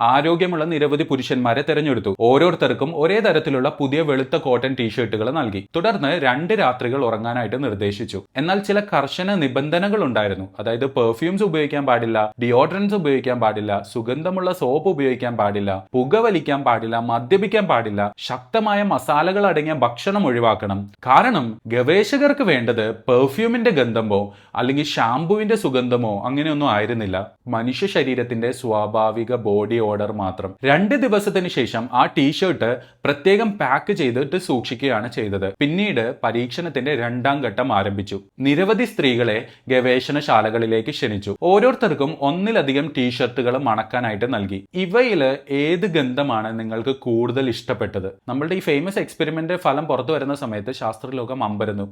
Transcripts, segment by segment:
ആരോഗ്യമുള്ള നിരവധി പുരുഷന്മാരെ തെരഞ്ഞെടുത്തു. ഓരോരുത്തർക്കും ഒരേ തരത്തിലുള്ള പുതിയ വെളുത്ത കോട്ടൺ ടീഷർട്ടുകൾ നൽകി. തുടർന്ന് 2 രാത്രികൾ ഉറങ്ങാനായിട്ട് നിർദ്ദേശിച്ചു. എന്നാൽ ചില കർശന നിബന്ധനകൾ ഉണ്ടായിരുന്നു. അതായത് പെർഫ്യൂംസ് ഉപയോഗിക്കാൻ പാടില്ല, ഡിയോഡ്രൻസ് ഉപയോഗിക്കാൻ പാടില്ല, സുഗന്ധമുള്ള സോപ്പ് ഉപയോഗിക്കാൻ പാടില്ല, പുകവലിക്കാൻ പാടില്ല, മദ്യപിക്കാൻ പാടില്ല, ശക്തമായ മസാലകൾ അടങ്ങിയ ഭക്ഷണം ഒഴിവാക്കണം. കാരണം ഗവേഷകർക്ക് വേണ്ടത് പെർഫ്യൂമിന്റെ ഗന്ധമോ അല്ലെങ്കിൽ ഷാംപൂവിന്റെ സുഗന്ധമോ അങ്ങനെയൊന്നും ആയിരുന്നില്ല, മനുഷ്യ ശരീരത്തിന്റെ സ്വാഭാവിക ബോഡി ഓർഡർ മാത്രം. 2 ദിവസത്തിന് ശേഷം ആ ടീഷർട്ട് പ്രത്യേകം പാക്ക് ചെയ്തിട്ട് സൂക്ഷിക്കുകയാണ് ചെയ്തത്. പിന്നീട് പരീക്ഷണത്തിന്റെ 2ാം ഘട്ടം ആരംഭിച്ചു. നിരവധി സ്ത്രീകളെ ഗവേഷണശാലകളിലേക്ക് ക്ഷണിച്ചു. ഓരോരുത്തർക്കും ഒന്നിലധികം ടീഷർട്ടുകൾ മണക്കാനായിട്ട് നൽകി. ഇവയില് ഏത് ഗന്ധമാണ് നിങ്ങൾക്ക് കൂടുതൽ ഇഷ്ടപ്പെട്ടത്? നമ്മളുടെ ഈ ഫേമസ് എക്സ്പെരിമെന്റ് ഫലം പുറത്തു വരുന്ന സമയത്ത് ശാസ്ത്രലോകം അമ്പരന്നു.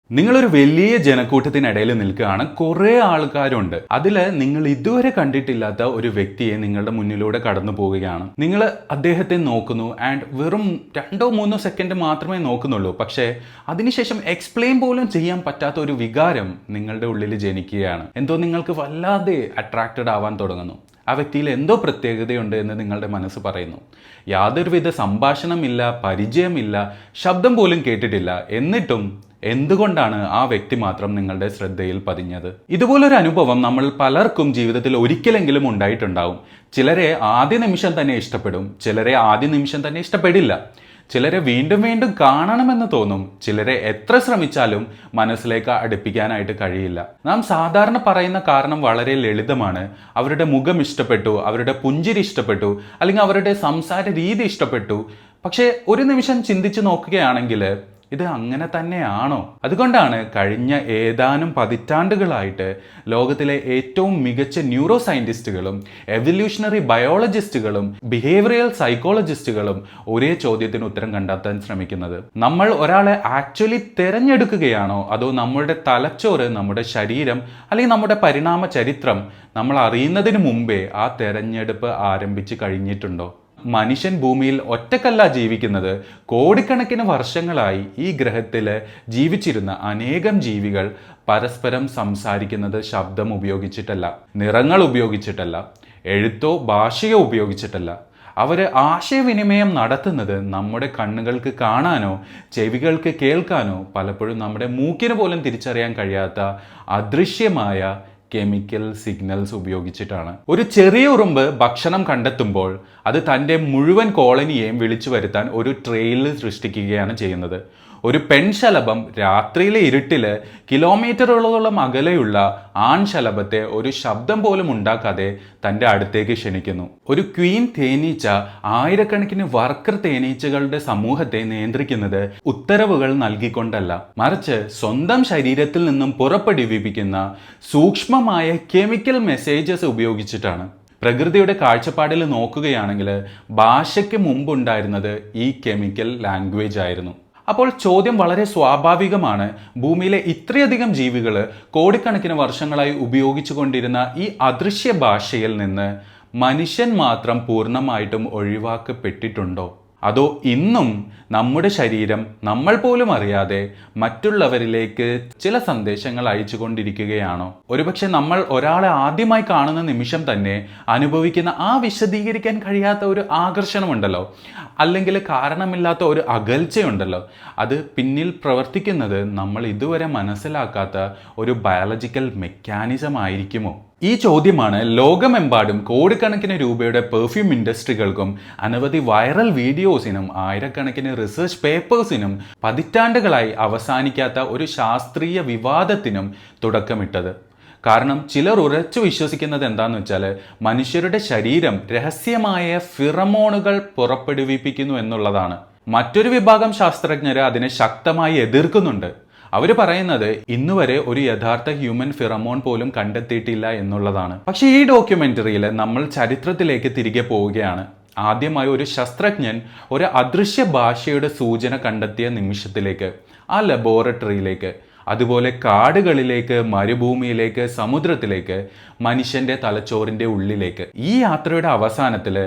നിങ്ങളൊരു വലിയ ജനക്കൂട്ടത്തിനിടയിൽ നിൽക്കുകയാണ്. കുറേ ആൾക്കാരുണ്ട്. അതിൽ നിങ്ങൾ ഇതുവരെ കണ്ടിട്ടില്ലാത്ത ഒരു വ്യക്തിയെ നിങ്ങളുടെ മുന്നിലൂടെ കടന്നു പോവുകയാണ്. നിങ്ങൾ അദ്ദേഹത്തെ നോക്കുന്നു ആൻഡ് വെറും 2-3 സെക്കൻഡ് മാത്രമേ നോക്കുന്നുള്ളൂ. പക്ഷേ അതിനുശേഷം എക്സ്പ്ലെയിൻ പോലും ചെയ്യാൻ പറ്റാത്ത ഒരു വികാരം നിങ്ങളുടെ ഉള്ളിൽ ജനിക്കുകയാണ്. എന്തോ നിങ്ങൾക്ക് വല്ലാതെ അട്രാക്റ്റഡ് ആവാൻ തുടങ്ങുന്നു. ആ വ്യക്തിയിൽ എന്തോ പ്രത്യേകതയുണ്ട് എന്ന് നിങ്ങളുടെ മനസ്സ് പറയുന്നു. യാതൊരുവിധ സംഭാഷണമില്ല, പരിചയമില്ല, ശബ്ദം പോലും കേട്ടിട്ടില്ല. എന്നിട്ടും എന്തുകൊണ്ടാണ് ആ വ്യക്തി മാത്രം നിങ്ങളുടെ ശ്രദ്ധയിൽ പതിഞ്ഞത്? ഇതുപോലൊരു അനുഭവം നമ്മൾ പലർക്കും ജീവിതത്തിൽ ഒരിക്കലെങ്കിലും ഉണ്ടായിട്ടുണ്ടാവും. ചിലരെ ആദ്യ നിമിഷം തന്നെ ഇഷ്ടപ്പെടും, ചിലരെ ആദ്യ നിമിഷം തന്നെ ഇഷ്ടപ്പെടില്ല. ചിലരെ വീണ്ടും വീണ്ടും കാണണമെന്ന് തോന്നും, ചിലരെ എത്ര ശ്രമിച്ചാലും മനസ്സിലേക്ക് അടുപ്പിക്കാനായിട്ട് കഴിയില്ല. നാം സാധാരണ പറയുന്ന കാരണം വളരെ ലളിതമാണ്. അവരുടെ മുഖം ഇഷ്ടപ്പെട്ടു, അവരുടെ പുഞ്ചിരി ഇഷ്ടപ്പെട്ടു, അല്ലെങ്കിൽ അവരുടെ സംസാര രീതി ഇഷ്ടപ്പെട്ടു. പക്ഷേ ഒരു നിമിഷം ചിന്തിച്ചു നോക്കുകയാണെങ്കിൽ ഇത് അങ്ങനെ തന്നെയാണോ? അതുകൊണ്ടാണ് കഴിഞ്ഞ ഏതാനും പതിറ്റാണ്ടുകളായിട്ട് ലോകത്തിലെ ഏറ്റവും മികച്ച ന്യൂറോ സയന്റിസ്റ്റുകളും എവല്യൂഷണറി ബയോളജിസ്റ്റുകളും ബിഹേവിയറൽ സൈക്കോളജിസ്റ്റുകളും ഒരേ ചോദ്യത്തിന് ഉത്തരം കണ്ടെത്താൻ ശ്രമിക്കുന്നത്. നമ്മൾ ഒരാളെ ആക്ച്വലി തിരഞ്ഞെടുക്കുകയാണോ, അതോ നമ്മളുടെ തലച്ചോറ്, നമ്മുടെ ശരീരം അല്ലെങ്കിൽ നമ്മുടെ പരിണാമ ചരിത്രം നമ്മൾ അറിയുന്നതിന് മുമ്പേ ആ തെരഞ്ഞെടുപ്പ് ആരംഭിച്ചു കഴിഞ്ഞിട്ടുണ്ടോ? മനുഷ്യൻ ഭൂമിയിൽ ഒറ്റക്കല്ല ജീവിക്കുന്നത്. കോടിക്കണക്കിന് വർഷങ്ങളായി ഈ ഗ്രഹത്തിൽ ജീവിച്ചിരുന്ന അനേകം ജീവികൾ പരസ്പരം സംസാരിക്കുന്നത് ശബ്ദം ഉപയോഗിച്ചിട്ടല്ല, നിറങ്ങൾ ഉപയോഗിച്ചിട്ടല്ല, എഴുത്തോ ഭാഷയോ ഉപയോഗിച്ചിട്ടല്ല. അവർ ആശയവിനിമയം നടത്തുന്നത് നമ്മുടെ കണ്ണുകൾക്ക് കാണാനോ ചെവികൾക്ക് കേൾക്കാനോ പലപ്പോഴും നമ്മുടെ മൂക്കിന് പോലും തിരിച്ചറിയാൻ കഴിയാത്ത അദൃശ്യമായ കെമിക്കൽ സിഗ്നൽസ് ഉപയോഗിച്ചിട്ടാണ്. ഒരു ചെറിയ ഉറുമ്പ് ഭക്ഷണം കണ്ടെത്തുമ്പോൾ അത് തൻ്റെ മുഴുവൻ കോളനിയെയും വിളിച്ചു വരുത്താൻ ഒരു ട്രെയിൽ സൃഷ്ടിക്കുകയാണ് ചെയ്യുന്നത്. ഒരു പെൺശലഭം രാത്രിയിലെ ഇരുട്ടില് കിലോമീറ്ററുകളോളം അകലെയുള്ള ആൺശലഭത്തെ ഒരു ശബ്ദം പോലും ഉണ്ടാക്കാതെ തൻ്റെ അടുത്തേക്ക് ക്ഷണിക്കുന്നു. ഒരു ക്വീൻ തേനീച്ച ആയിരക്കണക്കിന് വർക്കർ തേനീച്ചകളുടെ സമൂഹത്തെ നിയന്ത്രിക്കുന്നത് ഉത്തരവുകൾ നൽകിക്കൊണ്ടല്ല, മറിച്ച് സ്വന്തം ശരീരത്തിൽ നിന്നും പുറപ്പെടുവിപ്പിക്കുന്ന സൂക്ഷ്മമായ കെമിക്കൽ മെസ്സേജസ് ഉപയോഗിച്ചിട്ടാണ്. പ്രകൃതിയുടെ കാഴ്ചപ്പാടിൽ നോക്കുകയാണെങ്കിൽ ഭാഷയ്ക്ക് മുമ്പുണ്ടായിരുന്നത് ഈ കെമിക്കൽ ലാംഗ്വേജ് ആയിരുന്നു. അപ്പോൾ ചോദ്യം വളരെ സ്വാഭാവികമാണ്. ഭൂമിയിലെ ഇത്രയധികം ജീവികൾ കോടിക്കണക്കിന് വർഷങ്ങളായി ഉപയോഗിച്ചു കൊണ്ടിരുന്ന ഈ അദൃശ്യ ഭാഷയിൽ നിന്ന് മനുഷ്യൻ മാത്രം പൂർണ്ണമായിട്ടും ഒഴിവാക്കപ്പെട്ടിട്ടുണ്ടോ? അതോ ഇന്നും നമ്മുടെ ശരീരം നമ്മൾ പോലും അറിയാതെ മറ്റുള്ളവരിലേക്ക് ചില സന്ദേശങ്ങൾ അയച്ചു കൊണ്ടിരിക്കുകയാണോ? ഒരുപക്ഷെ നമ്മൾ ഒരാളെ ആദ്യമായി കാണുന്ന നിമിഷം തന്നെ അനുഭവിക്കുന്ന ആ വിശദീകരിക്കാൻ കഴിയാത്ത ഒരു ആകർഷണമുണ്ടല്ലോ, അല്ലെങ്കിൽ കാരണമില്ലാത്ത ഒരു അകൽച്ചയുണ്ടല്ലോ, അത് പിന്നിൽ പ്രവർത്തിക്കുന്നത് നമ്മൾ ഇതുവരെ മനസ്സിലാക്കാത്ത ഒരു ബയോളജിക്കൽ മെക്കാനിസം ആയിരിക്കുമോ? ഈ ചോദ്യമാണ് ലോകമെമ്പാടും കോടിക്കണക്കിന് രൂപയുടെ പെർഫ്യൂം ഇൻഡസ്ട്രികൾക്കും അനവധി വൈറൽ വീഡിയോസിനും ആയിരക്കണക്കിന് റിസർച്ച് പേപ്പേഴ്സിനും പതിറ്റാണ്ടുകളായി അവസാനിക്കാത്ത ഒരു ശാസ്ത്രീയ വിവാദത്തിനും തുടക്കമിട്ടത്. കാരണം ചിലർ ഉറച്ചു വിശ്വസിക്കുന്നത് എന്താണെന്ന് വെച്ചാൽ മനുഷ്യരുടെ ശരീരം രഹസ്യമായ ഫിറമോണുകൾ പുറപ്പെടുവിപ്പിക്കുന്നു എന്നുള്ളതാണ്. മറ്റൊരു വിഭാഗം ശാസ്ത്രജ്ഞർ അതിനെ ശക്തമായി എതിർക്കുന്നുണ്ട്. അവർ പറയുന്നത് ഇന്നുവരെ ഒരു യഥാർത്ഥ ഹ്യൂമൻ ഫിറമോൺ പോലും കണ്ടെത്തിയിട്ടില്ല എന്നുള്ളതാണ്. പക്ഷേ ഈ ഡോക്യുമെന്ററിയിൽ നമ്മൾ ചരിത്രത്തിലേക്ക് തിരികെ പോവുകയാണ്. ആദ്യമായി ഒരു ശാസ്ത്രജ്ഞൻ ഒരു അദൃശ്യ ഭാഷയുടെ സൂചന കണ്ടെത്തിയ നിമിഷത്തിലേക്ക്, ആ ലബോറട്ടറിയിലേക്ക്. അതുപോലെ കാടുകളിലേക്ക്, മരുഭൂമിയിലേക്ക്, സമുദ്രത്തിലേക്ക്, മനുഷ്യന്റെ തലച്ചോറിന്റെ ഉള്ളിലേക്ക്. ഈ യാത്രയുടെ അവസാനത്തിൽ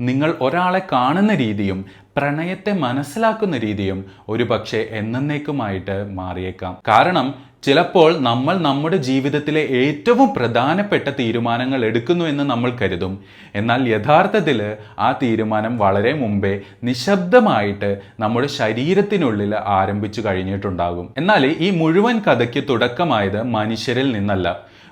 നിങ്ങൾ ഒരാളെ കാണുന്ന രീതിയും പ്രണയത്തെ മനസ്സിലാക്കുന്ന രീതിയും ഒരുപക്ഷെ എന്നേക്കുമായിട്ട് മാറിയേക്കാം. കാരണം ചിലപ്പോൾ നമ്മൾ നമ്മുടെ ജീവിതത്തിലെ ഏറ്റവും പ്രധാനപ്പെട്ട തീരുമാനങ്ങൾ എടുക്കുന്നു എന്ന് നമ്മൾ കരുതും. എന്നാൽ യഥാർത്ഥത്തിൽ ആ തീരുമാനം വളരെ മുമ്പേ നിശബ്ദമായിട്ട് നമ്മുടെ ശരീരത്തിനുള്ളിൽ ആരംഭിച്ചു കഴിഞ്ഞിട്ടുണ്ടാകും. എന്നാൽ ഈ മുഴുവൻ കഥയ്ക്ക് തുടക്കമായത് മനുഷ്യരിൽ നിന്നല്ല,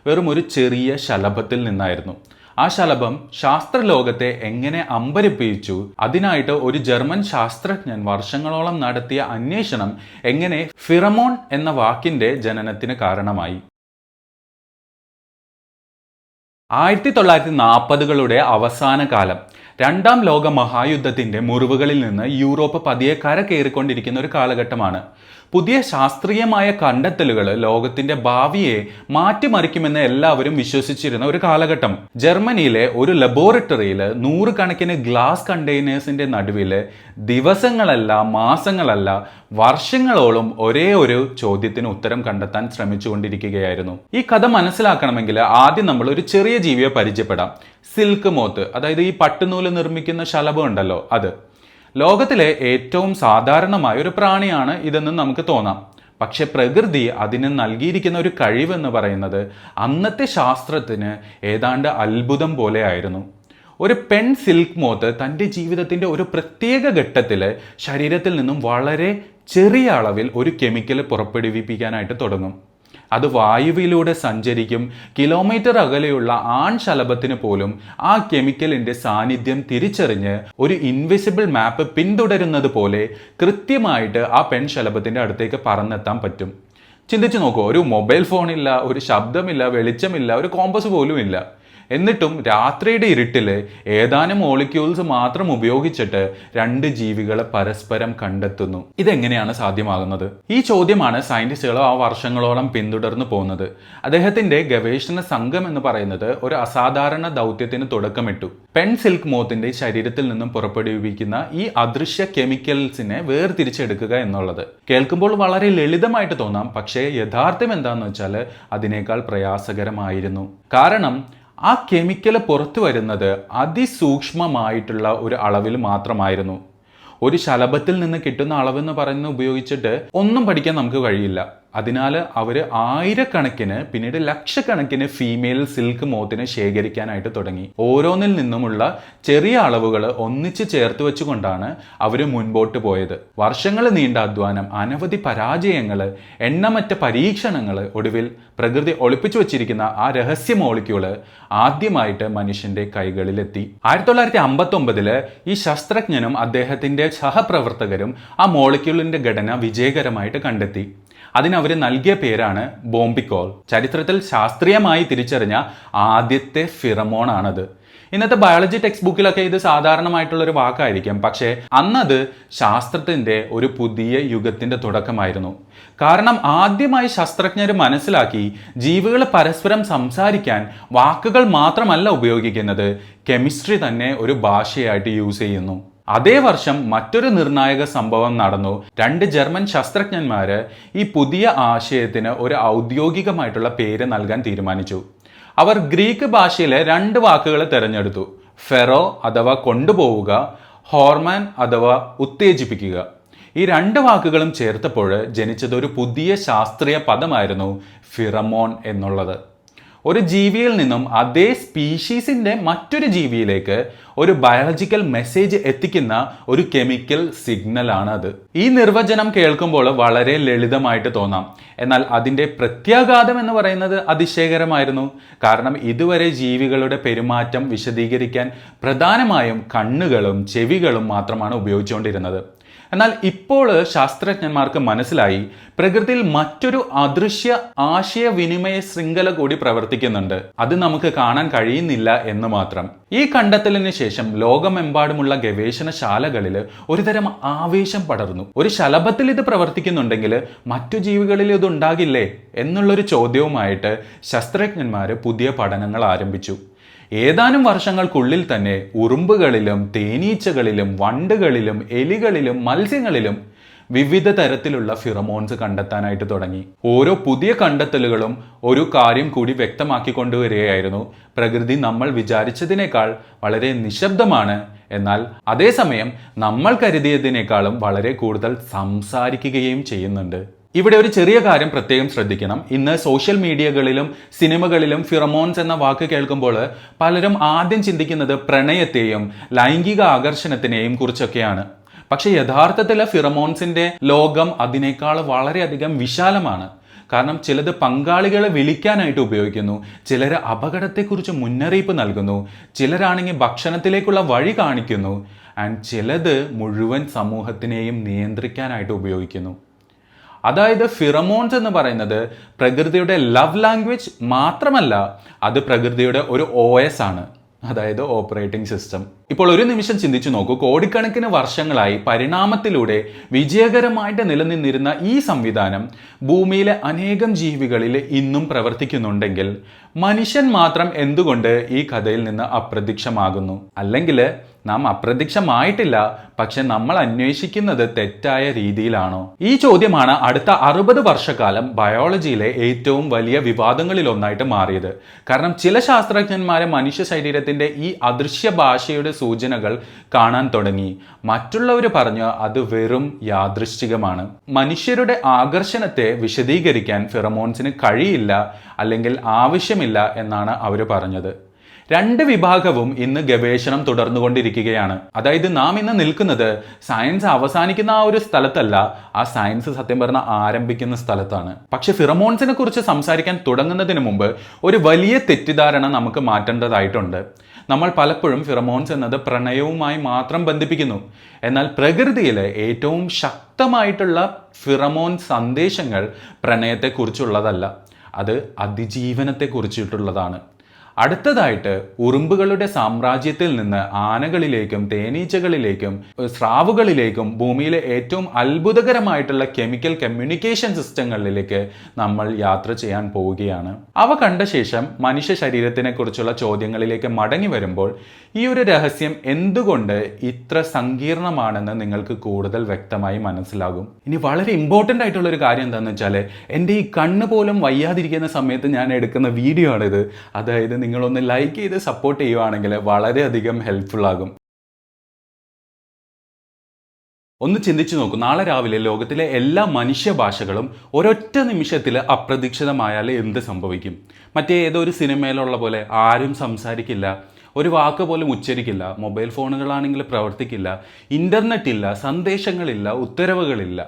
വെറും ഒരു ചെറിയ ശലഭത്തിൽ നിന്നായിരുന്നു. ആ ശലഭം ശാസ്ത്രലോകത്തെ എങ്ങനെ അമ്പരപ്പിച്ചു, അതിനായിട്ട് ഒരു ജർമ്മൻ ശാസ്ത്രജ്ഞൻ വർഷങ്ങളോളം നടത്തിയ അന്വേഷണം എങ്ങനെ ഫിറമോൺ എന്ന വാക്കിന്റെ ജനനത്തിന് കാരണമായി. 1940കളുടെ അവസാന കാലം, രണ്ടാം ലോക മഹായുദ്ധത്തിന്റെ മുറിവുകളിൽ നിന്ന് യൂറോപ്പ് പതിയെ കരകയറിക്കൊണ്ടിരിക്കുന്ന ഒരു കാലഘട്ടമാണ്. പുതിയ ശാസ്ത്രീയമായ കണ്ടെത്തലുകൾ ലോകത്തിന്റെ ഭാവിയെ മാറ്റിമറിക്കുമെന്ന് എല്ലാവരും വിശ്വസിച്ചിരുന്ന ഒരു കാലഘട്ടം. ജർമ്മനിയിലെ ഒരു ലബോറട്ടറിയിൽ 100 കണക്കിന് ഗ്ലാസ് കണ്ടെയ്നേഴ്സിന്റെ നടുവിൽ ദിവസങ്ങളല്ല, മാസങ്ങളല്ല, വർഷങ്ങളോളം ഒരേ ഒരു ചോദ്യത്തിന് ഉത്തരം കണ്ടെത്താൻ ശ്രമിച്ചുകൊണ്ടിരിക്കുകയായിരുന്നു. ഈ കഥ മനസ്സിലാക്കണമെങ്കിൽ ആദ്യം നമ്മൾ ഒരു ചെറിയ ജീവിയെ പരിചയപ്പെടാം. സിൽക്ക് മോത്ത്, അതായത് ഈ പട്ടുനൂല് നിർമ്മിക്കുന്ന ശലഭം ഉണ്ടല്ലോ, അത്. ലോകത്തിലെ ഏറ്റവും സാധാരണമായ ഒരു പ്രാണിയാണ് ഇതെന്ന് നമുക്ക് തോന്നാം. പക്ഷെ പ്രകൃതി അതിന് നൽകിയിരിക്കുന്ന ഒരു കഴിവെന്ന് പറയുന്നത് അന്നത്തെ ശാസ്ത്രത്തിന് ഏതാണ്ട് അത്ഭുതം പോലെയായിരുന്നു. ഒരു പെൺ സിൽക്ക് മോത്ത് തൻ്റെ ജീവിതത്തിൻ്റെ ഒരു പ്രത്യേക ഘട്ടത്തിൽ ശരീരത്തിൽ നിന്നും വളരെ ചെറിയ അളവിൽ ഒരു കെമിക്കൽ പുറപ്പെടുവിപ്പിക്കാനായിട്ട് തുടങ്ങും. അത് വായുവിലൂടെ സഞ്ചരിക്കും. കിലോമീറ്റർ അകലെയുള്ള ആൺ ശലഭത്തിന് പോലും ആ കെമിക്കലിന്റെ സാന്നിധ്യം തിരിച്ചറിഞ്ഞ് ഒരു ഇൻവിസിബിൾ മാപ്പ് പിന്തുടരുന്നത് പോലെ കൃത്യമായിട്ട് ആ പെൺ ശലഭത്തിന്റെ അടുത്തേക്ക് പറന്നെത്താൻ പറ്റും. ചിന്തിച്ചു നോക്കൂ, ഒരു മൊബൈൽ ഫോണില്ല, ഒരു ശബ്ദമില്ല, വെളിച്ചമില്ല, ഒരു കോമ്പസ് പോലും ഇല്ല. എന്നിട്ടും രാത്രിയുടെ ഇരുട്ടിൽ ഏതാനും മോളിക്യൂൾസ് മാത്രം ഉപയോഗിച്ചിട്ട് 2 ജീവികളെ പരസ്പരം കണ്ടെത്തുന്നു. ഇതെങ്ങനെയാണ് സാധ്യമാകുന്നത്? ഈ ചോദ്യമാണ് സയന്റിസ്റ്റുകൾ ആ വർഷങ്ങളോളം പിന്തുടർന്നു പോകുന്നത്. അദ്ദേഹത്തിന്റെ ഗവേഷണ സംഘം എന്ന് പറയുന്നത് ഒരു അസാധാരണ ദൗത്യത്തിന് തുടക്കമിട്ടു. പെൺ സിൽക്ക് മോത്തിന്റെ ശരീരത്തിൽ നിന്നും പുറപ്പെടുവിക്കുന്ന ഈ അദൃശ്യ കെമിക്കൽസിനെ വേർതിരിച്ചെടുക്കുക എന്നുള്ളത് കേൾക്കുമ്പോൾ വളരെ ലളിതമായിട്ട് തോന്നാം. പക്ഷേ യഥാർത്ഥം എന്താണെന്ന് വെച്ചാൽ അതിനേക്കാൾ പ്രയാസകരമായിരുന്നു. കാരണം ആ കെമിക്കൽ പുറത്തു വരുന്നത് അതിസൂക്ഷ്മമായിട്ടുള്ള ഒരു അളവിൽ മാത്രമായിരുന്നു. ഒരു ശലഭത്തിൽ നിന്ന് കിട്ടുന്ന അളവെന്ന് പറയുന്നത് ഉപയോഗിച്ചിട്ട് ഒന്നും പഠിക്കാൻ നമുക്ക് കഴിയില്ല. അതിനാൽ അവർ ആയിരക്കണക്കിന്, പിന്നീട് ലക്ഷക്കണക്കിന് ഫീമെയിൽ സിൽക്ക് മോത്തിനെ ശേഖരിക്കാനായിട്ട് തുടങ്ങി. ഓരോന്നിൽ നിന്നുമുള്ള ചെറിയ അളവുകൾ ഒന്നിച്ച് ചേർത്ത് വെച്ചുകൊണ്ടാണ് അവർ മുൻപോട്ട് പോയത്. വർഷങ്ങൾ നീണ്ട അധ്വാനം, അനവധി പരാജയങ്ങൾ, എണ്ണമറ്റ പരീക്ഷണങ്ങൾ, ഒടുവിൽ പ്രകൃതി ഒളിപ്പിച്ചു വെച്ചിരിക്കുന്ന ആ രഹസ്യ മോളിക്യൂള് ആദ്യമായിട്ട് മനുഷ്യന്റെ കൈകളിലെത്തി. 1959 ഈ ശാസ്ത്രജ്ഞനും അദ്ദേഹത്തിന്റെ സഹപ്രവർത്തകരും ആ മോളിക്യൂളിന്റെ ഘടന വിജയകരമായിട്ട് കണ്ടെത്തി. അതിനവർ നൽകിയ പേരാണ് ബോംബിക്കോൾ. ചരിത്രത്തിൽ ശാസ്ത്രീയമായി തിരിച്ചറിഞ്ഞ ആദ്യത്തെ ഫിറമോൺ ആണത്. ഇന്നത്തെ ബയോളജി ടെക്സ്റ്റ് ബുക്കിലൊക്കെ ഇത് സാധാരണമായിട്ടുള്ളൊരു വാക്കായിരിക്കും. പക്ഷേ അന്നത് ശാസ്ത്രത്തിന്റെ ഒരു പുതിയ യുഗത്തിന്റെ തുടക്കമായിരുന്നു. കാരണം ആദ്യമായി ശാസ്ത്രജ്ഞർ മനസ്സിലാക്കി, ജീവികൾ പരസ്പരം സംസാരിക്കാൻ വാക്കുകൾ മാത്രമല്ല ഉപയോഗിക്കുന്നത്, കെമിസ്ട്രി തന്നെ ഒരു ഭാഷയായിട്ട് യൂസ് ചെയ്യുന്നു. അതേ വർഷം മറ്റൊരു നിർണായക സംഭവം നടന്നു. 2 ജർമ്മൻ ശാസ്ത്രജ്ഞന്മാര് ഈ പുതിയ ആശയത്തിന് ഒരു ഔദ്യോഗികമായിട്ടുള്ള പേര് നൽകാൻ തീരുമാനിച്ചു. അവർ ഗ്രീക്ക് ഭാഷയിലെ 2 വാക്കുകൾ തിരഞ്ഞെടുത്തു. ഫെറോ അഥവാ കൊണ്ടുപോവുക, ഹോർമാൻ അഥവാ ഉത്തേജിപ്പിക്കുക. ഈ 2 വാക്കുകളും ചേർത്തപ്പോൾ ജനിച്ചത് ഒരു പുതിയ ശാസ്ത്രീയ പദമായിരുന്നു ഫിറമോൺ എന്നുള്ളത്. ഒരു ജീവിയിൽ നിന്നും അതേ സ്പീഷീസിന്റെ മറ്റൊരു ജീവിയിലേക്ക് ഒരു ബയോളജിക്കൽ മെസ്സേജ് എത്തിക്കുന്ന ഒരു കെമിക്കൽ സിഗ്നൽ ആണ് അത്. ഈ നിർവചനം കേൾക്കുമ്പോൾ വളരെ ലളിതമായിട്ട് തോന്നാം. എന്നാൽ അതിന്റെ പ്രത്യാഘാതം എന്ന് പറയുന്നത് അതിശയകരമായിരുന്നു. കാരണം ഇതുവരെ ജീവികളുടെ പെരുമാറ്റം വിശദീകരിക്കാൻ പ്രധാനമായും കണ്ണുകളും ചെവികളും മാത്രമാണ് ഉപയോഗിച്ചുകൊണ്ടിരുന്നത്. എന്നാൽ ഇപ്പോൾ ശാസ്ത്രജ്ഞന്മാർക്ക് മനസ്സിലായി, പ്രകൃതിയിൽ മറ്റൊരു അദൃശ്യ ആശയവിനിമയ ശൃംഖല കൂടി പ്രവർത്തിക്കുന്നുണ്ട്. അത് നമുക്ക് കാണാൻ കഴിയുന്നില്ല എന്ന് മാത്രം. ഈ കണ്ടെത്തലിന് ശേഷം ലോകമെമ്പാടുമുള്ള ഗവേഷണശാലകളിൽ ഒരുതരം ആവേശം പടർന്നു. ഒരു ശലഭത്തിൽ ഇത് പ്രവർത്തിക്കുന്നുണ്ടെങ്കിൽ മറ്റു ജീവികളിൽ ഇത് ഉണ്ടാകില്ലേ എന്നുള്ളൊരു ചോദ്യവുമായിട്ട് ശാസ്ത്രജ്ഞന്മാർ പുതിയ പഠനങ്ങൾ ആരംഭിച്ചു. ഏതാനും വർഷങ്ങൾക്കുള്ളിൽ തന്നെ ഉറുമ്പുകളിലും തേനീച്ചകളിലും വണ്ടുകളിലും എലികളിലും മത്സ്യങ്ങളിലും വിവിധ തരത്തിലുള്ള ഫിറമോൺസ് കണ്ടെത്താനായിട്ട് തുടങ്ങി. ഓരോ പുതിയ കണ്ടെത്തലുകളും ഒരു കാര്യം കൂടി വ്യക്തമാക്കി കൊണ്ടുവരികയായിരുന്നു. പ്രകൃതി നമ്മൾ വിചാരിച്ചതിനേക്കാൾ വളരെ നിശബ്ദമാണ്, എന്നാൽ അതേസമയം നമ്മൾ കരുതിയതിനേക്കാളും വളരെ കൂടുതൽ സംസാരിക്കുകയും ചെയ്യുന്നുണ്ട്. ഇവിടെ ഒരു ചെറിയ കാര്യം പ്രത്യേകം ശ്രദ്ധിക്കണം. ഇന്ന് സോഷ്യൽ മീഡിയകളിലും സിനിമകളിലും ഫിറമോൺസ് എന്ന വാക്ക് കേൾക്കുമ്പോൾ പലരും ആദ്യം ചിന്തിക്കുന്നത് പ്രണയത്തെയും ലൈംഗിക ആകർഷണത്തിനെയും കുറിച്ചൊക്കെയാണ്. പക്ഷെ യഥാർത്ഥത്തിൽ ഫിറമോൺസിന്റെ ലോകം അതിനേക്കാൾ വളരെയധികം വിശാലമാണ്. കാരണം ചിലത് പങ്കാളികളെ വിളിക്കാനായിട്ട് ഉപയോഗിക്കുന്നു, ചിലർ അപകടത്തെക്കുറിച്ച് മുന്നറിയിപ്പ് നൽകുന്നു, ചിലരാണെങ്കിൽ ഭക്ഷണത്തിലേക്കുള്ള വഴി കാണിക്കുന്നു, ആൻഡ് ചിലത് മുഴുവൻ സമൂഹത്തിനെയും നിയന്ത്രിക്കാനായിട്ട് ഉപയോഗിക്കുന്നു. അതായത് ഫിറമോൺസ് എന്ന് പറയുന്നത് പ്രകൃതിയുടെ ലവ് ലാംഗ്വേജ് മാത്രമല്ല, അത് പ്രകൃതിയുടെ ഒരു OS ആണ്, അതായത് ഓപ്പറേറ്റിംഗ് സിസ്റ്റം. ഇപ്പോൾ ഒരു നിമിഷം ചിന്തിച്ചു നോക്കൂ, കോടിക്കണക്കിന് വർഷങ്ങളായി പരിണാമത്തിലൂടെ വിജയകരമായിട്ട് നിലനിന്നിരുന്ന ഈ സംവിധാനം ഭൂമിയിലെ അനേകം ജീവികളിൽ ഇന്നും പ്രവർത്തിക്കുന്നുണ്ടെങ്കിൽ മനുഷ്യൻ മാത്രം എന്തുകൊണ്ട് ഈ കഥയിൽ നിന്ന് അപ്രത്യക്ഷമാകുന്നു? അല്ലെങ്കിൽ നാം അപ്രത്യക്ഷമായിട്ടില്ല, പക്ഷെ നമ്മൾ അന്വേഷിക്കുന്നത് തെറ്റായ രീതിയിലാണോ? ഈ ചോദ്യമാണ് അടുത്ത 60 വർഷക്കാലം ബയോളജിയിലെ ഏറ്റവും വലിയ വിവാദങ്ങളിൽ ഒന്നായിട്ട് മാറിയത്. കാരണം ചില ശാസ്ത്രജ്ഞന്മാരെ മനുഷ്യ ശരീരത്തിന്റെ ഈ അദൃശ്യ ഭാഷയുടെ സൂചനകൾ കാണാൻ തുടങ്ങി. മറ്റുള്ളവർ പറഞ്ഞു അത് വെറും യാദൃശ്ചികമാണ്. മനുഷ്യരുടെ ആകർഷണത്തെ വിശദീകരിക്കാൻ ഫിറമോൺസിന് കഴിയില്ല, അല്ലെങ്കിൽ ആവശ്യമില്ല എന്നാണ് അവർ പറഞ്ഞത്. രണ്ട് വിഭാഗവും ഇന്ന് ഗവേഷണം തുടർന്നുകൊണ്ടിരിക്കുകയാണ്. അതായത് നാം ഇന്ന് നിൽക്കുന്നത് സയൻസ് അവസാനിക്കുന്ന ആ ഒരു സ്ഥലത്തല്ല, ആ സയൻസ് സത്യം പറഞ്ഞാൽ ആരംഭിക്കുന്ന സ്ഥലത്താണ്. പക്ഷെ ഫിറമോൺസിനെ കുറിച്ച് സംസാരിക്കാൻ തുടങ്ങുന്നതിന് മുമ്പ് ഒരു വലിയ തെറ്റിദ്ധാരണ നമുക്ക് മാറ്റേണ്ടതായിട്ടുണ്ട്. നമ്മൾ പലപ്പോഴും ഫിറമോൺസ് എന്നത് പ്രണയവുമായി മാത്രം ബന്ധിപ്പിക്കുന്നു. എന്നാൽ പ്രകൃതിയിലെ ഏറ്റവും ശക്തമായിട്ടുള്ള ഫിറമോൺ സന്ദേശങ്ങൾ പ്രണയത്തെക്കുറിച്ചുള്ളതല്ല, അത് അതിജീവനത്തെക്കുറിച്ചിട്ടുള്ളതാണ്. അടുത്തതായിട്ട് ഉറുമ്പുകളുടെ സാമ്രാജ്യത്തിൽ നിന്ന് ആനകളിലേക്കും തേനീച്ചകളിലേക്കും സ്രാവുകളിലേക്കും ഭൂമിയിലെ ഏറ്റവും അത്ഭുതകരമായിട്ടുള്ള കെമിക്കൽ കമ്മ്യൂണിക്കേഷൻ സിസ്റ്റങ്ങളിലേക്ക് നമ്മൾ യാത്ര ചെയ്യാൻ പോവുകയാണ്. അവ കണ്ട ശേഷം മനുഷ്യ ശരീരത്തിനെ കുറിച്ചുള്ള ചോദ്യങ്ങളിലേക്ക് മടങ്ങി വരുമ്പോൾ ഈ ഒരു രഹസ്യം എന്തുകൊണ്ട് ഇത്ര സങ്കീർണമാണെന്ന് നിങ്ങൾക്ക് കൂടുതൽ വ്യക്തമായി മനസ്സിലാകും. ഇനി വളരെ ഇമ്പോർട്ടൻ്റ് ആയിട്ടുള്ള ഒരു കാര്യം എന്താണെന്ന് വെച്ചാൽ, എൻ്റെ ഈ കണ്ണ് പോലും വയ്യാതിരിക്കുന്ന സമയത്ത് ഞാൻ എടുക്കുന്ന വീഡിയോ ആണിത്. അതായത് നിങ്ങളൊന്ന് ലൈക്ക് ചെയ്ത് സപ്പോർട്ട് ചെയ്യുവാണെങ്കിൽ വളരെയധികം ഹെൽപ്ഫുൾ ആകും. ഒന്ന് ചിന്തിച്ചു നോക്കൂ, നാളെ രാവിലെ ലോകത്തിലെ എല്ലാ മനുഷ്യ ഭാഷകളും ഒരൊറ്റ നിമിഷത്തിൽ അപ്രതീക്ഷിതമായാൽ എന്ത് സംഭവിക്കും? മറ്റേ ഏതോ ഒരു സിനിമയിലുള്ള പോലെ ആരും സംസാരിക്കില്ല, ഒരു വാക്ക് പോലും ഉച്ചരിക്കില്ല, മൊബൈൽ ഫോണുകളാണെങ്കിൽ പ്രവർത്തിക്കില്ല, ഇൻ്റർനെറ്റ് ഇല്ല, സന്ദേശങ്ങളില്ല, ഉത്തരവുകളില്ല.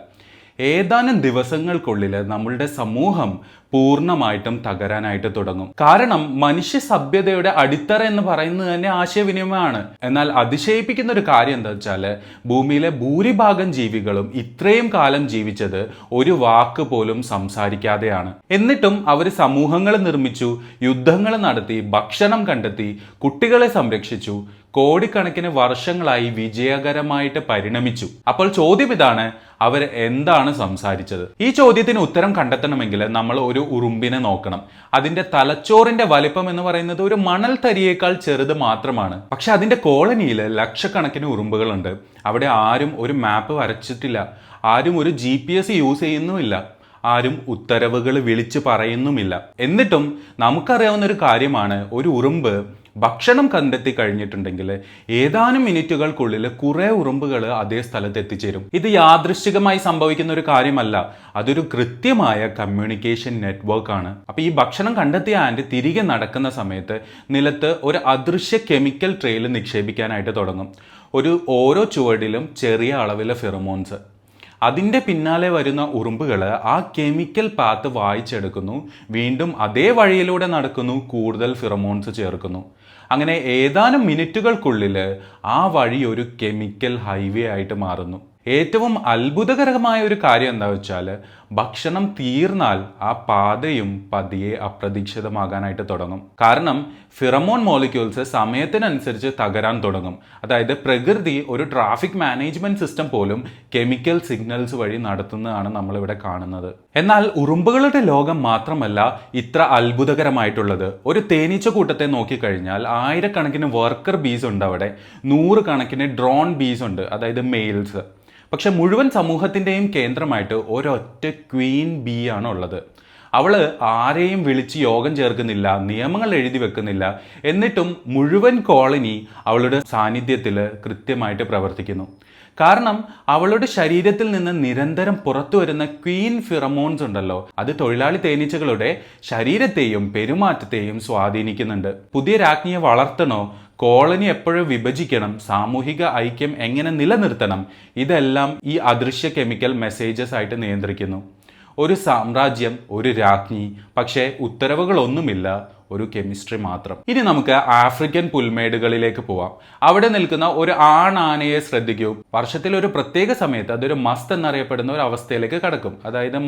ഏതാനും ദിവസങ്ങൾക്കുള്ളിൽ നമ്മളുടെ സമൂഹം പൂർണ്ണമായിട്ടും തകരാനായിട്ട് തുടങ്ങും. കാരണം മനുഷ്യ സഭ്യതയുടെ അടിത്തറ എന്ന് പറയുന്നത് തന്നെ ആശയവിനിമയമാണ്. എന്നാൽ അതിശയിപ്പിക്കുന്ന ഒരു കാര്യം എന്താ വെച്ചാൽ, ഭൂമിയിലെ ഭൂരിഭാഗം ജീവികളും ഇത്രയും കാലം ജീവിച്ചത് ഒരു വാക്ക് പോലും സംസാരിക്കാതെയാണ്. എന്നിട്ടും അവർ സമൂഹങ്ങൾ നിർമ്മിച്ചു, യുദ്ധങ്ങൾ നടത്തി, ഭക്ഷണം കണ്ടെത്തി, കുട്ടികളെ സംരക്ഷിച്ചു, കോടിക്കണക്കിന് വർഷങ്ങളായി വിജയകരമായിട്ട് പരിണമിച്ചു. അപ്പോൾ ചോദ്യം ഇതാണ്, അവർ എന്താണ് സംസാരിച്ചത്? ഈ ചോദ്യത്തിന് ഉത്തരം കണ്ടെത്തണമെങ്കിൽ നമ്മൾ ഒരു ഉറുമ്പിനെ നോക്കണം. അതിന്റെ തലച്ചോറിന്റെ വലിപ്പം എന്ന് പറയുന്നത് ഒരു മണൽ തരിയേക്കാൾ ചെറുത് മാത്രമാണ്. പക്ഷെ അതിന്റെ കോളനിയിൽ ലക്ഷക്കണക്കിന് ഉറുമ്പുകളുണ്ട്. അവിടെ ആരും ഒരു മാപ്പ് വരച്ചിട്ടില്ല, ആരും ഒരു GPS യൂസ് ചെയ്യുന്നുമില്ല, ആരും ഉത്തരവുകൾ വിളിച്ചു പറയുന്നുമില്ല. എന്നിട്ടും നമുക്കറിയാവുന്ന ഒരു കാര്യമാണ്, ഒരു ഉറുമ്പ് ഭക്ഷണം കണ്ടെത്തി കഴിഞ്ഞിട്ടുണ്ടെങ്കിൽ ഏതാനും മിനിറ്റുകൾക്കുള്ളിൽ കുറെ ഉറുമ്പുകൾ അതേ സ്ഥലത്ത് എത്തിച്ചേരും. ഇത് യാദൃശ്ചികമായി സംഭവിക്കുന്ന ഒരു കാര്യമല്ല, അതൊരു കൃത്യമായ കമ്മ്യൂണിക്കേഷൻ നെറ്റ്വർക്ക് ആണ്. അപ്പൊ ഈ ഭക്ഷണം കണ്ടെത്തിയ ആൻഡ് തിരികെ നടക്കുന്ന സമയത്ത് നിലത്ത് ഒരു അദൃശ്യ കെമിക്കൽ ട്രെയിൽ നിക്ഷേപിക്കാനായിട്ട് തുടങ്ങും. ഓരോ ചുവടിലും ചെറിയ അളവിലെ ഫിറമോൺസ്. അതിൻ്റെ പിന്നാലെ വരുന്ന ഉറുമ്പുകൾ ആ കെമിക്കൽ പാത്ത് വായിച്ചെടുക്കുന്നു, വീണ്ടും അതേ വഴിയിലൂടെ നടക്കുന്നു, കൂടുതൽ ഫിറമോൺസ് ചേർക്കുന്നു. അങ്ങനെ ഏതാനും മിനിറ്റുകൾക്കുള്ളിൽ ആ വഴി ഒരു കെമിക്കൽ ഹൈവേ ആയിട്ട് മാറുന്നു. ഏറ്റവും അത്ഭുതകരമായ ഒരു കാര്യം എന്താ വെച്ചാൽ, ഭക്ഷണം തീർന്നാൽ ആ പാതയും പതിയെ അപ്രതീക്ഷിതമാകാനായിട്ട് തുടങ്ങും. കാരണം ഫിറമോൺ മോളിക്യൂൾസ് സമയത്തിനനുസരിച്ച് തകരാൻ തുടങ്ങും. അതായത് പ്രകൃതി ഒരു ട്രാഫിക് മാനേജ്മെന്റ് സിസ്റ്റം പോലും കെമിക്കൽ സിഗ്നൽസ് വഴി നടത്തുന്നതാണ് നമ്മളിവിടെ കാണുന്നത്. എന്നാൽ ഉറുമ്പുകളുടെ ലോകം മാത്രമല്ല ഇത്ര അത്ഭുതകരമായിട്ടുള്ളത്. ഒരു തേനീച്ച കൂട്ടത്തെ നോക്കിക്കഴിഞ്ഞാൽ ആയിരക്കണക്കിന് വർക്കർ ബീസ് ഉണ്ട് അവിടെ, 100 കണക്കിന് ഡ്രോൺ ബീസ് ഉണ്ട്, അതായത് മെയിൽസ്. പക്ഷെ മുഴുവൻ സമൂഹത്തിൻ്റെയും കേന്ദ്രമായിട്ട് ഒരൊറ്റ ക്വീൻ ബീ ആണ് ഉള്ളത്. അവള് ആരെയും വിളിച്ച് യോഗം ചേർക്കുന്നില്ല, നിയമങ്ങൾ എഴുതി വെക്കുന്നില്ല, എന്നിട്ടും മുഴുവൻ കോളനി അവളുടെ സാന്നിധ്യത്തിൽ കൃത്യമായിട്ട് പ്രവർത്തിക്കുന്നു. കാരണം അവളുടെ ശരീരത്തിൽ നിന്ന് നിരന്തരം പുറത്തു വരുന്ന ക്വീൻ ഫിറമോൺസ് ഉണ്ടല്ലോ, അത് തൊഴിലാളി തേനീച്ചകളുടെ ശരീരത്തെയും പെരുമാറ്റത്തെയും സ്വാധീനിക്കുന്നുണ്ട്. പുതിയ രാജ്ഞിയെ വളർത്തണോ, കോളനി എപ്പോഴും വിഭജിക്കണം, സാമൂഹിക ഐക്യം എങ്ങനെ നിലനിർത്തണം, ഇതെല്ലാം ഈ അദൃശ്യ കെമിക്കൽ മെസ്സേജസ് ആയിട്ട് നിയന്ത്രിക്കുന്നു. ഒരു സാമ്രാജ്യം, ഒരു രാജ്ഞി, പക്ഷേ ഉത്തരവുകളൊന്നുമില്ല, ഒരു കെമിസ്ട്രി മാത്രം. ഇനി നമുക്ക് ആഫ്രിക്കൻ പുൽമേടുകളിലേക്ക് പോവാം. അവിടെ നിൽക്കുന്ന ഒരു ആണാനയെ ശ്രദ്ധിക്കൂ. വർഷത്തിൽ ഒരു പ്രത്യേക സമയത്ത് അതൊരു മസ്ത് എന്നറിയപ്പെടുന്ന ഒരു അവസ്ഥയിലേക്ക് കടക്കും. അതായത്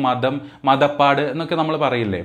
മതപ്പാട് എന്നൊക്കെ നമ്മൾ പറയില്ലേ.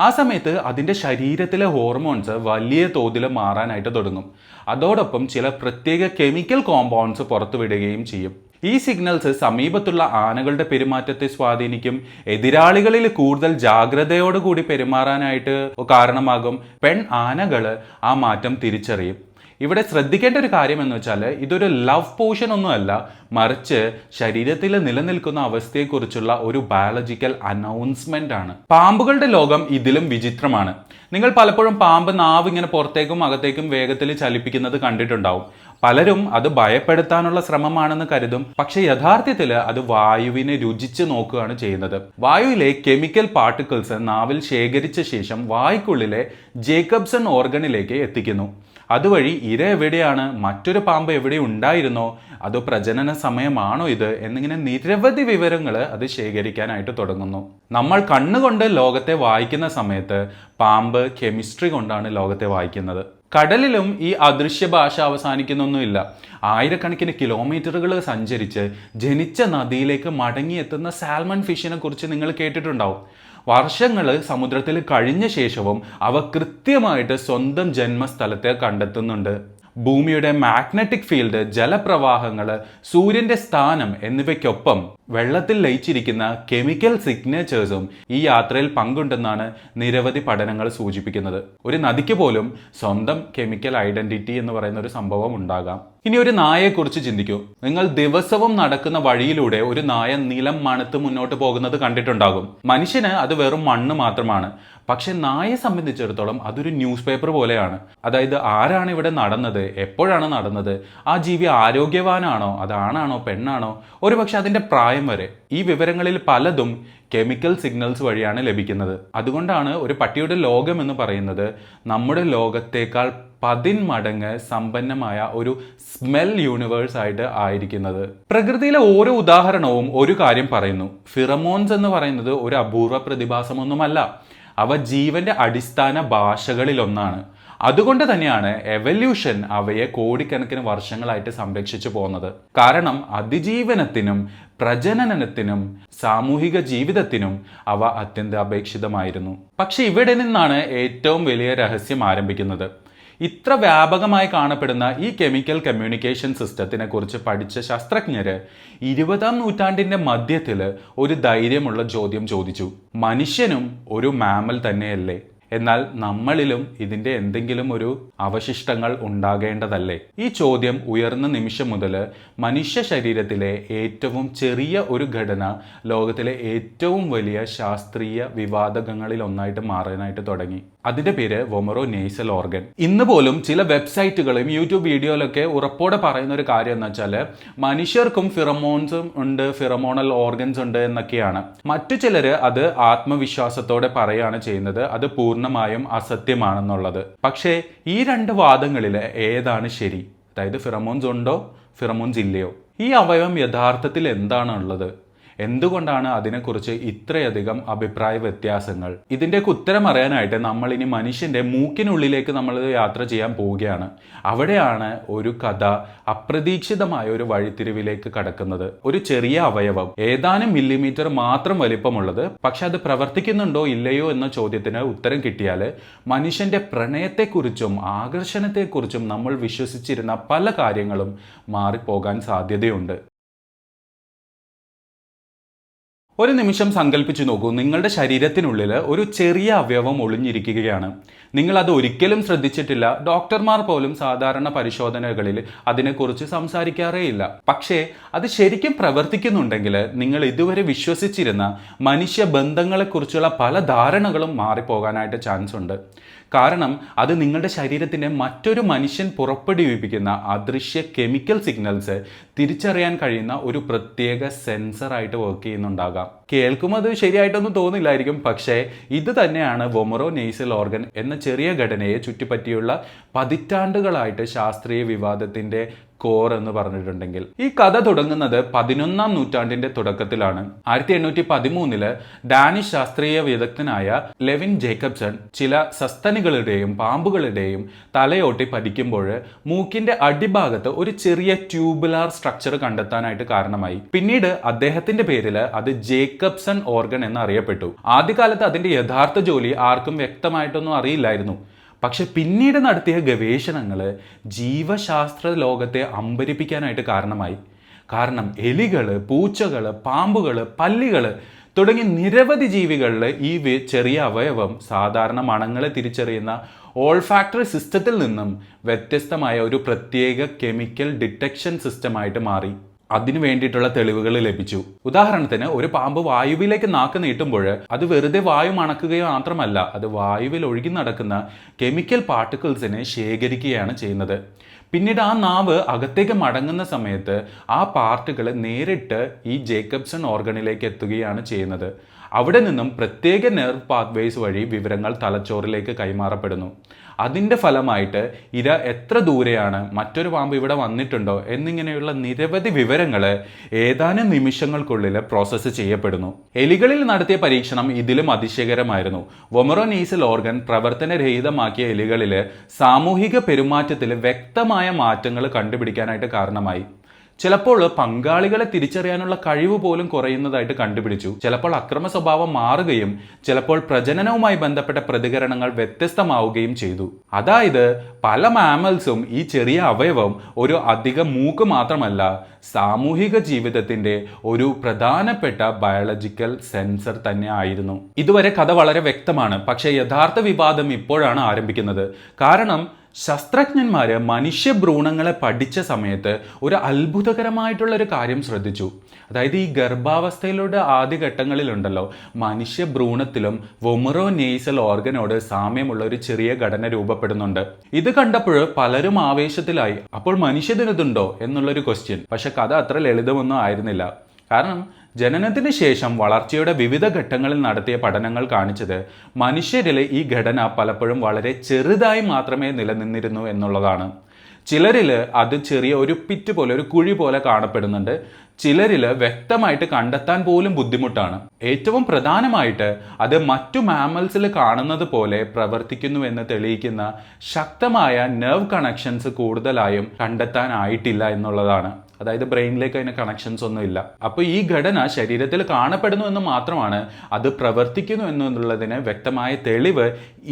ആ സമയത്ത് അതിൻ്റെ ശരീരത്തിലെ ഹോർമോൺസ് വലിയ തോതിൽ മാറാനായിട്ട് തുടങ്ങും. അതോടൊപ്പം ചില പ്രത്യേക കെമിക്കൽ കോമ്പൗണ്ട്സ് പുറത്തുവിടുകയും ചെയ്യും. ഈ സിഗ്നൽസ് സമീപത്തുള്ള ആനകളുടെ പെരുമാറ്റത്തെ സ്വാധീനിക്കും, എതിരാളികളിൽ കൂടുതൽ ജാഗ്രതയോടുകൂടി പെരുമാറാനായിട്ട് കാരണമാകും. പെൺ ആനകൾ ആ മാറ്റം തിരിച്ചറിയും. ഇവിടെ ശ്രദ്ധിക്കേണ്ട ഒരു കാര്യം എന്ന് വെച്ചാൽ ഇതൊരു ലവ് പോഷൻ ഒന്നുമല്ല, മറിച്ച് ശരീരത്തിൽ നിലനിൽക്കുന്ന അവസ്ഥയെക്കുറിച്ചുള്ള ഒരു ബയോളജിക്കൽ അനൗൺസ്മെന്റ് ആണ്. പാമ്പുകളുടെ ലോകം ഇതിലും വിചിത്രമാണ്. നിങ്ങൾ പലപ്പോഴും പാമ്പ് നാവ് ഇങ്ങനെ പുറത്തേക്കും അകത്തേക്കും വേഗത്തിൽ ചലിപ്പിക്കുന്നത് കണ്ടിട്ടുണ്ടാവും. പലരും അത് ഭയപ്പെടുത്താനുള്ള ശ്രമമാണെന്ന് കരുതും. പക്ഷെ യഥാർത്ഥത്തിൽ അത് വായുവിനെ രുചിച്ച് നോക്കുകയാണ് ചെയ്യുന്നത്. വായുവിലെ കെമിക്കൽ പാർട്ടിക്കിൾസ് നാവിൽ ശേഖരിച്ച ശേഷം വായ്ക്കുള്ളിലെ ജേക്കബ്സൺ ഓർഗണിലേക്ക് എത്തിക്കുന്നു. അതുവഴി ഇര എവിടെയാണ്, മറ്റൊരു പാമ്പ് എവിടെ ഉണ്ടായിരുന്നോ, അതോ പ്രജനന സമയമാണോ ഇത് എന്നിങ്ങനെ നിരവധി വിവരങ്ങൾ അത് ശേഖരിക്കാനായിട്ട് തുടങ്ങുന്നു. നമ്മൾ കണ്ണുകൊണ്ട് ലോകത്തെ വായിക്കുന്ന സമയത്ത് പാമ്പ് കെമിസ്ട്രി കൊണ്ടാണ് ലോകത്തെ വായിക്കുന്നത്. കടലിലും ഈ അദൃശ്യ ഭാഷ അവസാനിക്കുന്നൊന്നുമില്ല. ആയിരക്കണക്കിന് കിലോമീറ്ററുകൾ സഞ്ചരിച്ച് ജനിച്ച നദിയിലേക്ക് മടങ്ങിയെത്തുന്ന സാൽമൺ ഫിഷിനെ കുറിച്ച് നിങ്ങൾ കേട്ടിട്ടുണ്ടാവും. വർഷങ്ങൾ സമുദ്രത്തിൽ കഴിഞ്ഞ ശേഷവും അവ കൃത്യമായിട്ട് സ്വന്തം ജന്മസ്ഥലത്തെ കണ്ടെത്തുന്നുണ്ട്. ഭൂമിയുടെ മാഗ്നറ്റിക് ഫീൽഡ്, ജലപ്രവാഹങ്ങൾ, സൂര്യന്റെ സ്ഥാനം എന്നിവയ്ക്കൊപ്പം വെള്ളത്തിൽ ലയിച്ചിരിക്കുന്ന കെമിക്കൽ സിഗ്നേച്ചേഴ്സും ഈ യാത്രയിൽ പങ്കുണ്ടെന്നാണ് നിരവധി പഠനങ്ങൾ സൂചിപ്പിക്കുന്നത്. ഒരു നദിക്ക് പോലും സ്വന്തം കെമിക്കൽ ഐഡന്റിറ്റി എന്ന് പറയുന്ന ഒരു സംഭവം ഉണ്ടാകാം. ഇനി ഒരു നായയെക്കുറിച്ച് ചിന്തിക്കൂ. നിങ്ങൾ ദിവസവും നടക്കുന്ന വഴിയിലൂടെ ഒരു നായ നിലം മണത്ത് മുന്നോട്ട് പോകുന്നത് കണ്ടിട്ടുണ്ടാകും. മനുഷ്യന് അത് വെറും മണ്ണ് മാത്രമാണ്. പക്ഷെ നായയെ സംബന്ധിച്ചിടത്തോളം അതൊരു ന്യൂസ് പേപ്പർ പോലെയാണ്. അതായത് ആരാണ് ഇവിടെ നടന്നത്, എപ്പോഴാണ് നടന്നത്, ആ ജീവി ആരോഗ്യവാനാണോ, അതാണാണോ പെണ്ണാണോ, ഒരുപക്ഷെ അതിൻ്റെ പ്രായം വരെ. ഈ വിവരങ്ങളിൽ പലതും കെമിക്കൽ സിഗ്നൽസ് വഴിയാണ് ലഭിക്കുന്നത്. അതുകൊണ്ടാണ് ഒരു പട്ടിയുടെ ലോകം എന്ന് പറയുന്നത് നമ്മുടെ ലോകത്തേക്കാൾ 10 മടങ്ങ് സമ്പന്നമായ ഒരു സ്മെൽ യൂണിവേഴ്സ് ആയിട്ട് ആയിരിക്കുന്നത്. പ്രകൃതിയിലെ ഓരോ ഉദാഹരണവും ഒരു കാര്യം പറയുന്നു. ഫിറമോൺസ് എന്ന് പറയുന്നത് ഒരു അപൂർവ പ്രതിഭാസമൊന്നുമല്ല. അവ ജീവന്റെ അടിസ്ഥാന ഭാഷകളിലൊന്നാണ്. അതുകൊണ്ട് തന്നെയാണ് എവല്യൂഷൻ അവയെ കോടിക്കണക്കിന് വർഷങ്ങളായിട്ട് സംരക്ഷിച്ചു പോകുന്നത്. കാരണം അതിജീവനത്തിനും പ്രജനനത്തിനും സാമൂഹിക ജീവിതത്തിനും അവ അത്യന്താപേക്ഷിതമായിരുന്നു. പക്ഷെ ഇവിടെ നിന്നാണ് ഏറ്റവും വലിയ രഹസ്യം ആരംഭിക്കുന്നത്. ഇത്ര വ്യാപകമായി കാണപ്പെടുന്ന ഈ കെമിക്കൽ കമ്മ്യൂണിക്കേഷൻ സിസ്റ്റത്തിനെ കുറിച്ച് പഠിച്ച ശാസ്ത്രജ്ഞര് 20-ാം നൂറ്റാണ്ടിന്റെ മധ്യത്തിൽ ഒരു ധൈര്യമുള്ള ചോദ്യം ചോദിച്ചു. മനുഷ്യനും ഒരു മാമൽ തന്നെയല്ലേ? എന്നാൽ നമ്മളിലും ഇതിൻ്റെ എന്തെങ്കിലും ഒരു അവശിഷ്ടങ്ങൾ ഉണ്ടാകേണ്ടതല്ലേ? ഈ ചോദ്യം ഉയർന്ന നിമിഷം മുതൽ മനുഷ്യ ശരീരത്തിലെ ഏറ്റവും ചെറിയ ഒരു ഘടന ലോകത്തിലെ ഏറ്റവും വലിയ ശാസ്ത്രീയ വിവാദങ്ങളിൽ ഒന്നായിട്ട് മാറാനായിട്ട് തുടങ്ങി. അതിന്റെ പേര് വൊമറോ നേസൽ ഓർഗൻ. ഇന്ന് പോലും ചില വെബ്സൈറ്റുകളും യൂട്യൂബ് വീഡിയോയിലൊക്കെ ഉറപ്പോടെ പറയുന്ന ഒരു കാര്യം എന്ന് വെച്ചാൽ മനുഷ്യർക്കും ഫിറമോൺസും ഉണ്ട്, ഫിറമോണൽ ഓർഗൻസ് ഉണ്ട് എന്നൊക്കെയാണ്. മറ്റു ചിലർ അത് ആത്മവിശ്വാസത്തോടെ പറയുകയാണ് ചെയ്യുന്നത് അത് പൂർണ്ണമായും അസത്യമാണെന്നുള്ളത്. പക്ഷേ ഈ രണ്ട് വാദങ്ങളിൽ ഏതാണ് ശരി? അതായത് ഫിറമോൺസ് ഉണ്ടോ, ഫിറമോൺസ് ഇല്ലയോ? ഈ അവയവം യഥാർത്ഥത്തിൽ എന്താണുള്ളത്? എന്തുകൊണ്ടാണ് അതിനെക്കുറിച്ച് ഇത്രയധികം അഭിപ്രായ വ്യത്യാസങ്ങൾ? ഇതിൻ്റെയൊക്കെ ഉത്തരം അറിയാനായിട്ട് നമ്മൾ ഇനി മനുഷ്യന്റെ മൂക്കിനുള്ളിലേക്ക് നമ്മൾ യാത്ര ചെയ്യാൻ പോവുകയാണ്. അവിടെയാണ് ഒരു കഥ അപ്രതീക്ഷിതമായ ഒരു വഴിത്തിരിവിലേക്ക് കടക്കുന്നത്. ഒരു ചെറിയ അവയവം, ഏതാനും മില്ലിമീറ്റർ മാത്രം വലിപ്പമുള്ളത്, പക്ഷെ അത് പ്രവർത്തിക്കുന്നുണ്ടോ ഇല്ലയോ എന്ന ചോദ്യത്തിന് ഉത്തരം കിട്ടിയാൽ മനുഷ്യന്റെ പ്രണയത്തെക്കുറിച്ചും ആകർഷണത്തെക്കുറിച്ചും നമ്മൾ വിശ്വസിച്ചിരുന്ന പല കാര്യങ്ങളും മാറിപ്പോകാൻ സാധ്യതയുണ്ട്. ഒരു നിമിഷം സങ്കല്പിച്ചു നോക്കൂ, നിങ്ങളുടെ ശരീരത്തിനുള്ളിൽ ഒരു ചെറിയ അവയവം ഒളിഞ്ഞിരിക്കുകയാണ്. നിങ്ങൾ അത് ഒരിക്കലും ശ്രദ്ധിച്ചിട്ടില്ല. ഡോക്ടർമാർ പോലും സാധാരണ പരിശോധനകളിൽ അതിനെക്കുറിച്ച് സംസാരിക്കാറേയില്ല. പക്ഷേ അത് ശരിക്കും പ്രവർത്തിക്കുന്നുണ്ടെങ്കിൽ നിങ്ങൾ ഇതുവരെ വിശ്വസിച്ചിരുന്ന മനുഷ്യ ബന്ധങ്ങളെക്കുറിച്ചുള്ള പല ധാരണകളും മാറിപ്പോകാനായിട്ട് ചാൻസ് ഉണ്ട്. കാരണം അത് നിങ്ങളുടെ ശരീരത്തിൻ്റെ മറ്റൊരു മനുഷ്യൻ പുറപ്പെടുവിപ്പിക്കുന്ന അദൃശ്യ കെമിക്കൽ സിഗ്നൽസ് തിരിച്ചറിയാൻ കഴിയുന്ന ഒരു പ്രത്യേക സെൻസറായിട്ട് വർക്ക് ചെയ്യുന്നുണ്ടാകാം. കേൾക്കുമ്പോൾ അത് ശരിയായിട്ടൊന്നും തോന്നില്ലായിരിക്കും, പക്ഷേ ഇത് തന്നെയാണ് വൊമറോ നെയ്സൽ ഓർഗൻ എന്ന ചെറിയ ഘടനയെ ചുറ്റിപ്പറ്റിയുള്ള പതിറ്റാണ്ടുകളായിട്ട് ശാസ്ത്രീയ വിവാദത്തിന്റെ കോർ എന്ന് പറഞ്ഞിട്ടുണ്ടെങ്കിൽ. ഈ കഥ തുടങ്ങുന്നത് 11ാം നൂറ്റാണ്ടിന്റെ തുടക്കത്തിലാണ്. 1813 ഡാനിഷ് ശാസ്ത്രീയ വിദഗ്ധനായ ലെവിൻ ജേക്കബ്സൺ ചില സസ്തനികളുടെയും പാമ്പുകളുടെയും തലയോട്ടി പതിക്കുമ്പോൾ മൂക്കിന്റെ അടിഭാഗത്ത് ഒരു ചെറിയ ട്യൂബുലാർ സ്ട്രക്ചർ കണ്ടെത്താനായിട്ട് കാരണമായി. പിന്നീട് അദ്ദേഹത്തിന്റെ പേരിൽ അത് ജേക്കബ്സൺ ഓർഗൻ എന്ന് അറിയപ്പെട്ടു. ആദ്യകാലത്ത് അതിന്റെ യഥാർത്ഥ ജോലി ആർക്കും വ്യക്തമായിട്ടൊന്നും അറിയില്ലായിരുന്നു. പക്ഷെ പിന്നീട് നടത്തിയ ഗവേഷണങ്ങൾ ജീവശാസ്ത്ര ലോകത്തെ അമ്പരിപ്പിക്കാനായിട്ട് കാരണമായി. കാരണം എലികൾ, പൂച്ചകൾ, പാമ്പുകൾ, പല്ലികൾ തുടങ്ങി നിരവധി ജീവികളിൽ ഈ ചെറിയ അവയവം സാധാരണ മണങ്ങളെ തിരിച്ചറിയുന്ന ഓൾഫാക്ടറി സിസ്റ്റത്തിൽ നിന്നും വ്യത്യസ്തമായ ഒരു പ്രത്യേക കെമിക്കൽ ഡിറ്റക്ഷൻ സിസ്റ്റമായിട്ട് മാറി. അതിനു വേണ്ടിയിട്ടുള്ള തെളിവുകൾ ലഭിച്ചു. ഉദാഹരണത്തിന്, ഒരു പാമ്പ് വായുവിലേക്ക് നാക്ക് നീട്ടുമ്പോൾ അത് വെറുതെ വായു മണക്കുകയോ മാത്രമല്ല, അത് വായുവിൽ ഒഴുകി നടക്കുന്ന കെമിക്കൽ പാർട്ടിക്കിൾസിനെ ശേഖരിക്കുകയാണ് ചെയ്യുന്നത്. പിന്നീട് ആ നാവ് അകത്തേക്ക് മടങ്ങുന്ന സമയത്ത് ആ പാർട്ടിക്കിൾ നേരിട്ട് ഈ ജേക്കബ്സൺ ഓർഗനിലേക്ക് എത്തുകയാണ് ചെയ്യുന്നത്. അവിടെ നിന്നും പ്രത്യേക നെർവ് പാത്വേസ് വഴി വിവരങ്ങൾ തലച്ചോറിലേക്ക് കൈമാറപ്പെടുന്നു. അതിൻ്റെ ഫലമായിട്ട് ഇര എത്ര ദൂരെയാണ്, മറ്റൊരു പാമ്പ് ഇവിടെ വന്നിട്ടുണ്ടോ എന്നിങ്ങനെയുള്ള നിരവധി വിവരങ്ങൾ ഏതാനും നിമിഷങ്ങൾക്കുള്ളിൽ പ്രോസസ്സ് ചെയ്യപ്പെടുന്നു. എലികളിൽ നടത്തിയ പരീക്ഷണം ഇതിലും അതിശയകരമായിരുന്നു. വൊമറോ നെയ്സൽ ഓർഗൻ പ്രവർത്തനരഹിതമാക്കിയ എലികളിൽ സാമൂഹിക പെരുമാറ്റത്തിൽ വ്യക്തമായ മാറ്റങ്ങൾ കണ്ടുപിടിക്കാനായിട്ട് കാരണമായി. ചിലപ്പോൾ പങ്കാളികളെ തിരിച്ചറിയാനുള്ള കഴിവ് പോലും കുറയുന്നതായിട്ട് കണ്ടുപിടിച്ചു. ചിലപ്പോൾ അക്രമ സ്വഭാവം മാറുകയും ചിലപ്പോൾ പ്രജനനവുമായി ബന്ധപ്പെട്ട പ്രതികരണങ്ങൾ വ്യത്യസ്തമാവുകയും ചെയ്തു. അതായത് പല മാമൽസും ഈ ചെറിയ അവയവം ഒരു അധിക മൂക്ക് മാത്രമല്ല, സാമൂഹിക ജീവിതത്തിന്റെ ഒരു പ്രധാനപ്പെട്ട ബയോളജിക്കൽ സെൻസർ തന്നെ ആയിരുന്നു. ഇതുവരെ കഥ വളരെ വ്യക്തമാണ്, പക്ഷേ യഥാർത്ഥ വിവാദം ഇപ്പോഴാണ് ആരംഭിക്കുന്നത്. കാരണം ശാസ്ത്രജ്ഞന്മാര് മനുഷ്യ ഭ്രൂണങ്ങളെ പഠിച്ച സമയത്ത് ഒരു അത്ഭുതകരമായിട്ടുള്ള ഒരു കാര്യം ശ്രദ്ധിച്ചു. അതായത് ഈ ഗർഭാവസ്ഥയിലൂടെ ആദ്യഘട്ടങ്ങളിലുണ്ടല്ലോ, മനുഷ്യ ഭ്രൂണത്തിലും വൊമറോ നെയ്സൽ ഓർഗനോട് സാമ്യമുള്ള ഒരു ചെറിയ ഘടന രൂപപ്പെടുന്നുണ്ട്. ഇത് കണ്ടപ്പോൾ പലരും ആവേശത്തിലായി. അപ്പോൾ മനുഷ്യതിനതുണ്ടോ എന്നുള്ളൊരു ക്വസ്റ്റ്യൻ. പക്ഷെ കഥ അത്ര ലളിതമൊന്നും ആയിരുന്നില്ല. കാരണം ജനനത്തിന് ശേഷം വളർച്ചയുടെ വിവിധ ഘട്ടങ്ങളിൽ നടത്തിയ പഠനങ്ങൾ കാണിച്ചത് മനുഷ്യരിൽ ഈ ഘടന പലപ്പോഴും വളരെ ചെറുതായി മാത്രമേ നിലനിന്നിരുന്നു എന്നുള്ളതാണ്. ചിലരിൽ അത് ചെറിയ ഒരു പിറ്റ് പോലെ, ഒരു കുഴി പോലെ കാണപ്പെടുന്നുണ്ട്. ചിലരിൽ വ്യക്തമായിട്ട് കണ്ടെത്താൻ പോലും ബുദ്ധിമുട്ടാണ്. ഏറ്റവും പ്രധാനമായിട്ട് അത് മറ്റു മാമൽസിൽ കാണുന്നത് പോലെ പ്രവർത്തിക്കുന്നുവെന്ന് തെളിയിക്കുന്ന ശക്തമായ നെർവ് കണക്ഷൻസ് കൂടുതലായും കണ്ടെത്താനായിട്ടില്ല എന്നുള്ളതാണ്. അതായത് ബ്രെയിനിലേക്ക് അതിന് കണക്ഷൻസ് ഒന്നും ഇല്ല. അപ്പോൾ ഈ ഘടന ശരീരത്തിൽ കാണപ്പെടുന്നു എന്ന് മാത്രമാണ്, അത് പ്രവർത്തിക്കുന്നു എന്നുള്ളതിന് വ്യക്തമായ തെളിവ്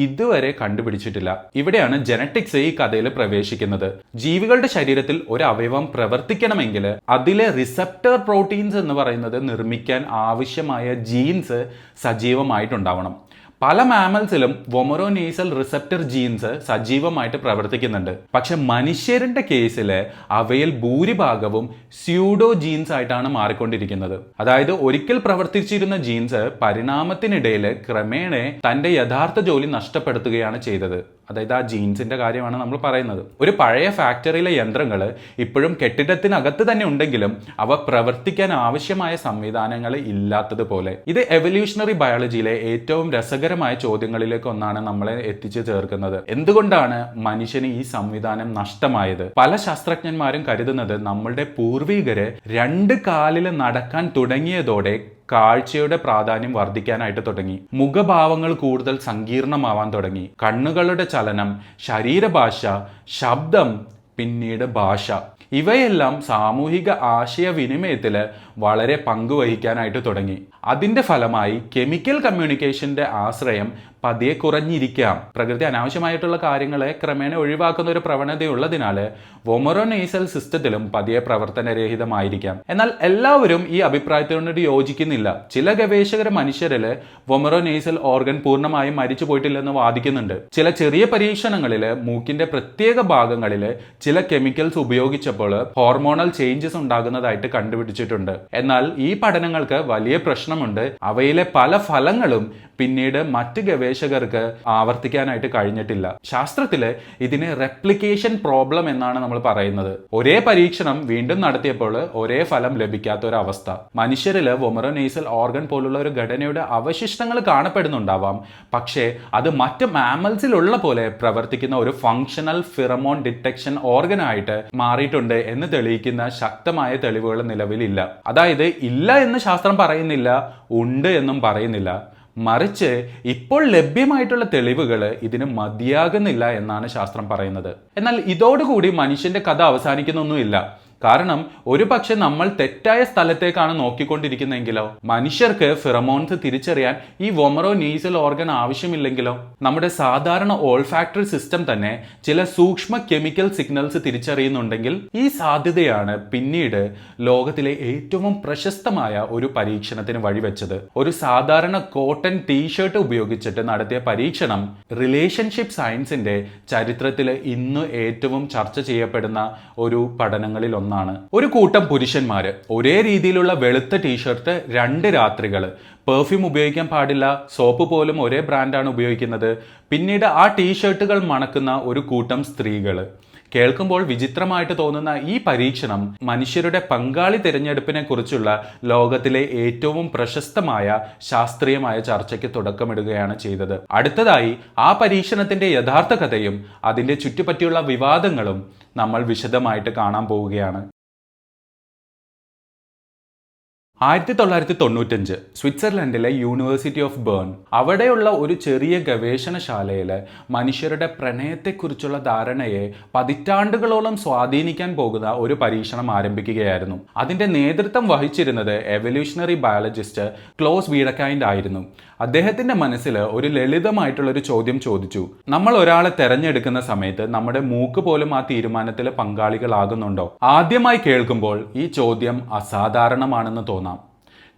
ഇതുവരെ കണ്ടുപിടിച്ചിട്ടില്ല. ഇവിടെയാണ് ജനറ്റിക്സ് ഈ കഥയിൽ പ്രവേശിക്കുന്നത്. ജീവികളുടെ ശരീരത്തിൽ ഒരു അവയവം പ്രവർത്തിക്കണമെങ്കിൽ അതിലെ റിസപ്റ്റർ പ്രോട്ടീൻസ് എന്ന് പറയുന്നത് നിർമ്മിക്കാൻ ആവശ്യമായ ജീൻസ് സജീവമായിട്ടുണ്ടാവണം. പല മാമൽസിലും വൊമറോ നെയ്സൽ റിസപ്റ്റർ ജീൻസ് സജീവമായിട്ട് പ്രവർത്തിക്കുന്നുണ്ട്. പക്ഷെ മനുഷ്യരുടെ കേസിൽ അവയിൽ ഭൂരിഭാഗവും സ്യൂഡോ ജീൻസ് ആയിട്ടാണ് മാറിക്കൊണ്ടിരിക്കുന്നത്. അതായത് ഒരിക്കൽ പ്രവർത്തിച്ചിരുന്ന ജീൻസ് പരിണാമത്തിനിടയിൽ ക്രമേണ തന്റെ യഥാർത്ഥ ജോലി നഷ്ടപ്പെടുത്തുകയാണ് ചെയ്തത്. അതായത് ആ ജീൻസിന്റെ കാര്യമാണ് നമ്മൾ പറയുന്നത്. ഒരു പഴയ ഫാക്ടറിയിലെ യന്ത്രങ്ങൾ ഇപ്പോഴും കെട്ടിടത്തിനകത്ത് തന്നെ ഉണ്ടെങ്കിലും അവ പ്രവർത്തിക്കാൻ ആവശ്യമായ സംവിധാനങ്ങൾ ഇല്ലാത്തതുപോലെ. ഇത് എവല്യൂഷണറി ബയോളജിയിലെ ഏറ്റവും രസകരമായ ചോദ്യങ്ങളിലേക്ക് ഒന്നാണ് നമ്മളെ എത്തിച്ചു ചേർക്കുന്നത്. എന്തുകൊണ്ടാണ് മനുഷ്യന് ഈ സംവിധാനം നഷ്ടമായത്? പല ശാസ്ത്രജ്ഞന്മാരും കരുതുന്നത് നമ്മളുടെ പൂർവികര് 2 കാലിൽ നടക്കാൻ തുടങ്ങിയതോടെ കാഴ്ചയുടെ പ്രാധാന്യം വർദ്ധിക്കാനായിട്ട് തുടങ്ങി. മുഖഭാവങ്ങൾ കൂടുതൽ സങ്കീർണമാവാൻ തുടങ്ങി. കണ്ണുകളുടെ ചലനം, ശരീരഭാഷ, ശബ്ദം, പിന്നീട് ഭാഷ, ഇവയെല്ലാം സാമൂഹിക ആശയവിനിമയത്തിൽ വളരെ പങ്കുവഹിക്കാനായിട്ട് തുടങ്ങി. അതിൻ്റെ ഫലമായി കെമിക്കൽ കമ്മ്യൂണിക്കേഷന്റെ ആശ്രയം പതിയെ കുറഞ്ഞിരിക്കാം. പ്രകൃതി അനാവശ്യമായിട്ടുള്ള കാര്യങ്ങളെ ക്രമേണ ഒഴിവാക്കുന്ന ഒരു പ്രവണതയുള്ളതിനാൽ വൊമറോനേസൽ സിസ്റ്റത്തിലും പതിയെ പ്രവർത്തനരഹിതമായിരിക്കാം. എന്നാൽ എല്ലാവരും ഈ അഭിപ്രായത്തിനോട് യോജിക്കുന്നില്ല. ചില ഗവേഷകർ മനുഷ്യരില് വൊമറോനേസൽ ഓർഗൻ പൂർണ്ണമായും മരിച്ചു പോയിട്ടില്ലെന്ന് വാദിക്കുന്നുണ്ട്. ചില ചെറിയ പരീക്ഷണങ്ങളിൽ മൂക്കിന്റെ പ്രത്യേക ഭാഗങ്ങളിൽ ചില കെമിക്കൽസ് ഉപയോഗിച്ചപ്പോൾ ഹോർമോണൽ ചേഞ്ചസ് ഉണ്ടാകുന്നതായിട്ട് കണ്ടുപിടിച്ചിട്ടുണ്ട്. എന്നാൽ ഈ പഠനങ്ങൾക്ക് വലിയ പ്രശ്നമുണ്ട്. അവയിലെ പല ഫലങ്ങളും പിന്നീട് മറ്റ് ഗവേഷകർക്ക് ആവർത്തിക്കാനായിട്ട് കഴിഞ്ഞിട്ടില്ല. ശാസ്ത്രത്തില് ഇതിനെ റെപ്ലിക്കേഷൻ പ്രോബ്ലം എന്നാണ് നമ്മൾ പറയുന്നത്. ഒരേ പരീക്ഷണം വീണ്ടും നടത്തിയപ്പോൾ ഒരേ ഫലം ലഭിക്കാത്ത ഒരു അവസ്ഥ. മനുഷ്യരില് വൊമറോനേസൽ ഓർഗൻ പോലുള്ള ഒരു ഘടനയുടെ അവശിഷ്ടങ്ങൾ കാണപ്പെടുന്നുണ്ടാവാം. പക്ഷേ അത് മറ്റ് മാമൽസിലുള്ള പോലെ പ്രവർത്തിക്കുന്ന ഒരു ഫങ്ഷണൽ ഫിറമോൺ ഡിറ്റക്ഷൻ ഓർഗൻ ആയിട്ട് മാറിയിട്ടുണ്ട് എന്ന് തെളിയിക്കുന്ന ശക്തമായ തെളിവുകൾ നിലവിലില്ല. അതായത് ഇല്ല എന്ന് ശാസ്ത്രം പറയുന്നില്ല, ഉണ്ട് എന്നും പറയുന്നില്ല. മറിച്ച് ഇപ്പോൾ ലഭ്യമായിട്ടുള്ള തെളിവുകൾ ഇതിന് മതിയാകുന്നില്ല എന്നാണ് ശാസ്ത്രം പറയുന്നത്. എന്നാൽ ഇതോടുകൂടി മനുഷ്യന്റെ കഥ അവസാനിക്കുന്നൊന്നുമില്ല. കാരണം ഒരു പക്ഷെ നമ്മൾ തെറ്റായ സ്ഥലത്തേക്കാണ് നോക്കിക്കൊണ്ടിരിക്കുന്നതെങ്കിലോ, മനുഷ്യർക്ക് ഫിറമോൺസ് തിരിച്ചറിയാൻ ഈ വൊമറോനേസൽ ഓർഗൻ ആവശ്യമില്ലെങ്കിലോ, നമ്മുടെ സാധാരണ ഓൾഫാക്ടറി സിസ്റ്റം തന്നെ ചില സൂക്ഷ്മ കെമിക്കൽ സിഗ്നൽസ് തിരിച്ചറിയുന്നുണ്ടെങ്കിൽ ഈ സാധ്യതയാണ് പിന്നീട് ലോകത്തിലെ ഏറ്റവും പ്രശസ്തമായ ഒരു പരീക്ഷണത്തിന് വഴിവെച്ചത്. ഒരു സാധാരണ കോട്ടൺ ടീഷർട്ട് ഉപയോഗിച്ചിട്ട് നടത്തിയ പരീക്ഷണം റിലേഷൻഷിപ്പ് സയൻസിന്റെ ചരിത്രത്തിൽ ഇന്ന് ഏറ്റവും ചർച്ച ചെയ്യപ്പെടുന്ന ഒരു പഠനങ്ങളിൽ ഒന്നാണ്. ഒരു കൂട്ടം പുരുഷന്മാര് ഒരേ രീതിയിലുള്ള വെളുത്ത ടീഷർട്ട് 2 രാത്രികൾ, പെർഫ്യൂം ഉപയോഗിക്കാൻ പാടില്ല, സോപ്പ് പോലും ഒരേ ബ്രാൻഡാണ് ഉപയോഗിക്കുന്നത്. പിന്നീട് ആ ടീഷർട്ടുകൾ മണക്കുന്ന ഒരു കൂട്ടം സ്ത്രീകൾ. കേൾക്കുമ്പോൾ വിചിത്രമായിട്ട് തോന്നുന്ന ഈ പരീക്ഷണം മനുഷ്യരുടെ പങ്കാളി തിരഞ്ഞെടുപ്പിനെ കുറിച്ചുള്ള ലോകത്തിലെ ഏറ്റവും പ്രശസ്തമായ ശാസ്ത്രീയമായ ചർച്ചയ്ക്ക് തുടക്കമിടുകയാണ് ചെയ്തത്. അടുത്തതായി ആ പരീക്ഷണത്തിന്റെ യഥാർത്ഥ കഥയും അതിന്റെ ചുറ്റുപറ്റിയുള്ള വിവാദങ്ങളും നമ്മൾ വിശദമായിട്ട് കാണാൻ പോവുകയാണ്. 1995 സ്വിറ്റ്സർലൻഡിലെ യൂണിവേഴ്സിറ്റി ഓഫ് ബേൺ, അവിടെയുള്ള ഒരു ചെറിയ ഗവേഷണശാലയിൽ മനുഷ്യരുടെ പ്രണയത്തെക്കുറിച്ചുള്ള ധാരണയെ പതിറ്റാണ്ടുകളോളം സ്വാധീനിക്കാൻ പോകുന്ന ഒരു പരീക്ഷണം ആരംഭിക്കുകയായിരുന്നു. അതിന്റെ നേതൃത്വം വഹിച്ചിരുന്നത് എവല്യൂഷണറി ബയോളജിസ്റ്റ് ക്ലോസ് വീഡക്കൈൻഡ് ആയിരുന്നു. അദ്ദേഹത്തിന്റെ മനസ്സിൽ ഒരു ലളിതമായിട്ടുള്ള ഒരു ചോദ്യം ചോദിച്ചു: നമ്മൾ ഒരാളെ തെരഞ്ഞെടുക്കുന്ന സമയത്ത് നമ്മുടെ മൂക്ക് പോലും ആ തീരുമാനത്തിൽ പങ്കാളികളാകുന്നുണ്ടോ? ആദ്യമായി കേൾക്കുമ്പോൾ ഈ ചോദ്യം അസാധാരണമാണെന്ന് തോന്നാം.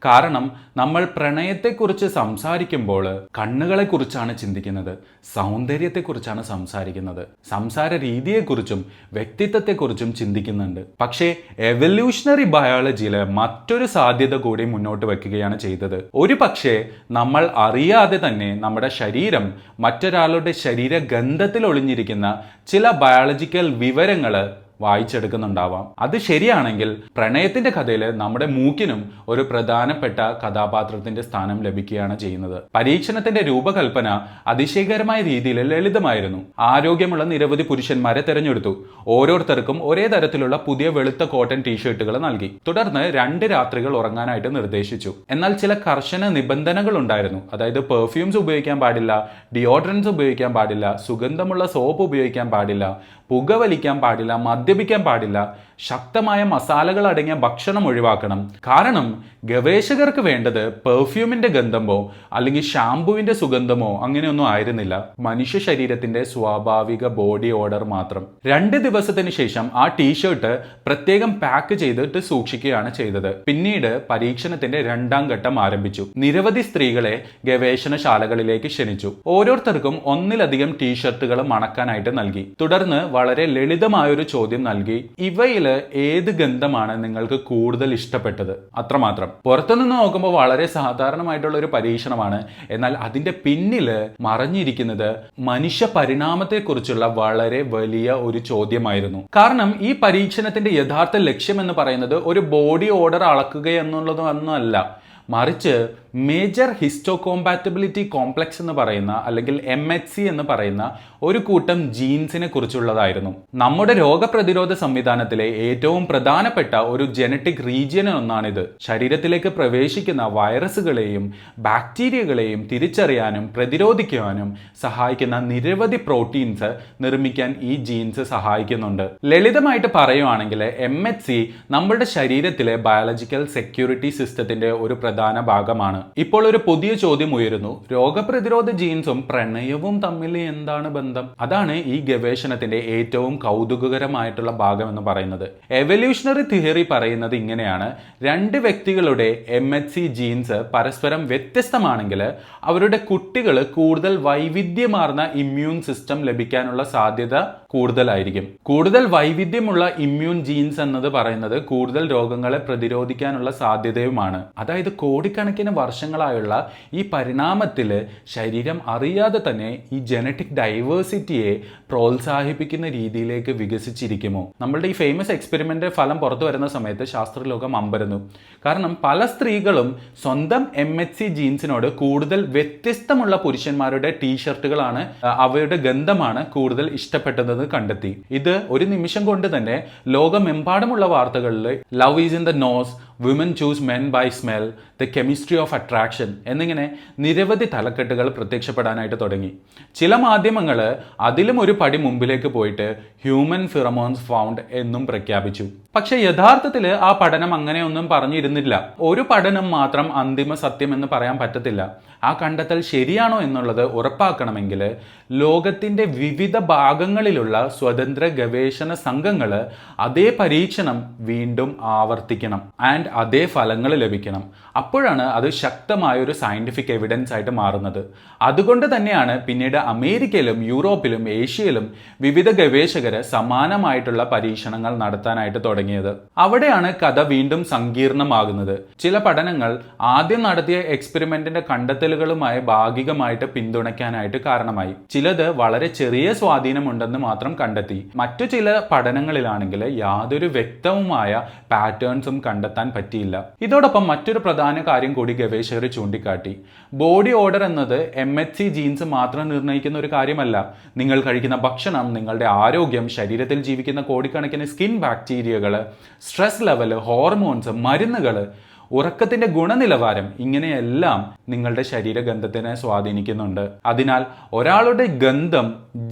കാരണം നമ്മൾ പ്രണയത്തെക്കുറിച്ച് സംസാരിക്കുമ്പോൾ കണ്ണുകളെക്കുറിച്ചാണ് ചിന്തിക്കുന്നത്, സൗന്ദര്യത്തെക്കുറിച്ചാണ് സംസാരിക്കുന്നത്, സംസാര രീതിയെക്കുറിച്ചും വ്യക്തിത്വത്തെക്കുറിച്ചും ചിന്തിക്കുന്നുണ്ട്. പക്ഷേ എവല്യൂഷണറി ബയോളജിയിൽ മറ്റൊരു സാധ്യത കൂടി മുന്നോട്ട് വെക്കുകയാണ് ചെയ്തത്. ഒരു പക്ഷേ നമ്മൾ അറിയാതെ തന്നെ നമ്മുടെ ശരീരം മറ്റൊരാളുടെ ശരീരഗന്ധത്തിൽ ഒളിഞ്ഞിരിക്കുന്ന ചില ബയോളജിക്കൽ വിവരങ്ങൾ വായിച്ചെടുക്കുന്നുണ്ടാവാം. അത് ശരിയാണെങ്കിൽ പ്രണയത്തിന്റെ കഥയിൽ നമ്മുടെ മൂക്കിനും ഒരു പ്രധാനപ്പെട്ട കഥാപാത്രത്തിന്റെ സ്ഥാനം ലഭിക്കുകയാണ് ചെയ്യുന്നത്. പരീക്ഷണത്തിന്റെ രൂപകൽപ്പന അതിശയകരമായ രീതിയിൽ ലളിതമായിരുന്നു. ആരോഗ്യമുള്ള നിരവധി പുരുഷന്മാരെ തെരഞ്ഞെടുത്തു. ഓരോരുത്തർക്കും ഒരേ തരത്തിലുള്ള പുതിയ വെളുത്ത കോട്ടൺ ടീഷർട്ടുകൾ നൽകി. തുടർന്ന് 2 രാത്രികൾ ഉറങ്ങാനായിട്ട് നിർദ്ദേശിച്ചു. എന്നാൽ ചില കർശന നിബന്ധനകൾ ഉണ്ടായിരുന്നു. അതായത് പെർഫ്യൂംസ് ഉപയോഗിക്കാൻ പാടില്ല, ഡിയോഡ്രൻസ് ഉപയോഗിക്കാൻ പാടില്ല, സുഗന്ധമുള്ള സോപ്പ് ഉപയോഗിക്കാൻ പാടില്ല, പുകവലിക്കാൻ പാടില്ല, മദ്യപിക്കാൻ പാടില്ല, ശക്തമായ മസാലകൾ അടങ്ങിയ ഭക്ഷണം ഒഴിവാക്കണം. കാരണം ഗവേഷകർക്ക് വേണ്ടത് പെർഫ്യൂമിന്റെ ഗന്ധമോ അല്ലെങ്കിൽ ഷാംപൂവിന്റെ സുഗന്ധമോ അങ്ങനെയൊന്നും ആയിരുന്നില്ല, മനുഷ്യ ശരീരത്തിന്റെ സ്വാഭാവിക ബോഡി ഓർഡർ മാത്രം. 2 ദിവസത്തിന് ശേഷം ആ ടീഷർട്ട് പ്രത്യേകം പാക്ക് ചെയ്തിട്ട് സൂക്ഷിക്കുകയാണ് ചെയ്തത്. പിന്നീട് പരീക്ഷണത്തിന്റെ 2ാം ഘട്ടം ആരംഭിച്ചു. നിരവധി സ്ത്രീകളെ ഗവേഷണശാലകളിലേക്ക് ക്ഷണിച്ചു. ഓരോരുത്തർക്കും ഒന്നിലധികം ടീഷർട്ടുകൾ മണക്കാനായിട്ട് നൽകി. തുടർന്ന് വളരെ ലളിതമായൊരു ചോദ്യം നൽകി: ഇവയില് ഏത് ഗന്ധമാണ് നിങ്ങൾക്ക് കൂടുതൽ ഇഷ്ടപ്പെട്ടത്? അത്രമാത്രം. പുറത്തുനിന്ന് നോക്കുമ്പോൾ വളരെ സാധാരണമായിട്ടുള്ള ഒരു പരീക്ഷണമാണ്. എന്നാൽ അതിന്റെ പിന്നില് മറഞ്ഞിരിക്കുന്നത് മനുഷ്യ പരിണാമത്തെക്കുറിച്ചുള്ള വളരെ വലിയ ഒരു ചോദ്യമായിരുന്നു. കാരണം ഈ പരീക്ഷണത്തിന്റെ യഥാർത്ഥ ലക്ഷ്യം എന്ന് പറയുന്നത് ഒരു ബോഡി ഓർഡർ അളക്കുക എന്നുള്ളതൊന്നുമല്ല, മറിച്ച് മേജർ ഹിസ്റ്റോകോമ്പാറ്റബിലിറ്റി കോംപ്ലക്സ് എന്ന് പറയുന്ന അല്ലെങ്കിൽ MHC എന്ന് പറയുന്ന ഒരു കൂട്ടം ജീൻസിനെ കുറിച്ചുള്ളതായിരുന്നു. നമ്മുടെ രോഗപ്രതിരോധ സംവിധാനത്തിലെ ഏറ്റവും പ്രധാനപ്പെട്ട ഒരു ജനറ്റിക് റീജിയൻ ഒന്നാണിത്. ശരീരത്തിലേക്ക് പ്രവേശിക്കുന്ന വൈറസുകളെയും ബാക്ടീരിയകളെയും തിരിച്ചറിയാനും പ്രതിരോധിക്കുവാനും സഹായിക്കുന്ന നിരവധി പ്രോട്ടീൻസ് നിർമ്മിക്കാൻ ഈ ജീൻസ് സഹായിക്കുന്നുണ്ട്. ലളിതമായിട്ട് പറയുവാണെങ്കിൽ MHC നമ്മുടെ ശരീരത്തിലെ ബയോളജിക്കൽ സെക്യൂരിറ്റി സിസ്റ്റത്തിന്റെ ഒരു പ്രധാന ഭാഗമാണ്. ഇപ്പോൾ ഒരു പുതിയ ചോദ്യം ഉയരുന്നു, രോഗപ്രതിരോധ ജീൻസും പ്രണയവും തമ്മിൽ എന്താണ് ബന്ധം? അതാണ് ഈ ഗവേഷണത്തിന്റെ ഏറ്റവും കൗതുകകരമായിട്ടുള്ള ഭാഗം എന്ന് പറയുന്നത്. എവല്യൂഷണറി തിയറി പറയുന്നത് ഇങ്ങനെയാണ്: രണ്ട് വ്യക്തികളുടെ MHC ജീൻസ് പരസ്പരം വ്യത്യസ്തമാണെങ്കിൽ അവരുടെ കുട്ടികൾ കൂടുതൽ വൈവിധ്യമാർന്ന ഇമ്മ്യൂൺ സിസ്റ്റം ലഭിക്കാനുള്ള സാധ്യത കൂടുതലായിരിക്കും. കൂടുതൽ വൈവിധ്യമുള്ള ഇമ്മ്യൂൺ ജീൻസ് എന്നത് പറയുന്നത് കൂടുതൽ രോഗങ്ങളെ പ്രതിരോധിക്കാനുള്ള സാധ്യതയുമാണ്. അതായത് കോടിക്കണക്കിന് വർഷങ്ങളായുള്ള ഈ പരിണാമത്തിൽ ശരീരം അറിയാതെ തന്നെ ഈ ജനറ്റിക് ഡൈവേഴ്സിറ്റിയെ പ്രോത്സാഹിപ്പിക്കുന്ന രീതിയിലേക്ക് വികസിച്ചിരിക്കുമോ? നമ്മളുടെ ഈ ഫേമസ് എക്സ്പെരിമെന്റ് ഫലം പുറത്തു വരുന്ന സമയത്ത് ശാസ്ത്രലോകം അമ്പരന്നു. കാരണം പല സ്ത്രീകളും സ്വന്തം MHC ജീൻസിനോട് കൂടുതൽ വ്യത്യസ്തമുള്ള പുരുഷന്മാരുടെ ടീഷർട്ടുകളാണ്, അവയുടെ ഗന്ധമാണ് കൂടുതൽ ഇഷ്ടപ്പെട്ടതെന്ന് കണ്ടെത്തി. ഇത് ഒരു നിമിഷം കൊണ്ട് തന്നെ ലോകമെമ്പാടുമുള്ള വാർത്തകളിൽ love is in the nose, women choose men by smell, the chemistry of attraction എന്നിങ്ങനെ നിരവധി തലക്കെട്ടുകൾ പ്രത്യക്ഷപ്പെടാനായിട്ട് തുടങ്ങി. ചില മാധ്യമങ്ങൾ അതിലും ഒരു പടി മുമ്പിലേക്ക് പോയിട്ട് ഹ്യൂമൻ ഫിറമോൺസ് ഫൗണ്ട് എന്നും പ്രഖ്യാപിച്ചു. പക്ഷെ യഥാർത്ഥത്തിൽ ആ പഠനം അങ്ങനെയൊന്നും പറഞ്ഞിരുന്നില്ല. ഒരു പഠനം മാത്രം അന്തിമ സത്യം എന്ന് പറയാൻ പറ്റത്തില്ല. ആ കണ്ടെത്തൽ ശരിയാണോ എന്നുള്ളത് ഉറപ്പാക്കണമെങ്കിൽ ലോകത്തിന്റെ വിവിധ ഭാഗങ്ങളിലുള്ള സ്വതന്ത്ര ഗവേഷണ സംഘങ്ങൾ അതേ പരീക്ഷണം വീണ്ടും ആവർത്തിക്കണം ആൻഡ് അതേ ഫലങ്ങൾ ലഭിക്കണം. അപ്പോഴാണ് അത് ശക്തമായ ഒരു സയന്റിഫിക് എവിഡൻസ് ആയിട്ട് മാറുന്നത്. അതുകൊണ്ട് തന്നെയാണ് പിന്നീട് അമേരിക്കയിലും യൂറോപ്പിലും ഏഷ്യയിലും വിവിധ ഗവേഷകർ സമാനമായിട്ടുള്ള പരീക്ഷണങ്ങൾ നടത്താനായിട്ട് തുടങ്ങിയത്. അവിടെയാണ് കഥ വീണ്ടും സങ്കീർണമാകുന്നത്. ചില പഠനങ്ങൾ ആദ്യം നടത്തിയ എക്സ്പെരിമെന്റിന്റെ കണ്ടെത്തലുകളുമായി ഭാഗികമായിട്ട് പിന്തുണയ്ക്കാനായിട്ട് കാരണമായി. ചിലത് വളരെ ചെറിയ സ്വാധീനമുണ്ടെന്ന് മാത്രം കണ്ടെത്തി. മറ്റു ചില പഠനങ്ങളിലാണെങ്കിൽ യാതൊരു വ്യക്തവുമായ പാറ്റേൺസും കണ്ടെത്താൻ പറ്റിയില്ല. ഇതോടൊപ്പം മറ്റൊരു പ്രധാന കാര്യം കൂടി ഗവേഷകർ ചൂണ്ടിക്കാട്ടി. ബോഡി ഓർഡർ എന്നത് MHC ജീൻസ് മാത്രം നിർണ്ണയിക്കുന്ന ഒരു കാര്യമല്ല. നിങ്ങൾ കഴിക്കുന്ന ഭക്ഷണം, നിങ്ങളുടെ ആരോഗ്യം, ശരീരത്തിൽ ജീവിക്കുന്ന കോടിക്കണക്കിന് സ്കിൻ ബാക്ടീരിയകൾ, സ്ട്രെസ് ലെവൽ, ഹോർമോൺസ്, മരുന്നുകൾ, ഉറക്കത്തിന്റെ ഗുണനിലവാരം, ഇങ്ങനെയെല്ലാം നിങ്ങളുടെ ശരീരഗന്ധത്തിനെ സ്വാധീനിക്കുന്നുണ്ട്. അതിനാൽ ഒരാളുടെ ഗന്ധം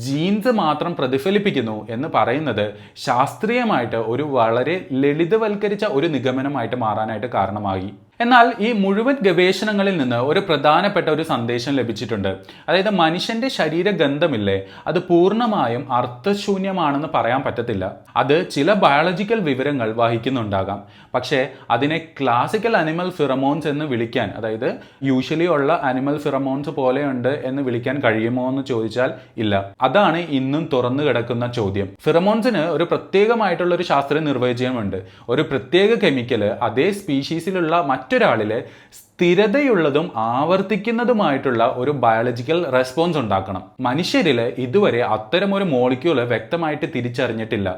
ജീൻസ് മാത്രം പ്രതിഫലിപ്പിക്കുന്നു എന്ന് പറയുന്നത് ശാസ്ത്രീയമായിട്ട് ഒരു വളരെ ലളിതവൽക്കരിച്ച ഒരു നിഗമനമായിട്ട് മാറാനായിട്ട് കാരണമായി. എന്നാൽ ഈ മുഴുവൻ ഗവേഷണങ്ങളിൽ നിന്ന് ഒരു പ്രധാനപ്പെട്ട ഒരു സന്ദേശം ലഭിച്ചിട്ടുണ്ട്. അതായത് മനുഷ്യന്റെ ശരീരഗന്ധമില്ലേ, അത് പൂർണ്ണമായും അർത്ഥശൂന്യമാണെന്ന് പറയാൻ പറ്റത്തില്ല. അത് ചില ബയോളജിക്കൽ വിവരങ്ങൾ വഹിക്കുന്നുണ്ടാകാം. പക്ഷേ അതിനെ ക്ലാസിക്കൽ അനിമൽ ഫിറമോൺസ് എന്ന് വിളിക്കാൻ, അതായത് യൂഷ്വലി ഉള്ള അനിമൽ ഫിറമോൺസ് പോലെയുണ്ട് എന്ന് വിളിക്കാൻ കഴിയുമോ എന്ന് ചോദിച്ചാൽ ഇല്ല. അതാണ് ഇന്നും തുറന്നു കിടക്കുന്ന ചോദ്യം. ഫിറമോൺസിന് ഒരു പ്രത്യേകമായിട്ടുള്ള ഒരു ശാസ്ത്രീയ നിർവചനമുണ്ട്. ഒരു പ്രത്യേക കെമിക്കൽ അതേ സ്പീഷീസിലുള്ള മറ്റൊരാളിലെ സ്ഥിരതയുള്ളതും ആവർത്തിക്കുന്നതുമായിട്ടുള്ള ഒരു ബയോളജിക്കൽ റെസ്പോൺസ് ഉണ്ടാക്കണം. മനുഷ്യരിൽ ഇതുവരെ അത്തരമൊരു മോളിക്യൂള് വ്യക്തമായിട്ട് തിരിച്ചറിഞ്ഞിട്ടില്ല.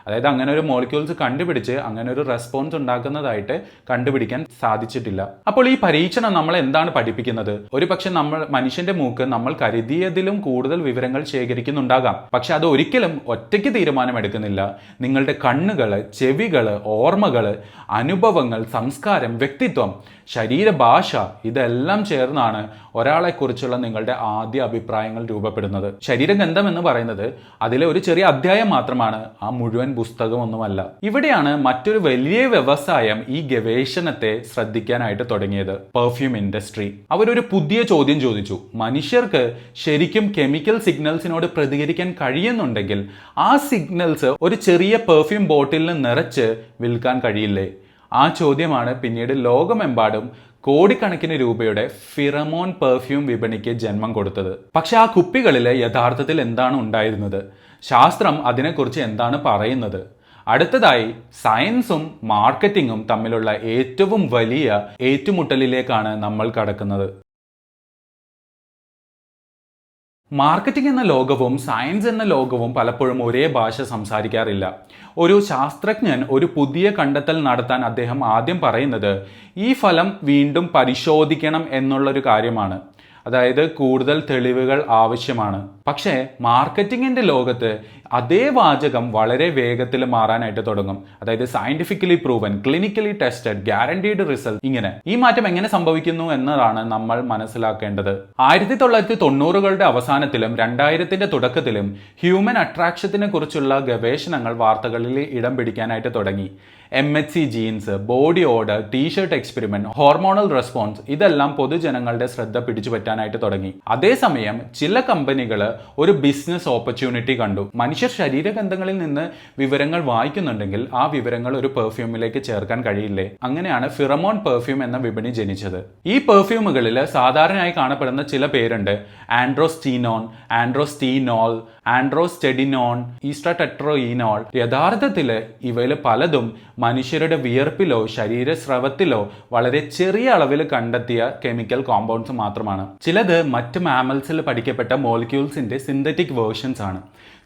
അതായത് അങ്ങനെ ഒരു മോളിക്യൂൾസ് കണ്ടുപിടിച്ച് അങ്ങനെ ഒരു റെസ്പോൺസ് ഉണ്ടാക്കുന്നതായിട്ട് കണ്ടുപിടിക്കാൻ സാധിച്ചിട്ടില്ല. അപ്പോൾ ഈ പരീക്ഷണം നമ്മളെ എന്താണ് പഠിപ്പിക്കുന്നത്? ഒരു പക്ഷെ മനുഷ്യന്റെ മൂക്ക് നമ്മൾ കരുതിയതിലും കൂടുതൽ വിവരങ്ങൾ ശേഖരിക്കുന്നുണ്ടാകാം. പക്ഷെ അത് ഒരിക്കലും ഒറ്റയ്ക്ക് തീരുമാനമെടുക്കുന്നില്ല. നിങ്ങളുടെ കണ്ണുകള്, ചെവികള്, ഓർമ്മകള്, അനുഭവങ്ങൾ, സംസ്കാരം, വ്യക്തിത്വം, ശരീരഭാഷ, ഇതെല്ലാം ചേർന്നാണ് ഒരാളെക്കുറിച്ചുള്ള നിങ്ങളുടെ ആദ്യ അഭിപ്രായങ്ങൾ രൂപപ്പെടുന്നത്. ശരീരഗന്ധം എന്ന് പറയുന്നത് അതിലെ ഒരു ചെറിയ അധ്യായം മാത്രമാണ്, ആ മുഴുവൻ പുസ്തകമൊന്നുമല്ല. ഇവിടെയാണ് മറ്റൊരു വലിയ വ്യവസായം ഈ ഗവേഷണത്തെ ശ്രദ്ധിക്കാനായിട്ട് തുടങ്ങിയത്, പെർഫ്യൂം ഇൻഡസ്ട്രി. അവരൊരു പുതിയ ചോദ്യം ചോദിച്ചു. മനുഷ്യർക്ക് ശരിക്കും കെമിക്കൽ സിഗ്നൽസിനോട് പ്രതികരിക്കാൻ കഴിയുന്നുണ്ടെങ്കിൽ ആ സിഗ്നൽസ് ഒരു ചെറിയ പെർഫ്യൂം ബോട്ടിലിൽ നിറച്ച് വിൽക്കാൻ കഴിയില്ലേ? ആ ചോദ്യമാണ് പിന്നീട് ലോകമെമ്പാടും കോടിക്കണക്കിന് രൂപയുടെ ഫിറമോൺ പെർഫ്യൂം വിപണിക്ക് ജന്മം കൊടുത്തത്. പക്ഷെ ആ കുപ്പികളിൽ യഥാർത്ഥത്തിൽ എന്താണ് ഉണ്ടായിരുന്നത്? ശാസ്ത്രം അതിനെക്കുറിച്ച് എന്താണ് പറയുന്നത്? അടുത്തതായി സയൻസും മാർക്കറ്റിങ്ങും തമ്മിലുള്ള ഏറ്റവും വലിയ ഏറ്റുമുട്ടലിലേക്കാണ് നമ്മൾ കടക്കുന്നത്. മാർക്കറ്റിംഗ് എന്ന ലോകവും സയൻസ് എന്ന ലോകവും പലപ്പോഴും ഒരേ ഭാഷ സംസാരിക്കാറില്ല. ഒരു ശാസ്ത്രജ്ഞൻ ഒരു പുതിയ കണ്ടെത്തൽ നടത്താൻ അദ്ദേഹം ആദ്യം പറയുന്നത് ഈ ഫലം വീണ്ടും പരിശോധിക്കണം എന്നുള്ളൊരു കാര്യമാണ്. അതായത് കൂടുതൽ തെളിവുകൾ ആവശ്യമാണ്. പക്ഷേ മാർക്കറ്റിങ്ങിന്റെ ലോകത്ത് അതേ വാചകം വളരെ വേഗത്തിൽ മാറാനായിട്ട് തുടങ്ങും. അതായത് scientifically proven, clinically tested, guaranteed result. ഇങ്ങനെ ഈ മാറ്റം എങ്ങനെ സംഭവിക്കുന്നു എന്നതാണ് നമ്മൾ മനസ്സിലാക്കേണ്ടത്. 1990കളുടെ അവസാനത്തിലും 2000ന്റെ തുടക്കത്തിലും ഹ്യൂമൻ അട്രാക്ഷനെ കുറിച്ചുള്ള ഗവേഷണങ്ങൾ വാർത്തകളിൽ ഇടം പിടിക്കാനായിട്ട് തുടങ്ങി. MHC genes, body odour, T shirt experiment, hormonal response, ഇതെല്ലാം പൊതുജനങ്ങളുടെ ശ്രദ്ധ പിടിച്ചുപറ്റാനായിട്ട് തുടങ്ങി. അതേസമയം ചില കമ്പനികൾ ഒരു ബിസിനസ് ഓപ്പർച്യൂണിറ്റി കണ്ടു. മനുഷ്യർ ശരീരഗന്ധങ്ങളിൽ നിന്ന് വിവരങ്ങൾ വായിക്കുന്നുണ്ടെങ്കിൽ ആ വിവരങ്ങൾ ഒരു പെർഫ്യൂമിലേക്ക് ചേർക്കാൻ കഴിയില്ലേ? അങ്ങനെയാണ് ഫിറമോൺ പെർഫ്യൂം എന്ന വിപണി ജനിച്ചത്. ഈ പെർഫ്യൂമുകളിൽ സാധാരണയായി കാണപ്പെടുന്ന ചില പേരുണ്ട്: ആൻഡ്രോസ്റ്റീനോൺ, ആൻഡ്രോസ്റ്റീനോൾ, ആൻഡ്രോസ്റ്റെഡിനോൺ, ഈസ്ട്രാടെട്രോയിനോൾ. യഥാർത്ഥത്തിൽ ഇവയിൽ പലതും മനുഷ്യരുടെ വിയർപ്പിലോ ശരീരസ്രവത്തിലോ വളരെ ചെറിയ അളവിൽ കണ്ടെത്തിയ കെമിക്കൽ കോമ്പൗണ്ട്സ് മാത്രമാണ്. ചിലത് മറ്റ് മാമൽസിൽ പഠിക്കപ്പെട്ട മോളിക്യൂൾസിന്റെ സിന്തറ്റിക് വേർഷൻസ് ആണ്.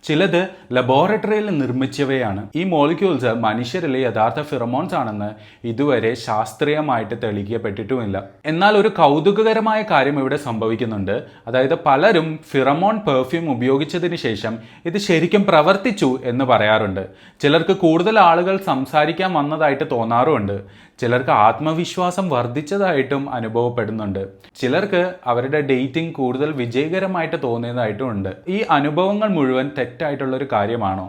ചിലത് ലബോറട്ടറിയിൽ നിർമ്മിച്ചവയാണ്. ഈ മോളിക്യൂൾസ് മനുഷ്യരിലെ യഥാർത്ഥ ഫിറമോൺസ് ആണെന്ന് ഇതുവരെ ശാസ്ത്രീയമായിട്ട് തെളിയിക്കപ്പെട്ടിട്ടുമില്ല. എന്നാൽ ഒരു കൗതുകകരമായ കാര്യം ഇവിടെ സംഭവിക്കുന്നുണ്ട്. അതായത് പലരും ഫിറമോൺ പെർഫ്യൂം ഉപയോഗിച്ചതിന് ശേഷം ഇത് ശരിക്കും പ്രവർത്തിച്ചു എന്ന് പറയാറുണ്ട്. ചിലർക്ക് കൂടുതൽ ആളുകൾ സംസാരിക്കാൻ വന്നതായിട്ട് തോന്നാറുമുണ്ട്. ചിലർക്ക് ആത്മവിശ്വാസം വർദ്ധിച്ചതായിട്ടും അനുഭവപ്പെടുന്നുണ്ട്. ചിലർക്ക് അവരുടെ ഡേറ്റിംഗ് കൂടുതൽ വിജയകരമായിട്ട് തോന്നിയതായിട്ടും ഉണ്ട്. ഈ അനുഭവങ്ങൾ മുഴുവൻ തെറ്റായിട്ടുള്ളൊരു കാര്യമാണോ?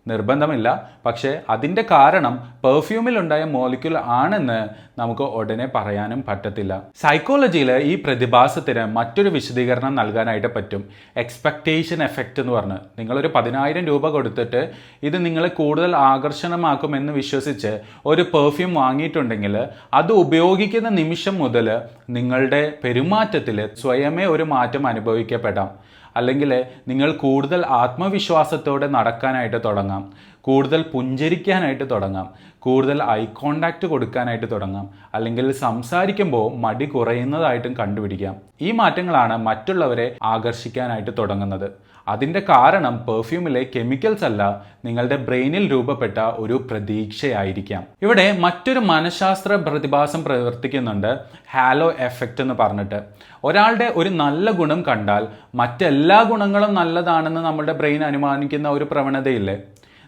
നിർബന്ധമില്ല. പക്ഷേ അതിൻ്റെ കാരണം പെർഫ്യൂമിൽ ഉണ്ടായ മോളിക്യൂൾ ആണെന്ന് നമുക്ക് ഉടനെ പറയാനും പറ്റത്തില്ല. സൈക്കോളജിയിൽ ഈ പ്രതിഭാസത്തിന് മറ്റൊരു വിശദീകരണം നൽകാനായിട്ട് പറ്റും. എക്സ്പെക്ടേഷൻ എഫക്റ്റ് എന്ന് പറഞ്ഞ്, നിങ്ങളൊരു 10,000 രൂപ കൊടുത്തിട്ട് ഇത് നിങ്ങളെ കൂടുതൽ ആകർഷണമാക്കുമെന്ന് വിശ്വസിച്ച് ഒരു പെർഫ്യൂം വാങ്ങിയിട്ടുണ്ടെങ്കിൽ അത് ഉപയോഗിക്കുന്ന നിമിഷം മുതൽ നിങ്ങളുടെ പെരുമാറ്റത്തിൽ സ്വയമേ ഒരു മാറ്റം അനുഭവിക്കപ്പെടാം. അല്ലെങ്കിൽ നിങ്ങൾ കൂടുതൽ ആത്മവിശ്വാസത്തോടെ നടക്കാനായിട്ട് തുടങ്ങാം, കൂടുതൽ പുഞ്ചിരിക്കാനായിട്ട് തുടങ്ങാം, കൂടുതൽ ഐ കോണ്ടാക്റ്റ് കൊടുക്കാനായിട്ട് തുടങ്ങാം, അല്ലെങ്കിൽ സംസാരിക്കുമ്പോൾ മടി കുറയുന്നതായിട്ടും കണ്ടുപിടിക്കാം. ഈ മാറ്റങ്ങളാണ് മറ്റുള്ളവരെ ആകർഷിക്കാനായിട്ട് തുടങ്ങുന്നത്. അതിൻ്റെ കാരണം പെർഫ്യൂമിലെ കെമിക്കൽസ് അല്ല, നിങ്ങളുടെ ബ്രെയിനിൽ രൂപപ്പെട്ട ഒരു പ്രതീക്ഷയായിരിക്കാം. ഇവിടെ മറ്റൊരു മനഃശാസ്ത്ര പ്രതിഭാസം പ്രവർത്തിക്കുന്നുണ്ട്, ഹാലോ എഫക്റ്റ് എന്ന് പറഞ്ഞിട്ട്. ഒരാളുടെ ഒരു നല്ല ഗുണം കണ്ടാൽ മറ്റെല്ലാ ഗുണങ്ങളും നല്ലതാണെന്ന് നമ്മുടെ ബ്രെയിൻ അനുമാനിക്കുന്ന ഒരു പ്രവണതയില്ലേ?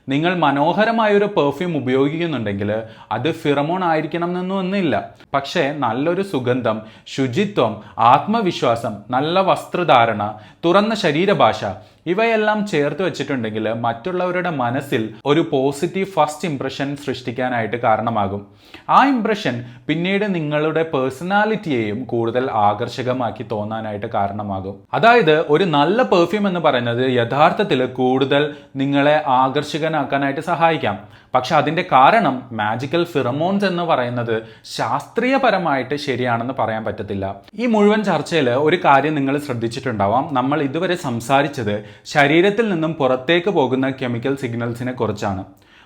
നിങ്ങൾ മനോഹരമായൊരു പെർഫ്യൂം ഉപയോഗിക്കുന്നുണ്ടെങ്കിൽ അത് ഫിറമോൺ ആയിരിക്കണം എന്നൊന്നുമില്ല. പക്ഷേ നല്ലൊരു സുഗന്ധം, ശുചിത്വം, ആത്മവിശ്വാസം, നല്ല വസ്ത്രധാരണ, തുറന്ന ശരീരഭാഷ, ഇവയെല്ലാം ചേർത്ത് വെച്ചിട്ടുണ്ടെങ്കിൽ മറ്റുള്ളവരുടെ മനസ്സിൽ ഒരു പോസിറ്റീവ് ഫസ്റ്റ് ഇംപ്രഷൻ സൃഷ്ടിക്കാനായിട്ട് കാരണമാകും. ആ ഇംപ്രഷൻ പിന്നീട് നിങ്ങളുടെ പേഴ്സണാലിറ്റിയെയും കൂടുതൽ ആകർഷകമാക്കി തോന്നാനായിട്ട് കാരണമാകും. അതായത് ഒരു നല്ല പെർഫ്യൂം എന്ന് പറയുന്നത് യഥാർത്ഥത്തിൽ കൂടുതൽ നിങ്ങളെ ആകർഷകനാക്കാനായിട്ട് സഹായിക്കാം. പക്ഷെ അതിൻ്റെ കാരണം മാജിക്കൽ ഫിറമോൺസ് എന്ന് പറയുന്നത് ശാസ്ത്രീയപരമായിട്ട് ശരിയാണെന്ന് പറയാൻ പറ്റത്തില്ല. ഈ മുഴുവൻ ചർച്ചയിൽ ഒരു കാര്യം നിങ്ങൾ ശ്രദ്ധിച്ചിട്ടുണ്ടാവാം. നമ്മൾ ഇതുവരെ സംസാരിച്ചത് ശരീരത്തിൽ നിന്നും പുറത്തേക്ക് പോകുന്ന കെമിക്കൽ സിഗ്നൽസിനെ കുറിച്ചാണ്.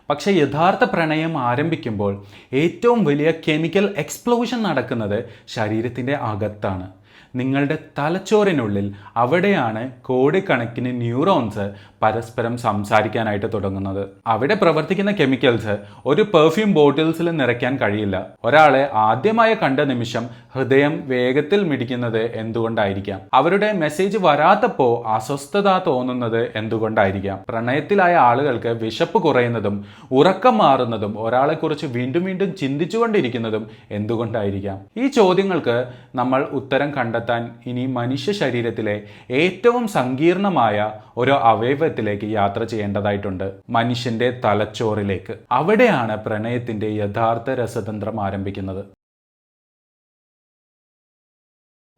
പക്ഷേ യഥാർത്ഥ പ്രണയം ആരംഭിക്കുമ്പോൾ ഏറ്റവും വലിയ കെമിക്കൽ എക്സ്പ്ലോഷൻ നടക്കുന്നത് ശരീരത്തിൻ്റെ അകത്താണ്, നിങ്ങളുടെ തലച്ചോറിനുള്ളിൽ. അവിടെയാണ് കോടിക്കണക്കിന് ന്യൂറോൺസ് പരസ്പരം സംസാരിക്കാനായിട്ട് തുടങ്ങുന്നത്. അവിടെ പ്രവർത്തിക്കുന്ന കെമിക്കൽസ് ഒരു പെർഫ്യൂം ബോട്ടിൽസിൽ നിറയ്ക്കാൻ കഴിയില്ല. ഒരാളെ ആദ്യമായി കണ്ട നിമിഷം ഹൃദയം വേഗത്തിൽ മിടിക്കുന്നത് എന്തുകൊണ്ടായിരിക്കാം? അവരുടെ മെസ്സേജ് വരാത്തപ്പോൾ അസ്വസ്ഥത തോന്നുന്നത് എന്തുകൊണ്ടായിരിക്കാം? പ്രണയത്തിലായ ആളുകൾക്ക് വിശപ്പ് കുറയുന്നതും ഉറക്കം മാറുന്നതും ഒരാളെക്കുറിച്ച് വീണ്ടും വീണ്ടും ചിന്തിച്ചുകൊണ്ടിരിക്കുന്നതും എന്തുകൊണ്ടായിരിക്കാം? ഈ ചോദ്യങ്ങൾക്ക് നമ്മൾ ഉത്തരം കണ്ടെത്താൻ ഇനി മനുഷ്യ ശരീരത്തിലെ ഏറ്റവും സങ്കീർണമായ ഒരു അവയവത്തിലേക്ക് യാത്ര ചെയ്യേണ്ടതായിട്ടുണ്ട്, മനുഷ്യന്റെ തലച്ചോറിലേക്ക്. അവിടെയാണ് പ്രണയത്തിന്റെ യഥാർത്ഥ രസതന്ത്രം ആരംഭിക്കുന്നത്.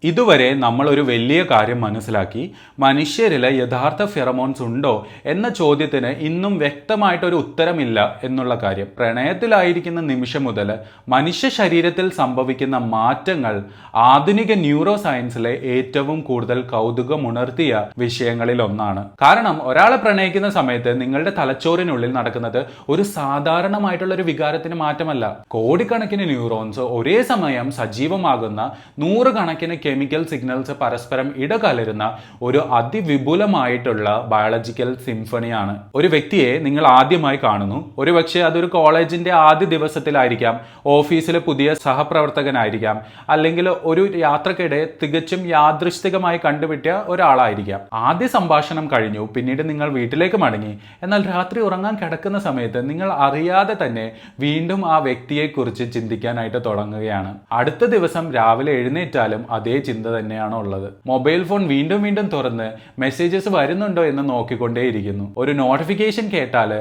ഇതുവരെ നമ്മൾ ഒരു വലിയ കാര്യം മനസ്സിലാക്കി. മനുഷ്യരിൽ യഥാർത്ഥ ഫെറമോൺസ് ഉണ്ടോ എന്ന ചോദ്യത്തിന് ഇന്നും വ്യക്തമായിട്ടൊരു ഉത്തരമില്ല എന്നുള്ള കാര്യം. പ്രണയത്തിലായിരിക്കുന്ന നിമിഷം മുതൽ മനുഷ്യ ശരീരത്തിൽ സംഭവിക്കുന്ന മാറ്റങ്ങൾ ആധുനിക ന്യൂറോ സയൻസിലെ ഏറ്റവും കൂടുതൽ കൗതുകമുണർത്തിയ വിഷയങ്ങളിൽ ഒന്നാണ്. കാരണം ഒരാളെ പ്രണയിക്കുന്ന സമയത്ത് നിങ്ങളുടെ തലച്ചോറിനുള്ളിൽ നടക്കുന്നത് ഒരു സാധാരണമായിട്ടുള്ള ഒരു വികാരത്തിന് മാറ്റമല്ല. കോടിക്കണക്കിന് ന്യൂറോൺസ് ഒരേ സമയം സജീവമാകുന്ന നൂറുകണക്കിന് കെമിക്കൽ സിഗ്നൽസ് പരസ്പരം ഇടകലരുന്ന ഒരു അതിവിപുലമായിട്ടുള്ള ബയോളജിക്കൽ സിംഫണിയാണ്. ഒരു വ്യക്തിയെ നിങ്ങൾ ആദ്യമായി കാണുന്നു. ഒരുപക്ഷെ അതൊരു കോളേജിന്റെ ആദ്യ ദിവസത്തിലായിരിക്കാം, ഓഫീസിലെ പുതിയ സഹപ്രവർത്തകനായിരിക്കാം, അല്ലെങ്കിൽ ഒരു യാത്രക്കിടെ തികച്ചും യാദൃശ്ചികമായി കണ്ടുപിട്ടിയ ഒരാളായിരിക്കാം. ആദ്യ സംഭാഷണം കഴിഞ്ഞു, പിന്നീട് നിങ്ങൾ വീട്ടിലേക്ക് മടങ്ങി. എന്നാൽ രാത്രി ഉറങ്ങാൻ കിടക്കുന്ന സമയത്ത് നിങ്ങൾ അറിയാതെ തന്നെ വീണ്ടും ആ വ്യക്തിയെക്കുറിച്ച് ചിന്തിക്കാനായിട്ട് തുടങ്ങുകയാണ്. അടുത്ത ദിവസം രാവിലെ എഴുന്നേറ്റാലും അതേ ചിന്ത തന്നെയാണ് ഉള്ളത്. മൊബൈൽ ഫോൺ വീണ്ടും വീണ്ടും തുറന്ന് മെസ്സേജസ് വരുന്നുണ്ടോ എന്ന് നോക്കിക്കൊണ്ടേയിരിക്കുന്നു. ഒരു നോട്ടിഫിക്കേഷൻ കേട്ടാൽ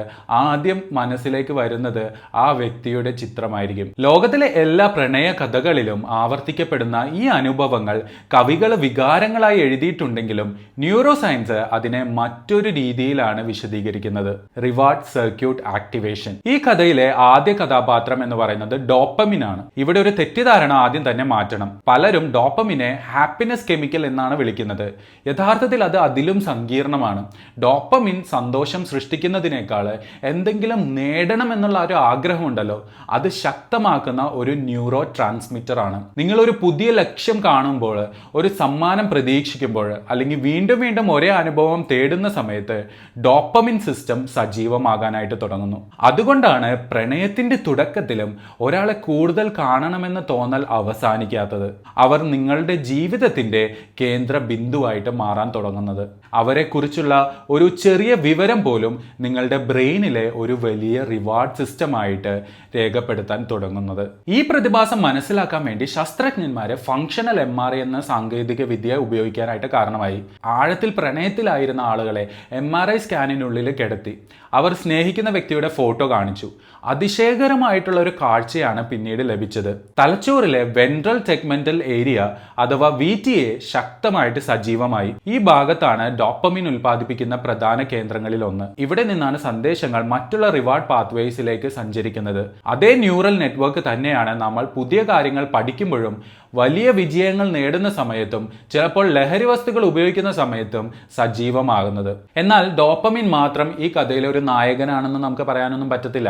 ആദ്യം മനസ്സിലേക്ക് വരുന്നത് ആ വ്യക്തിയുടെ ചിത്രമായിരിക്കും. ലോകത്തിലെ എല്ലാ പ്രണയ കഥകളിലും ആവർത്തിക്കപ്പെടുന്ന ഈ അനുഭവങ്ങൾ കവികൾ വികാരങ്ങളായി എഴുതിയിട്ടുണ്ടെങ്കിലും ന്യൂറോ സയൻസ് അതിനെ മറ്റൊരു രീതിയിലാണ് വിശദീകരിക്കുന്നത്. Reward circuit activation. ഈ കഥയിലെ ആദ്യ കഥാപാത്രം എന്ന് പറയുന്നത് ഡോപ്പമിൻ ആണ്. ഇവിടെ ഒരു തെറ്റിദ്ധാരണ ആദ്യം തന്നെ മാറ്റണം. പലരും ഡോപ്പമിനെ ഹാപ്പിനെസ് കെമിക്കൽ എന്നാണ് വിളിക്കുന്നത്. യഥാർത്ഥത്തിൽ അത് അതിലും സങ്കീർണമാണ്. ഡോപ്പമിൻ സന്തോഷം സൃഷ്ടിക്കുന്നതിനേക്കാൾ എന്തെങ്കിലും നേടണം എന്നുള്ള ഒരു ആഗ്രഹമുണ്ടല്ലോ, അത് ശക്തമാക്കുന്ന ഒരു ന്യൂറോ ട്രാൻസ്മിറ്റർ ആണ്. നിങ്ങൾ ഒരു പുതിയ ലക്ഷ്യം കാണുമ്പോൾ, ഒരു സമ്മാനം പ്രതീക്ഷിക്കുമ്പോൾ, അല്ലെങ്കിൽ വീണ്ടും വീണ്ടും ഒരേ അനുഭവം തേടുന്ന സമയത്ത് ഡോപ്പമിൻ സിസ്റ്റം സജീവമാകാനായിട്ട് തുടങ്ങുന്നു. അതുകൊണ്ടാണ് പ്രണയത്തിന്റെ തുടക്കത്തിലും ഒരാളെ കൂടുതൽ കാണണമെന്ന് തോന്നൽ അവസാനിക്കാത്തത്. അവർ നിങ്ങളുടെ ജീവിതത്തിന്റെ കേന്ദ്ര ബിന്ദുവായിട്ട് മാറാൻ തുടങ്ങുന്നത്. അവരെ കുറിച്ചുള്ള ഒരു ചെറിയ വിവരം പോലും നിങ്ങളുടെ ബ്രെയിനിലെ ഒരു വലിയ റിവാർഡ് സിസ്റ്റമായിട്ട് രേഖപ്പെടുത്താൻ തുടങ്ങുന്നത്. ഈ പ്രതിഭാസം മനസ്സിലാക്കാൻ വേണ്ടി ശാസ്ത്രജ്ഞന്മാരെ ഫങ്ഷണൽ MRI എന്ന സാങ്കേതിക വിദ്യ ഉപയോഗിക്കാനായിട്ട് കാരണമായി. ആഴത്തിൽ പ്രണയത്തിലായിരുന്ന ആളുകളെ MRI സ്കാനിനുള്ളിൽ കിടത്തി അവർ സ്നേഹിക്കുന്ന വ്യക്തിയുടെ ഫോട്ടോ കാണിച്ചു. അതിശയകരമായിട്ടുള്ള ഒരു കാഴ്ചയാണ് പിന്നീട് ലഭിച്ചത്. തലച്ചോറിലെ വെൻട്രൽ ടെഗ്മെന്റൽ ഏരിയ അഥവാ VTA ശക്തമായിട്ട് സജീവമായി. ഈ ഭാഗത്താണ് ഡോപ്പമിൻ ഉൽപ്പാദിപ്പിക്കുന്ന പ്രധാന കേന്ദ്രങ്ങളിൽ ഒന്ന്. ഇവിടെ നിന്നാണ് സന്ദേശങ്ങൾ മറ്റുള്ള റിവാർഡ് പാത്വേസിലേക്ക് സഞ്ചരിക്കുന്നത്. അതേ ന്യൂറൽ നെറ്റ്വർക്ക് തന്നെയാണ് നമ്മൾ പുതിയ കാര്യങ്ങൾ പഠിക്കുമ്പോഴും വലിയ വിജയങ്ങൾ നേടുന്ന സമയത്തും ചിലപ്പോൾ ലഹരി വസ്തുക്കൾ ഉപയോഗിക്കുന്ന സമയത്തും സജീവമാകുന്നത്. എന്നാൽ ഡോപ്പമിൻ മാത്രം ഈ കഥയിലെ ഒരു നായകനാണെന്ന് നമുക്ക് പറയാനൊന്നും പറ്റത്തില്ല.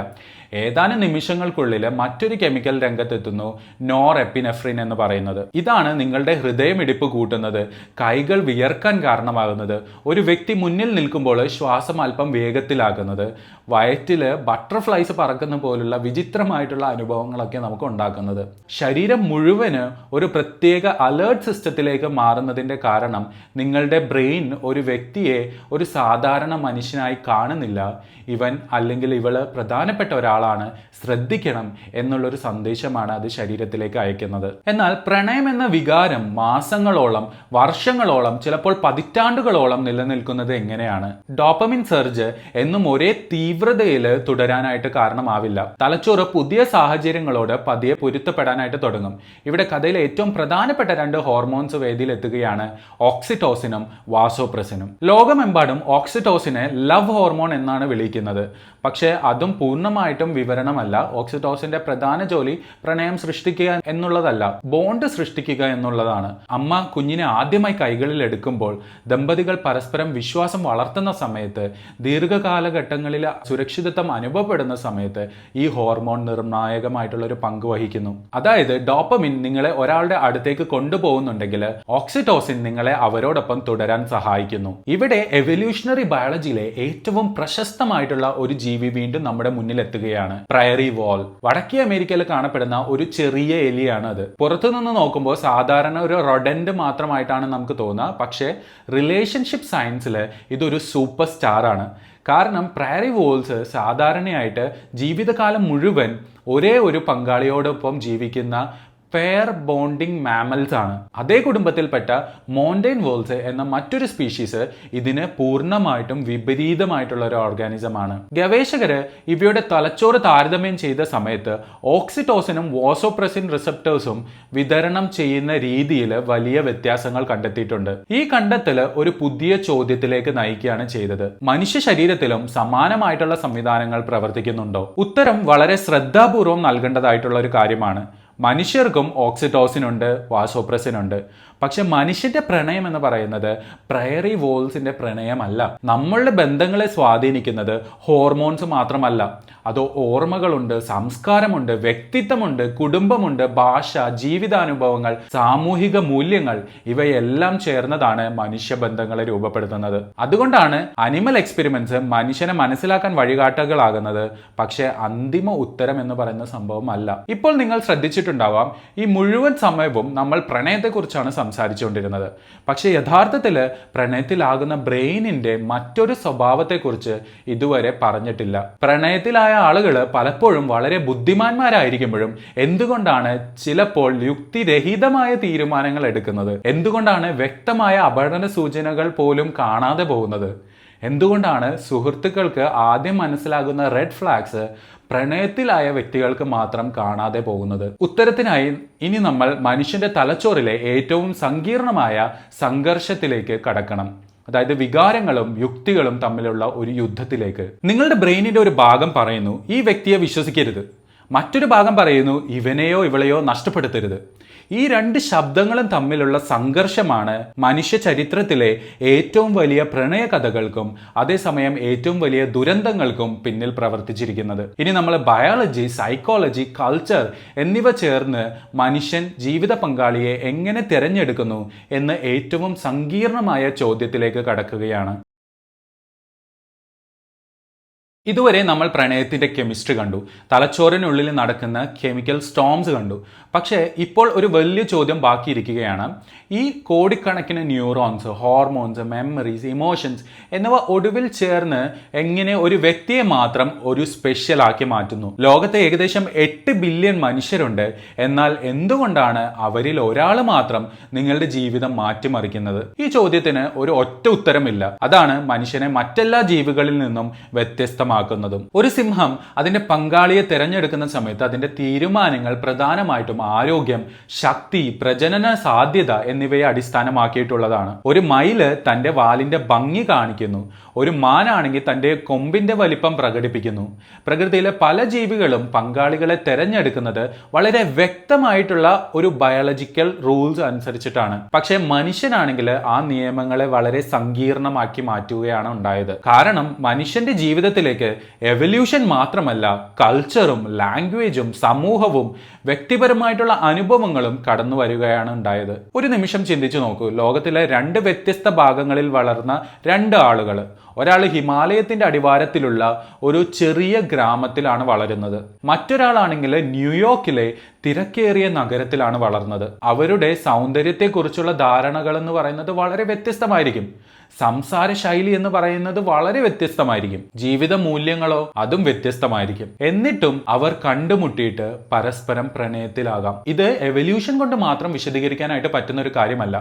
ഏതാനും നിമിഷങ്ങൾക്കുള്ളിൽ മറ്റൊരു കെമിക്കൽ രംഗത്തെത്തുന്നു, നോർഎപ്പിനെഫ്രിൻ എന്ന് പറയുന്നത്. ഇതാണ് നിങ്ങളുടെ ഹൃദയമിടിപ്പ് കൂട്ടുന്നത്, കൈകൾ വിയർക്കാൻ കാരണമാകുന്നത്, ഒരു വ്യക്തി മുന്നിൽ നിൽക്കുമ്പോൾ ശ്വാസം അല്പം വേഗത്തിലാക്കുന്നത്, വയറ്റില് ബട്ടർഫ്ലൈസ് പറക്കുന്ന പോലുള്ള വിചിത്രമായിട്ടുള്ള അനുഭവങ്ങളൊക്കെ നമുക്ക് ഉണ്ടാക്കുന്നത്. ശരീരം മുഴുവന് ഒരു പ്രത്യേക അലേർട്ട് സിസ്റ്റത്തിലേക്ക് മാറുന്നതിന്റെ കാരണം നിങ്ങളുടെ ബ്രെയിൻ ഒരു വ്യക്തിയെ ഒരു സാധാരണ മനുഷ്യനായി കാണുന്നില്ല, ഇവൻ അല്ലെങ്കിൽ ഇവള് പ്രധാനപ്പെട്ട ഒരാളാണ്, ശ്രദ്ധിക്കണം എന്നുള്ളൊരു സന്ദേശമാണ് അത് ശരീരത്തിലേക്ക് അയക്കുന്നത്. എന്നാൽ പ്രണയം എന്ന വികാരം മാസങ്ങളോളം, വർഷങ്ങളോളം, ചിലപ്പോൾ പതിറ്റാണ്ടുകളോളം നിലനിൽക്കുന്നത് എങ്ങനെയാണ്? ഡോപ്പമിൻ സർജ് എന്നും ഒരേ തീവ്രതയിൽ തുടരാനായിട്ട് കാരണമാവില്ല. തലച്ചോറ് പുതിയ സാഹചര്യങ്ങളോട് പതിയെ പൊരുത്തപ്പെടാനായിട്ട് തുടങ്ങും. ഇവിടെ കഥയിലെ ഏറ്റവും പ്രധാനപ്പെട്ട രണ്ട് ഹോർമോൺസ് വേദിയിൽ എത്തുകയാണ്, ഓക്സിറ്റോസിനും വാസോപ്രസിനും. ലോകമെമ്പാടും ഓക്സിറ്റോസിനെ ലവ് ഹോർമോൺ എന്നാണ് വിളിക്കുന്നത്. പക്ഷേ അതും പൂർണ്ണമായിട്ടും വിവരണമല്ല. ഓക്സിറ്റോസിന്റെ പ്രധാന ജോലി പ്രണയം സൃഷ്ടിക്കുക എന്നുള്ളതല്ല, ബോണ്ട് സൃഷ്ടിക്കുക എന്നുള്ളതാണ്. അമ്മ കുഞ്ഞിനെ ആദ്യമായി കൈകളിൽ എടുക്കുമ്പോൾ, ദമ്പതികൾ പരസ്പരം വിശ്വാസം വളർത്തുന്ന സമയത്ത്, ദീർഘകാലഘട്ടങ്ങളിൽ സുരക്ഷിതത്വം അനുഭവപ്പെടുന്ന സമയത്ത് ഈ ഹോർമോൺ നിർണായകമായിട്ടുള്ള ഒരു പങ്ക് വഹിക്കുന്നു. അതായത് ഡോപ്പമിൻ നിങ്ങളെ ഒരാളുടെ അടുത്തേക്ക് കൊണ്ടുപോകുന്നുണ്ടെങ്കിൽ ഓക്സിറ്റോസിൻ നിങ്ങളെ അവരോടൊപ്പം തുടരാൻ സഹായിക്കുന്നു. ഇവിടെ എവല്യൂഷണറി ബയോളജിയിലെ ഏറ്റവും പ്രശസ്തമായിട്ടുള്ള ഒരു ജീവി വീണ്ടും നമ്മുടെ മുന്നിൽ എത്തുകയാണ്, പ്രയറി വോൾ. വടക്കേ അമേരിക്കയിൽ കാണപ്പെടുന്ന ഒരു ചെറിയ എലിയാണ് അത്. പുറത്തുനിന്ന് നോക്കുമ്പോൾ സാധാരണ ഒരു റൊഡന്റ് മാത്രമായിട്ടാണ് നമുക്ക് തോന്നുക. പക്ഷേ റിലേഷൻഷിപ്പ് സയൻസിൽ ഇതൊരു സൂപ്പർ സ്റ്റാർ ആണ്. കാരണം പ്രയറി വോൾസ് സാധാരണയായിട്ട് ജീവിതകാലം മുഴുവൻ ഒരേ ഒരു പങ്കാളിയോടൊപ്പം ജീവിക്കുന്ന പെയർ ബോണ്ടിങ് മാമൽസ് ആണ്. അതേ കുടുംബത്തിൽപ്പെട്ട മോണ്ടൈൻ വോൾസ് എന്ന മറ്റൊരു സ്പീഷീസ് ഇതിന് പൂർണ്ണമായിട്ടും വിപരീതമായിട്ടുള്ള ഒരു ഓർഗാനിസം ആണ്. ഗവേഷകര് ഇവയുടെ തലച്ചോറ് താരതമ്യം ചെയ്ത സമയത്ത് ഓക്സിറ്റോസിനും വാസോപ്രസിൻ റിസപ്റ്റേഴ്സും വിതരണം ചെയ്യുന്ന രീതിയിൽ വലിയ വ്യത്യാസങ്ങൾ കണ്ടെത്തിയിട്ടുണ്ട്. ഈ കണ്ടെത്തൽ ഒരു പുതിയ ചോദ്യത്തിലേക്ക് നയിക്കുകയാണ് ചെയ്തത്. മനുഷ്യ ശരീരത്തിലും സമാനമായിട്ടുള്ള സംവിധാനങ്ങൾ പ്രവർത്തിക്കുന്നുണ്ടോ? ഉത്തരം വളരെ ശ്രദ്ധാപൂർവം നൽകേണ്ടതായിട്ടുള്ള ഒരു കാര്യമാണ്. മനുഷ്യർക്കും ഓക്സിറ്റോസിൻ ഉണ്ട്, വാസോപ്രസിൻ ഉണ്ട്. പക്ഷെ മനുഷ്യന്റെ പ്രണയം എന്ന് പറയുന്നത് പ്രയറി വോൾസിന്റെ പ്രണയമല്ല. നമ്മളുടെ ബന്ധങ്ങളെ സ്വാധീനിക്കുന്നത് ഹോർമോൺസ് മാത്രമല്ല, അതോ ഓർമ്മകളുണ്ട്, സംസ്കാരമുണ്ട്, വ്യക്തിത്വമുണ്ട്, കുടുംബമുണ്ട്, ഭാഷ, ജീവിതാനുഭവങ്ങൾ, സാമൂഹിക മൂല്യങ്ങൾ, ഇവയെല്ലാം ചേർന്നതാണ് മനുഷ്യബന്ധങ്ങളെ രൂപപ്പെടുത്തുന്നത്. അതുകൊണ്ടാണ് അനിമൽ എക്സ്പെരിമെന്റ്സ് മനുഷ്യനെ മനസ്സിലാക്കാൻ വഴികാട്ടുകളാകുന്നത്, പക്ഷെ അന്തിമ ഉത്തരം എന്ന് പറയുന്ന സംഭവം അല്ല. ഇപ്പോൾ നിങ്ങൾ ശ്രദ്ധിച്ചിട്ടുണ്ടാവാം, ഈ മുഴുവൻ സമയവും നമ്മൾ പ്രണയത്തെക്കുറിച്ചാണ് സംസാരിച്ചുകൊണ്ടിരുന്നത്. പക്ഷെ യഥാർത്ഥത്തിൽ പ്രണയത്തിലാകുന്ന ബ്രെയിനിന്റെ മറ്റൊരു സ്വഭാവത്തെക്കുറിച്ച് ഇതുവരെ പറഞ്ഞിട്ടില്ല. പ്രണയത്തിലായ ആളുകൾ പലപ്പോഴും വളരെ ബുദ്ധിമാന്മാരായിരിക്കുമ്പോഴും എന്തുകൊണ്ടാണ് ചിലപ്പോൾ യുക്തിരഹിതമായ തീരുമാനങ്ങൾ എടുക്കുന്നത്? എന്തുകൊണ്ടാണ് വ്യക്തമായ അപകട സൂചനകൾ പോലും കാണാതെ പോകുന്നത്? എന്തുകൊണ്ടാണ് സുഹൃത്തുക്കൾക്ക് ആദ്യം മനസ്സിലാകുന്ന റെഡ് ഫ്ലാഗ്സ് പ്രണയത്തിലായ വ്യക്തികൾക്ക് മാത്രം കാണാതെ പോകുന്നത്? ഉത്തരത്തിനായി ഇനി നമ്മൾ മനുഷ്യന്റെ തലച്ചോറിലെ ഏറ്റവും സങ്കീർണമായ സംഘർഷത്തിലേക്ക് കടക്കണം. അതായത് വികാരങ്ങളും യുക്തികളും തമ്മിലുള്ള ഒരു യുദ്ധത്തിലേക്ക്. നിങ്ങളുടെ ബ്രെയിനിന്റെ ഒരു ഭാഗം പറയുന്നു ഈ വ്യക്തിയെ വിശ്വസിക്കരുത്, മറ്റൊരു ഭാഗം പറയുന്നു ഇവനെയോ ഇവളെയോ നഷ്ടപ്പെടുത്തരുത്. ഈ രണ്ട് ശബ്ദങ്ങളും തമ്മിലുള്ള സംഘർഷമാണ് മനുഷ്യ ചരിത്രത്തിലെ ഏറ്റവും വലിയ പ്രണയ കഥകൾക്കും അതേസമയം ഏറ്റവും വലിയ ദുരന്തങ്ങൾക്കും പിന്നിൽ പ്രവർത്തിച്ചിരിക്കുന്നത്. ഇനി നമ്മൾ ബയോളജി, സൈക്കോളജി, കൾച്ചർ എന്നിവ ചേർന്ന് മനുഷ്യൻ ജീവിത പങ്കാളിയെ എങ്ങനെ തിരഞ്ഞെടുക്കുന്നു എന്ന് ഏറ്റവും സങ്കീർണമായ ചോദ്യത്തിലേക്ക് കടക്കുകയാണ്. ഇതുവരെ നമ്മൾ പ്രണയത്തിന്റെ കെമിസ്ട്രി കണ്ടു, തലച്ചോറിനുള്ളിൽ നടക്കുന്ന കെമിക്കൽ സ്റ്റോംസ് കണ്ടു. പക്ഷേ ഇപ്പോൾ ഒരു വലിയ ചോദ്യം ബാക്കിയിരിക്കുകയാണ്. ഈ കോടിക്കണക്കിന് ന്യൂറോൺസ്, ഹോർമോൺസ്, മെമ്മറീസ്, ഇമോഷൻസ് എന്നിവ ഒടുവിൽ ചേർന്ന് എങ്ങനെ ഒരു വ്യക്തിയെ മാത്രം ഒരു സ്പെഷ്യൽ ആക്കി മാറ്റുന്നു? ലോകത്തെ ഏകദേശം 8 ബില്യൺ മനുഷ്യരുണ്ട്. എന്നാൽ എന്തുകൊണ്ടാണ് അവരിൽ ഒരാൾ മാത്രം നിങ്ങളുടെ ജീവിതം മാറ്റിമറിക്കുന്നത്? ഈ ചോദ്യത്തിന് ഒരു ഒറ്റ ഉത്തരമില്ല. അതാണ് മനുഷ്യനെ മറ്റെല്ലാ ജീവികളിൽ നിന്നും വ്യത്യസ്തമാക്കുന്നത്. ഒരു സിംഹം അതിന്റെ പങ്കാളിയെ തിരഞ്ഞെടുക്കുന്ന സമയത്ത് അതിന്റെ തീരുമാനങ്ങൾ പ്രധാനമായിട്ടും ആരോഗ്യം, ശക്തി, പ്രജനന സാധ്യത എന്നിവയെ അടിസ്ഥാനമാക്കിയിട്ടുള്ളതാണ്. ഒരു മയില് തന്റെ വാലിന്റെ ഭംഗി കാണിക്കുന്നു, ഒരു മാനാണെങ്കിൽ തന്റെ കൊമ്പിന്റെ വലിപ്പം പ്രകടിപ്പിക്കുന്നു. പ്രകൃതിയിലെ പല ജീവികളും പങ്കാളികളെ തിരഞ്ഞെടുക്കുന്നത് വളരെ വ്യക്തമായിട്ടുള്ള ഒരു ബയോളജിക്കൽ റൂൾസ് അനുസരിച്ചിട്ടാണ്. പക്ഷെ മനുഷ്യനാണെങ്കിൽ ആ നിയമങ്ങളെ വളരെ സങ്കീർണമാക്കി മാറ്റുകയാണ് ഉണ്ടായത്. കാരണം മനുഷ്യന്റെ ജീവിതത്തിലേക്ക് എവല്യൂഷൻ മാത്രമല്ല, കൾച്ചറും ലാംഗ്വേജും സമൂഹവും വ്യക്തിപരമായിട്ടുള്ള അനുഭവങ്ങളും കടന്നു വരികയാണ് ഉണ്ടായത്. ഒരു നിമിഷം ചിന്തിച്ചു നോക്കൂ, ലോകത്തിലെ 2 വ്യത്യസ്ത ഭാഗങ്ങളിൽ വളർന്ന 2 ആളുകൾ. ഒരാൾ ഹിമാലയത്തിന്റെ അടിവാരത്തിലുള്ള ഒരു ചെറിയ ഗ്രാമത്തിലാണ് വളരുന്നത്, മറ്റൊരാളാണെങ്കിൽ ന്യൂയോർക്കിലെ തിരക്കേറിയ നഗരത്തിലാണ് വളർന്നത്. അവരുടെ സൗന്ദര്യത്തെക്കുറിച്ചുള്ള ധാരണകൾ എന്ന് പറയുന്നത് വളരെ വ്യത്യസ്തമായിരിക്കും. സംസാര ശൈലി എന്ന് പറയുന്നത് വളരെ വ്യത്യസ്തമായിരിക്കും. ജീവിത മൂല്യങ്ങളോ അതും വ്യത്യസ്തമായിരിക്കും. എന്നിട്ടും അവർ കണ്ടുമുട്ടിയിട്ട് പരസ്പരം പ്രണയത്തിലാകാം. ഇത് എവല്യൂഷൻ കൊണ്ട് മാത്രം വിശദീകരിക്കാനായിട്ട് പറ്റുന്ന ഒരു കാര്യമല്ല.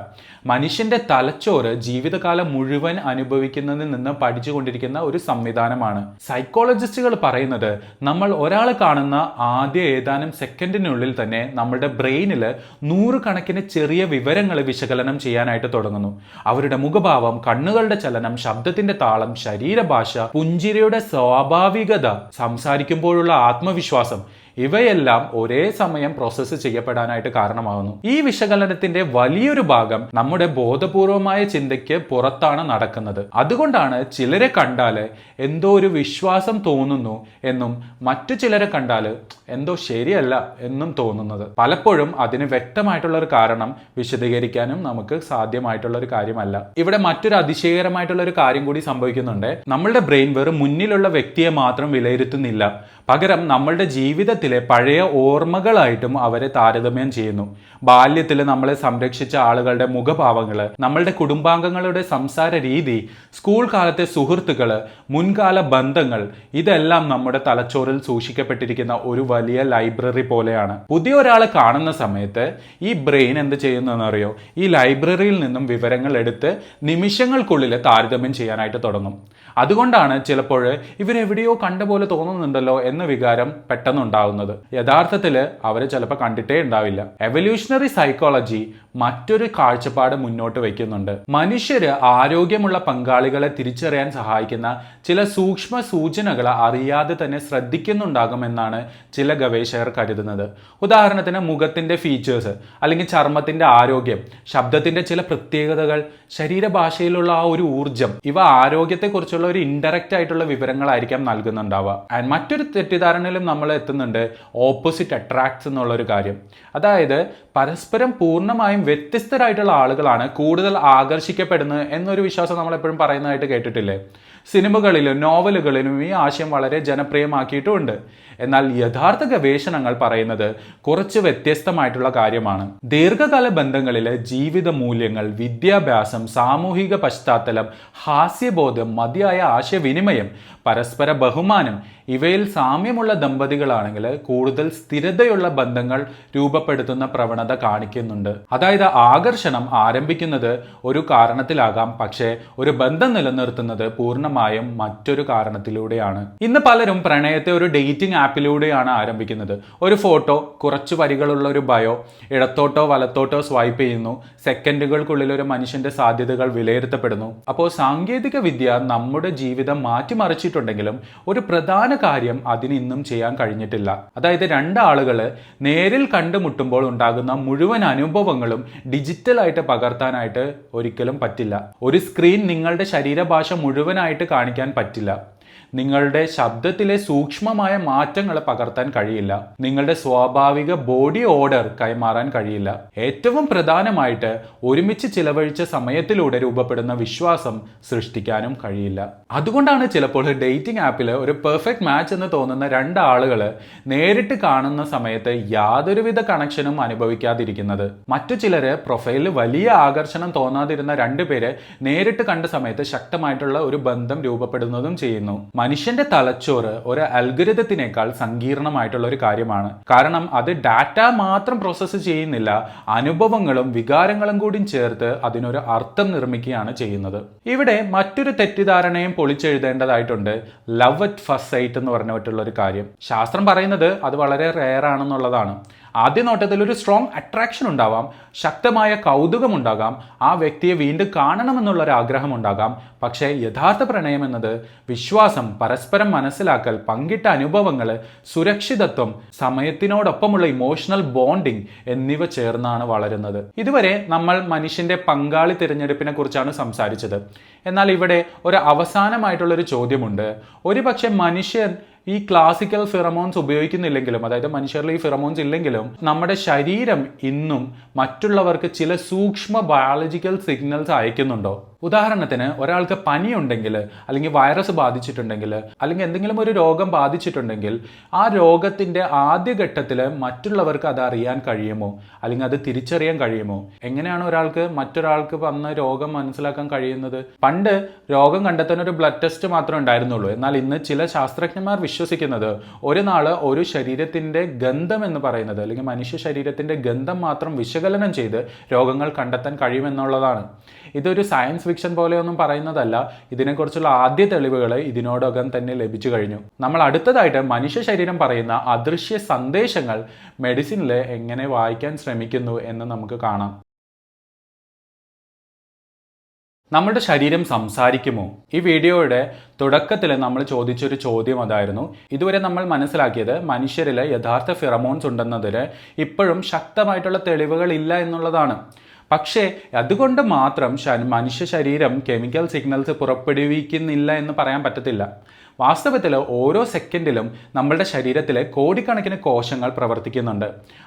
മനുഷ്യന്റെ തലച്ചോറ് ജീവിതകാലം മുഴുവൻ അനുഭവിക്കുന്നതിൽ നിന്ന് പഠിച്ചുകൊണ്ടിരിക്കുന്ന ഒരു സംവിധാനമാണ്. സൈക്കോളജിസ്റ്റുകൾ പറയുന്നത് നമ്മൾ ഒരാളെ കാണുന്ന ആദ്യ ഏതാനും സെക്കൻഡിനുള്ളിൽ തന്നെ നമ്മുടെ ബ്രെയിനിൽ 100 കണക്കിന് ചെറിയ വിവരങ്ങൾ വിശകലനം ചെയ്യാനായിട്ട് തുടങ്ങുന്നു. അവരുടെ മുഖഭാവം, കണ്ണുകളുടെ ചലനം, ശബ്ദത്തിന്റെ താളം, ശരീരഭാഷ, പുഞ്ചിരിയുടെ സ്വാഭാവികത, സംസാരിക്കുമ്പോഴുള്ള ആത്മവിശ്വാസം, ഇവയെല്ലാം ഒരേ സമയം പ്രോസസ്സ് ചെയ്യപ്പെടാനായിട്ട് കാരണമാകുന്നു. ഈ വിശകലനത്തിന്റെ വലിയൊരു ഭാഗം നമ്മുടെ ബോധപൂർവമായ ചിന്തയ്ക്ക് പുറത്താണ് നടക്കുന്നത്. അതുകൊണ്ടാണ് ചിലരെ കണ്ടാല് എന്തോ ഒരു വിശ്വാസം തോന്നുന്നു എന്നും മറ്റു ചിലരെ കണ്ടാല് എന്തോ ശരിയല്ല എന്നും തോന്നുന്നത്. പലപ്പോഴും അതിന് വ്യക്തമായിട്ടുള്ള ഒരു കാരണം വിശദീകരിക്കാനും നമുക്ക് സാധ്യമായിട്ടുള്ള ഒരു കാര്യമല്ല. ഇവിടെ മറ്റൊരു അതിശയകരമായിട്ടുള്ള ഒരു കാര്യം കൂടി സംഭവിക്കുന്നുണ്ട്. നമ്മളുടെ ബ്രെയിൻ വെറും മുന്നിലുള്ള വ്യക്തിയെ മാത്രം വിലയിരുത്തുന്നില്ല, പകരം നമ്മളുടെ ജീവിതത്തിലെ പഴയ ഓർമ്മകളായിട്ടും അവരെ താരതമ്യം ചെയ്യുന്നു. ബാല്യത്തിൽ നമ്മളെ സംരക്ഷിച്ച ആളുകളുടെ മുഖഭാവങ്ങൾ, നമ്മളുടെ കുടുംബാംഗങ്ങളുടെ സംസാര രീതി, സ്കൂൾ കാലത്തെ സുഹൃത്തുക്കൾ, മുൻകാല ബന്ധങ്ങൾ, ഇതെല്ലാം നമ്മുടെ തലച്ചോറിൽ സൂക്ഷിക്കപ്പെട്ടിരിക്കുന്ന ഒരു വലിയ ലൈബ്രറി പോലെയാണ്. പുതിയ ഒരാളെ കാണുന്ന സമയത്ത് ഈ ബ്രെയിൻ എന്ത് ചെയ്യുന്നതെന്നറിയോ? ഈ ലൈബ്രറിയിൽ നിന്നും വിവരങ്ങൾ എടുത്ത് നിമിഷങ്ങൾക്കുള്ളിൽ താരതമ്യം ചെയ്യാനായിട്ട് തുടങ്ങും. അതുകൊണ്ടാണ് ചിലപ്പോൾ ഇവരെവിടെയോ കണ്ട പോലെ തോന്നുന്നുണ്ടല്ലോ എന്ന വികാരം പെട്ടെന്നുണ്ടാകുന്നത്. യഥാർത്ഥത്തിൽ അവർ ചിലപ്പോൾ കണ്ടിട്ടേ ഉണ്ടാവില്ല. എവല്യൂഷണറി സൈക്കോളജി മറ്റൊരു കാഴ്ചപ്പാട് മുന്നോട്ട് വയ്ക്കുന്നുണ്ട്. മനുഷ്യര് ആരോഗ്യമുള്ള പങ്കാളികളെ തിരിച്ചറിയാൻ സഹായിക്കുന്ന ചില സൂക്ഷ്മ സൂചനകൾ അറിയാതെ തന്നെ ശ്രദ്ധിക്കുന്നുണ്ടാകുമെന്നാണ് ചില ഗവേഷകർ കരുതുന്നത്. ഉദാഹരണത്തിന് മുഖത്തിന്റെ ഫീച്ചേഴ്സ്, അല്ലെങ്കിൽ ചർമ്മത്തിന്റെ ആരോഗ്യം, ശബ്ദത്തിന്റെ ചില പ്രത്യേകതകൾ, ശരീരഭാഷയിലുള്ള ആ ഒരു ഊർജം, ഇവ ആരോഗ്യത്തെക്കുറിച്ചുള്ള ഒരു ഇൻഡയറക്റ്റ് ആയിട്ടുള്ള വിവരങ്ങളായിരിക്കാം നൽകുന്നുണ്ടാവുക. ആൻഡ് മറ്റൊരു തെറ്റിദ്ധാരണയിലും നമ്മൾ എത്തുന്നുണ്ട് ഓപ്പോസിറ്റ് അട്രാക്ട്സ് എന്നുള്ള ഒരു കാര്യം. അതായത് പരസ്പരം പൂർണ്ണമായും വ്യത്യസ്തരായിട്ടുള്ള ആളുകളാണ് കൂടുതൽ ആകർഷിക്കപ്പെടുന്നത് എന്നൊരു വിശ്വാസം നമ്മൾ എപ്പോഴും പറയുന്നതായിട്ട് കേട്ടിട്ടില്ലേ? സിനിമകളിലും നോവലുകളിലും ഈ ആശയം വളരെ ജനപ്രിയമാക്കിയിട്ടുമുണ്ട്. എന്നാൽ യഥാർത്ഥ ഗവേഷണങ്ങൾ പറയുന്നത് കുറച്ച് വ്യത്യസ്തമായിട്ടുള്ള കാര്യമാണ്. ദീർഘകാല ബന്ധങ്ങളിലെ ജീവിത മൂല്യങ്ങൾ, വിദ്യാഭ്യാസം, സാമൂഹിക പശ്ചാത്തലം, ഹാസ്യബോധം, മതിയായ ആശയവിനിമയം, പരസ്പര ബഹുമാനം ഇവയിൽ സാമ്യമുള്ള ദമ്പതികളാണെങ്കിൽ കൂടുതൽ സ്ഥിരതയുള്ള ബന്ധങ്ങൾ രൂപപ്പെടുത്തുന്ന പ്രവണത കാണിക്കുന്നുണ്ട്. അതായത് ആകർഷണം ആരംഭിക്കുന്നത് ഒരു കാരണത്തിലാകാം, പക്ഷേ ഒരു ബന്ധം നിലനിർത്തുന്നത് പൂർണ്ണമായും മറ്റൊരു കാരണത്തിലൂടെയാണ്. ഇന്ന് പലരും പ്രണയത്തെ ഒരു ഡേറ്റിംഗ് ആപ്പിലൂടെയാണ് ആരംഭിക്കുന്നത്. ഒരു ഫോട്ടോ, കുറച്ച് വരികളുള്ള ഒരു ബയോ, ഇടത്തോട്ടോ വലത്തോട്ടോ സ്വൈപ്പ് ചെയ്യുന്നു, സെക്കൻഡുകൾക്കുള്ളിൽ ഒരു മനുഷ്യന്റെ സാധ്യതകൾ വിലയിരുത്തപ്പെടുന്നു. അപ്പോൾ സാങ്കേതിക വിദ്യ നമ്മുടെ ജീവിതം മാറ്റിമറിച്ചിട്ടുണ്ടെങ്കിലും ഒരു പ്രധാന കാര്യം അതിന് ഇന്നും ചെയ്യാൻ കഴിഞ്ഞിട്ടില്ല. അതായത് രണ്ടാളുകൾ നേരിൽ കണ്ടുമുട്ടുമ്പോൾ ഉണ്ടാകുന്ന മുഴുവൻ അനുഭവങ്ങളും ഡിജിറ്റലായിട്ട് പകർത്താനായിട്ട് ഒരിക്കലും പറ്റില്ല. ഒരു സ്ക്രീൻ നിങ്ങളുടെ ശരീരഭാഷ മുഴുവനായിട്ട് കാണിക്കാൻ പറ്റില്ല. നിങ്ങളുടെ ശബ്ദത്തിലെ സൂക്ഷ്മമായ മാറ്റങ്ങൾ പകർത്താൻ കഴിയില്ല. നിങ്ങളുടെ സ്വാഭാവിക ബോഡി ഓർഡർ കൈമാറാൻ കഴിയില്ല. ഏറ്റവും പ്രധാനമായിട്ട് ഒരുമിച്ച് ചിലവഴിച്ച സമയത്തിലൂടെ രൂപപ്പെടുന്ന വിശ്വാസം സൃഷ്ടിക്കാനും കഴിയില്ല. അതുകൊണ്ടാണ് ചിലപ്പോൾ ഡേറ്റിംഗ് ആപ്പിൽ ഒരു പെർഫെക്റ്റ് മാച്ച് എന്ന് തോന്നുന്ന രണ്ടാളുകൾ നേരിട്ട് കാണുന്ന സമയത്ത് യാതൊരുവിധ കണക്ഷനും അനുഭവിക്കാതിരിക്കുന്നത്. മറ്റു ചിലര് പ്രൊഫൈലിൽ വലിയ ആകർഷണം തോന്നാതിരുന്ന രണ്ടുപേര് നേരിട്ട് കണ്ട സമയത്ത് ശക്തമായിട്ടുള്ള ഒരു ബന്ധം രൂപപ്പെടുന്നതും ചെയ്യുന്നു. മനുഷ്യന്റെ തലച്ചോറ് ഒരു അൽഗോരിതത്തിനേക്കാൾ സങ്കീർണമായിട്ടുള്ള ഒരു കാര്യമാണ്. കാരണം അത് ഡാറ്റ മാത്രം പ്രോസസ്സ് ചെയ്യുന്നില്ല, അനുഭവങ്ങളും വികാരങ്ങളും കൂടി ചേർത്ത് അതിനൊരു അർത്ഥം നിർമ്മിക്കുകയാണ് ചെയ്യുന്നത്. ഇവിടെ മറ്റൊരു തെറ്റിദ്ധാരണയും പൊളിച്ചെഴുതേണ്ടതായിട്ടുണ്ട്. ലവ് അറ്റ് ഫസ്റ്റ് സൈറ്റ് എന്ന് പറഞ്ഞിട്ടുള്ള ഒരു കാര്യം. ശാസ്ത്രം പറയുന്നത് അത് വളരെ റെയർ ആണെന്നുള്ളതാണ്. ആദ്യ നോട്ടത്തിൽ ഒരു സ്ട്രോങ് അട്രാക്ഷൻ ഉണ്ടാവാം, ശക്തമായ കൗതുകം ഉണ്ടാകാം, ആ വ്യക്തിയെ വീണ്ടും കാണണമെന്നുള്ളൊരു ആഗ്രഹം ഉണ്ടാകാം. പക്ഷേ യഥാർത്ഥ പ്രണയം എന്നത് വിശ്വാസം, പരസ്പരം മനസ്സിലാക്കൽ, പങ്കിട്ട അനുഭവങ്ങൾ, സുരക്ഷിതത്വം, സമയത്തിനോടൊപ്പമുള്ള ഇമോഷണൽ ബോണ്ടിങ് എന്നിവ ചേർന്നാണ് വളരുന്നത്. ഇതുവരെ നമ്മൾ മനുഷ്യന്റെ പങ്കാളി തിരഞ്ഞെടുപ്പിനെ കുറിച്ചാണ് സംസാരിച്ചത്. എന്നാൽ ഇവിടെ ഒരു അവസാനമായിട്ടുള്ളൊരു ചോദ്യമുണ്ട്. ഒരുപക്ഷെ മനുഷ്യൻ ഈ ക്ലാസിക്കൽ ഫിറമോൺസ് ഉപയോഗിക്കുന്നില്ലെങ്കിലും, അതായത് മനുഷ്യരിൽ ഈ ഫിറമോൺസ് ഇല്ലെങ്കിലും, നമ്മുടെ ശരീരം ഇന്നും മറ്റുള്ളവർക്ക് ചില സൂക്ഷ്മ ബയോളജിക്കൽ സിഗ്നൽസ് അയക്കുന്നുണ്ടോ? ഉദാഹരണത്തിന് ഒരാൾക്ക് പനിയുണ്ടെങ്കിൽ, അല്ലെങ്കിൽ വൈറസ് ബാധിച്ചിട്ടുണ്ടെങ്കിൽ, അല്ലെങ്കിൽ എന്തെങ്കിലും ഒരു രോഗം ബാധിച്ചിട്ടുണ്ടെങ്കിൽ ആ രോഗത്തിന്റെ ആദ്യഘട്ടത്തിൽ മറ്റുള്ളവർക്ക് അത് അറിയാൻ കഴിയുമോ? അല്ലെങ്കിൽ അത് തിരിച്ചറിയാൻ കഴിയുമോ? എങ്ങനെയാണ് ഒരാൾക്ക് മറ്റൊരാൾക്ക് വന്ന രോഗം മനസ്സിലാക്കാൻ കഴിയുന്നത്? പണ്ട് രോഗം കണ്ടെത്താൻ ഒരു ബ്ലഡ് ടെസ്റ്റ് മാത്രമേ ഉണ്ടായിരുന്നുള്ളൂ. എന്നാൽ ഇന്ന് ചില ശാസ്ത്രജ്ഞന്മാർ വിശ്വസിക്കുന്നത് ഒരു നാള് ഒരു ശരീരത്തിന്റെ ഗന്ധം എന്ന് പറയുന്നത്, അല്ലെങ്കിൽ മനുഷ്യ ശരീരത്തിന്റെ ഗന്ധം മാത്രം വിശകലനം ചെയ്ത് രോഗങ്ങൾ കണ്ടെത്താൻ കഴിയുമെന്നുള്ളതാണ്. ഇതൊരു സയൻസ് ഫിക്ഷൻ പോലെയൊന്നും പറയുന്നതല്ല. ഇതിനെക്കുറിച്ചുള്ള ആദ്യ തെളിവുകൾ ഇതിനോടകം തന്നെ ലഭിച്ചു കഴിഞ്ഞു. നമ്മൾ അടുത്തതായിട്ട് മനുഷ്യ ശരീരം പറയുന്ന അദൃശ്യ സന്ദേശങ്ങൾ മെഡിസിനിൽ എങ്ങനെ വായിക്കാൻ ശ്രമിക്കുന്നു എന്ന് നമുക്ക് കാണാം. നമ്മുടെ ശരീരം സംസാരിക്കുമോ? ഈ വീഡിയോയുടെ തുടക്കത്തിൽ നമ്മൾ ചോദിച്ചൊരു ചോദ്യം അതായിരുന്നു. ഇതുവരെ നമ്മൾ മനസ്സിലാക്കിയത് മനുഷ്യരിൽ യഥാർത്ഥ ഫിറമോൺസ് ഉണ്ടെന്നതിന് ഇപ്പോഴും ശക്തമായിട്ടുള്ള തെളിവുകൾ ഇല്ല എന്നുള്ളതാണ്. പക്ഷേ അതുകൊണ്ട് മാത്രം മനുഷ്യ ശരീരം കെമിക്കൽ സിഗ്നൽസ് പുറപ്പെടുവിക്കുന്നില്ല എന്ന് പറയാൻ പറ്റത്തില്ല. വാസ്തവത്തിൽ ഓരോ സെക്കൻഡിലും നമ്മളുടെ ശരീരത്തിലെ കോടിക്കണക്കിന് കോശങ്ങൾ പ്രവർത്തിക്കുന്നുണ്ട്.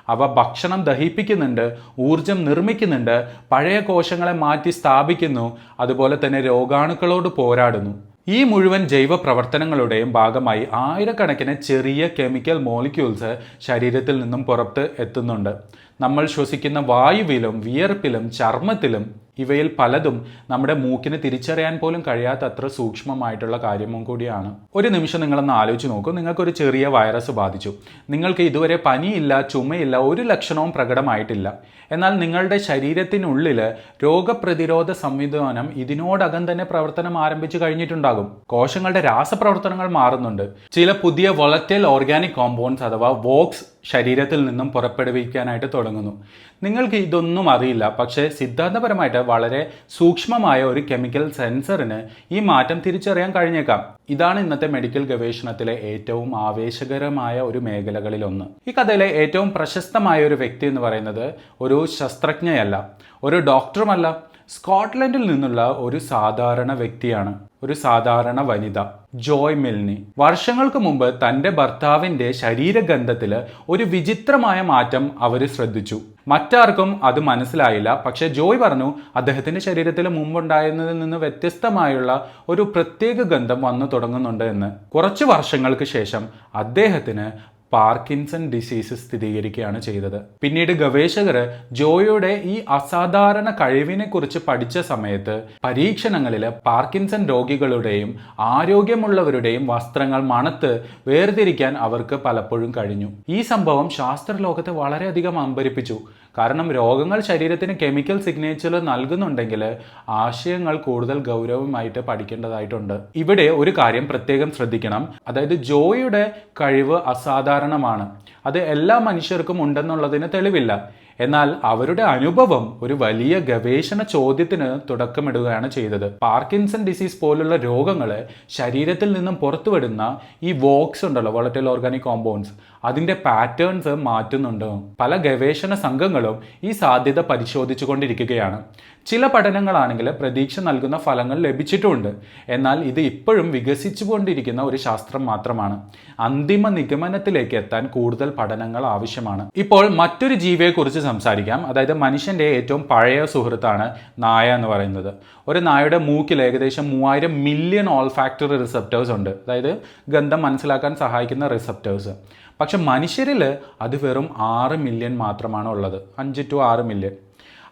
അവ ഭക്ഷണം ദഹിപ്പിക്കുന്നുണ്ട്, ഊർജം നിർമ്മിക്കുന്നുണ്ട്, പഴയ കോശങ്ങളെ മാറ്റി സ്ഥാപിക്കുന്നു, അതുപോലെ തന്നെ രോഗാണുക്കളോട് പോരാടുന്നു. ഈ മുഴുവൻ ജൈവ പ്രവർത്തനങ്ങളുടെയും ഭാഗമായി ആയിരക്കണക്കിന് ചെറിയ കെമിക്കൽ മോളിക്യൂൾസ് ശരീരത്തിൽ നിന്നും പുറത്ത് എത്തുന്നുണ്ട്. നമ്മൾ ശ്വസിക്കുന്ന വായുവിലും വിയർപ്പിലും ചർമ്മത്തിലും ഇവയിൽ പലതും നമ്മുടെ മൂക്കിന് തിരിച്ചറിയാൻ പോലും കഴിയാത്തത്ര സൂക്ഷ്മമായിട്ടുള്ള കാര്യവും കൂടിയാണ്. ഒരു നിമിഷം നിങ്ങളൊന്ന് ആലോചിച്ച് നോക്കൂ. നിങ്ങൾക്കൊരു ചെറിയ വൈറസ് ബാധിച്ചു. നിങ്ങൾക്ക് ഇതുവരെ പനിയില്ല, ചുമയില്ല, ഒരു ലക്ഷണവും പ്രകടമായിട്ടില്ല. എന്നാൽ നിങ്ങളുടെ ശരീരത്തിനുള്ളിൽ രോഗപ്രതിരോധ സംവിധാനം ഇതിനോടകം തന്നെ പ്രവർത്തനം ആരംഭിച്ചു കഴിഞ്ഞിട്ടുണ്ടാകും. കോശങ്ങളുടെ രാസപ്രവർത്തനങ്ങൾ മാറുന്നുണ്ട്. ചില പുതിയ വോളറ്റൈൽ ഓർഗാനിക് കോമ്പൗണ്ട്സ് അഥവാ വോക്സ് ശരീരത്തിൽ നിന്നും പുറപ്പെടുവിക്കാനായിട്ട് തുടങ്ങുന്നു. നിങ്ങൾക്ക് ഇതൊന്നും അറിയില്ല, പക്ഷേ സിദ്ധാന്തപരമായിട്ട് വളരെ സൂക്ഷ്മമായ ഒരു കെമിക്കൽ സെൻസറിന് ഈ മാറ്റം തിരിച്ചറിയാൻ കഴിഞ്ഞേക്കാം. ഇതാണ് ഇന്നത്തെ മെഡിക്കൽ ഗവേഷണത്തിലെ ഏറ്റവും ആവേശകരമായ ഒരു മേഖലകളിലൊന്ന്. ഈ കഥയിലെ ഏറ്റവും പ്രശസ്തമായ ഒരു വ്യക്തി എന്ന് പറയുന്നത് ഒരു ശസ്ത്രജ്ഞയല്ല, ഒരു ഡോക്ടറുമല്ല, സ്കോട്ട്ലൻഡിൽ നിന്നുള്ള ഒരു സാധാരണ വ്യക്തിയാണ്, ഒരു സാധാരണ വനിത, ജോയ് മിൽനി. വർഷങ്ങൾക്ക് മുമ്പ് തൻ്റെ ഭർത്താവിൻ്റെ ശരീരഗന്ധത്തിൽ ഒരു വിചിത്രമായ മാറ്റം അവർ ശ്രദ്ധിച്ചു. മറ്റാർക്കും അത് മനസ്സിലായില്ല. പക്ഷെ ജോയ് പറഞ്ഞു അദ്ദേഹത്തിൻ്റെ ശരീരത്തിൽ മുമ്പുണ്ടായിരുന്നതിൽ നിന്ന് വ്യത്യസ്തമായുള്ള ഒരു പ്രത്യേക ഗന്ധം വന്നു തുടങ്ങുന്നുണ്ട് എന്ന്. കുറച്ച് വർഷങ്ങൾക്ക് ശേഷം അദ്ദേഹത്തിന് പാർക്കിൻസൺ ഡിസീസ് സ്ഥിരീകരിക്കുകയാണ് ചെയ്തത്. പിന്നീട് ഗവേഷകർ ജോയുടെ ഈ അസാധാരണ കഴിവിനെ കുറിച്ച് പഠിച്ച സമയത്ത് പരീക്ഷണങ്ങളിൽ പാർക്കിൻസൺ രോഗികളുടെയും ആരോഗ്യമുള്ളവരുടെയും വസ്ത്രങ്ങൾ മണത്ത് വേർതിരിക്കാൻ അവർക്ക് പലപ്പോഴും കഴിഞ്ഞു. ഈ സംഭവം ശാസ്ത്രലോകത്തെ വളരെയധികം അമ്പരിപ്പിച്ചു. കാരണം രോഗങ്ങൾ ശരീരത്തിന് കെമിക്കൽ സിഗ്നേച്ചർ നൽകുന്നുണ്ടെങ്കിൽ ആശയങ്ങൾ കൂടുതൽ ഗൗരവമായിട്ട് പഠിക്കേണ്ടതായിട്ടുണ്ട്. ഇവിടെ ഒരു കാര്യം പ്രത്യേകം ശ്രദ്ധിക്കണം. അതായത് ജോയുടെ കഴിവ് അസാധാരണമാണ്. അത് എല്ലാ മനുഷ്യർക്കും ഉണ്ടെന്നുള്ളതിന് തെളിവില്ല. എന്നാൽ അവരുടെ അനുഭവം ഒരു വലിയ ഗവേഷണ ചോദ്യത്തിന് തുടക്കമിടുകയാണ് ചെയ്തത്. പാർക്കിൻസൺ ഡിസീസ് പോലുള്ള രോഗങ്ങളെ ശരീരത്തിൽ നിന്നും പുറത്തുവിടുന്ന ഈ വോക്സ് ഉണ്ടല്ലോ, വോളറ്റൈൽ ഓർഗാനിക് കോമ്പൗണ്ട്സ്, അതിൻ്റെ പാറ്റേൺസ് മാറ്റുന്നുണ്ട്. പല ഗവേഷണ സംഘങ്ങളും ഈ സാധ്യത പരിശോധിച്ചു കൊണ്ടിരിക്കുകയാണ്. ചില പഠനങ്ങളാണെങ്കിൽ പ്രതീക്ഷ നൽകുന്ന ഫലങ്ങൾ ലഭിച്ചിട്ടുമുണ്ട്. എന്നാൽ ഇത് ഇപ്പോഴും വികസിച്ചു കൊണ്ടിരിക്കുന്ന ഒരു ശാസ്ത്രം മാത്രമാണ്. അന്തിമ നിഗമനത്തിലേക്ക് എത്താൻ കൂടുതൽ പഠനങ്ങൾ ആവശ്യമാണ്. ഇപ്പോൾ മറ്റൊരു ജീവിയെക്കുറിച്ച് സംസാരിക്കാം. അതായത് മനുഷ്യൻ്റെ ഏറ്റവും പഴയ സുഹൃത്താണ് നായ എന്ന് പറയുന്നത്. ഒരു നായയുടെ മൂക്കിൽ ഏകദേശം 3000 മില്യൺ ഓൾഫാക്ടറി റിസപ്റ്റേഴ്സ് ഉണ്ട്. അതായത് ഗന്ധം മനസ്സിലാക്കാൻ സഹായിക്കുന്ന റിസപ്റ്റേഴ്സ്. പക്ഷെ മനുഷ്യരിൽ അത് വെറും 6 മില്യൺ മാത്രമാണ് ഉള്ളത്. 5 to 6 മില്യൺ.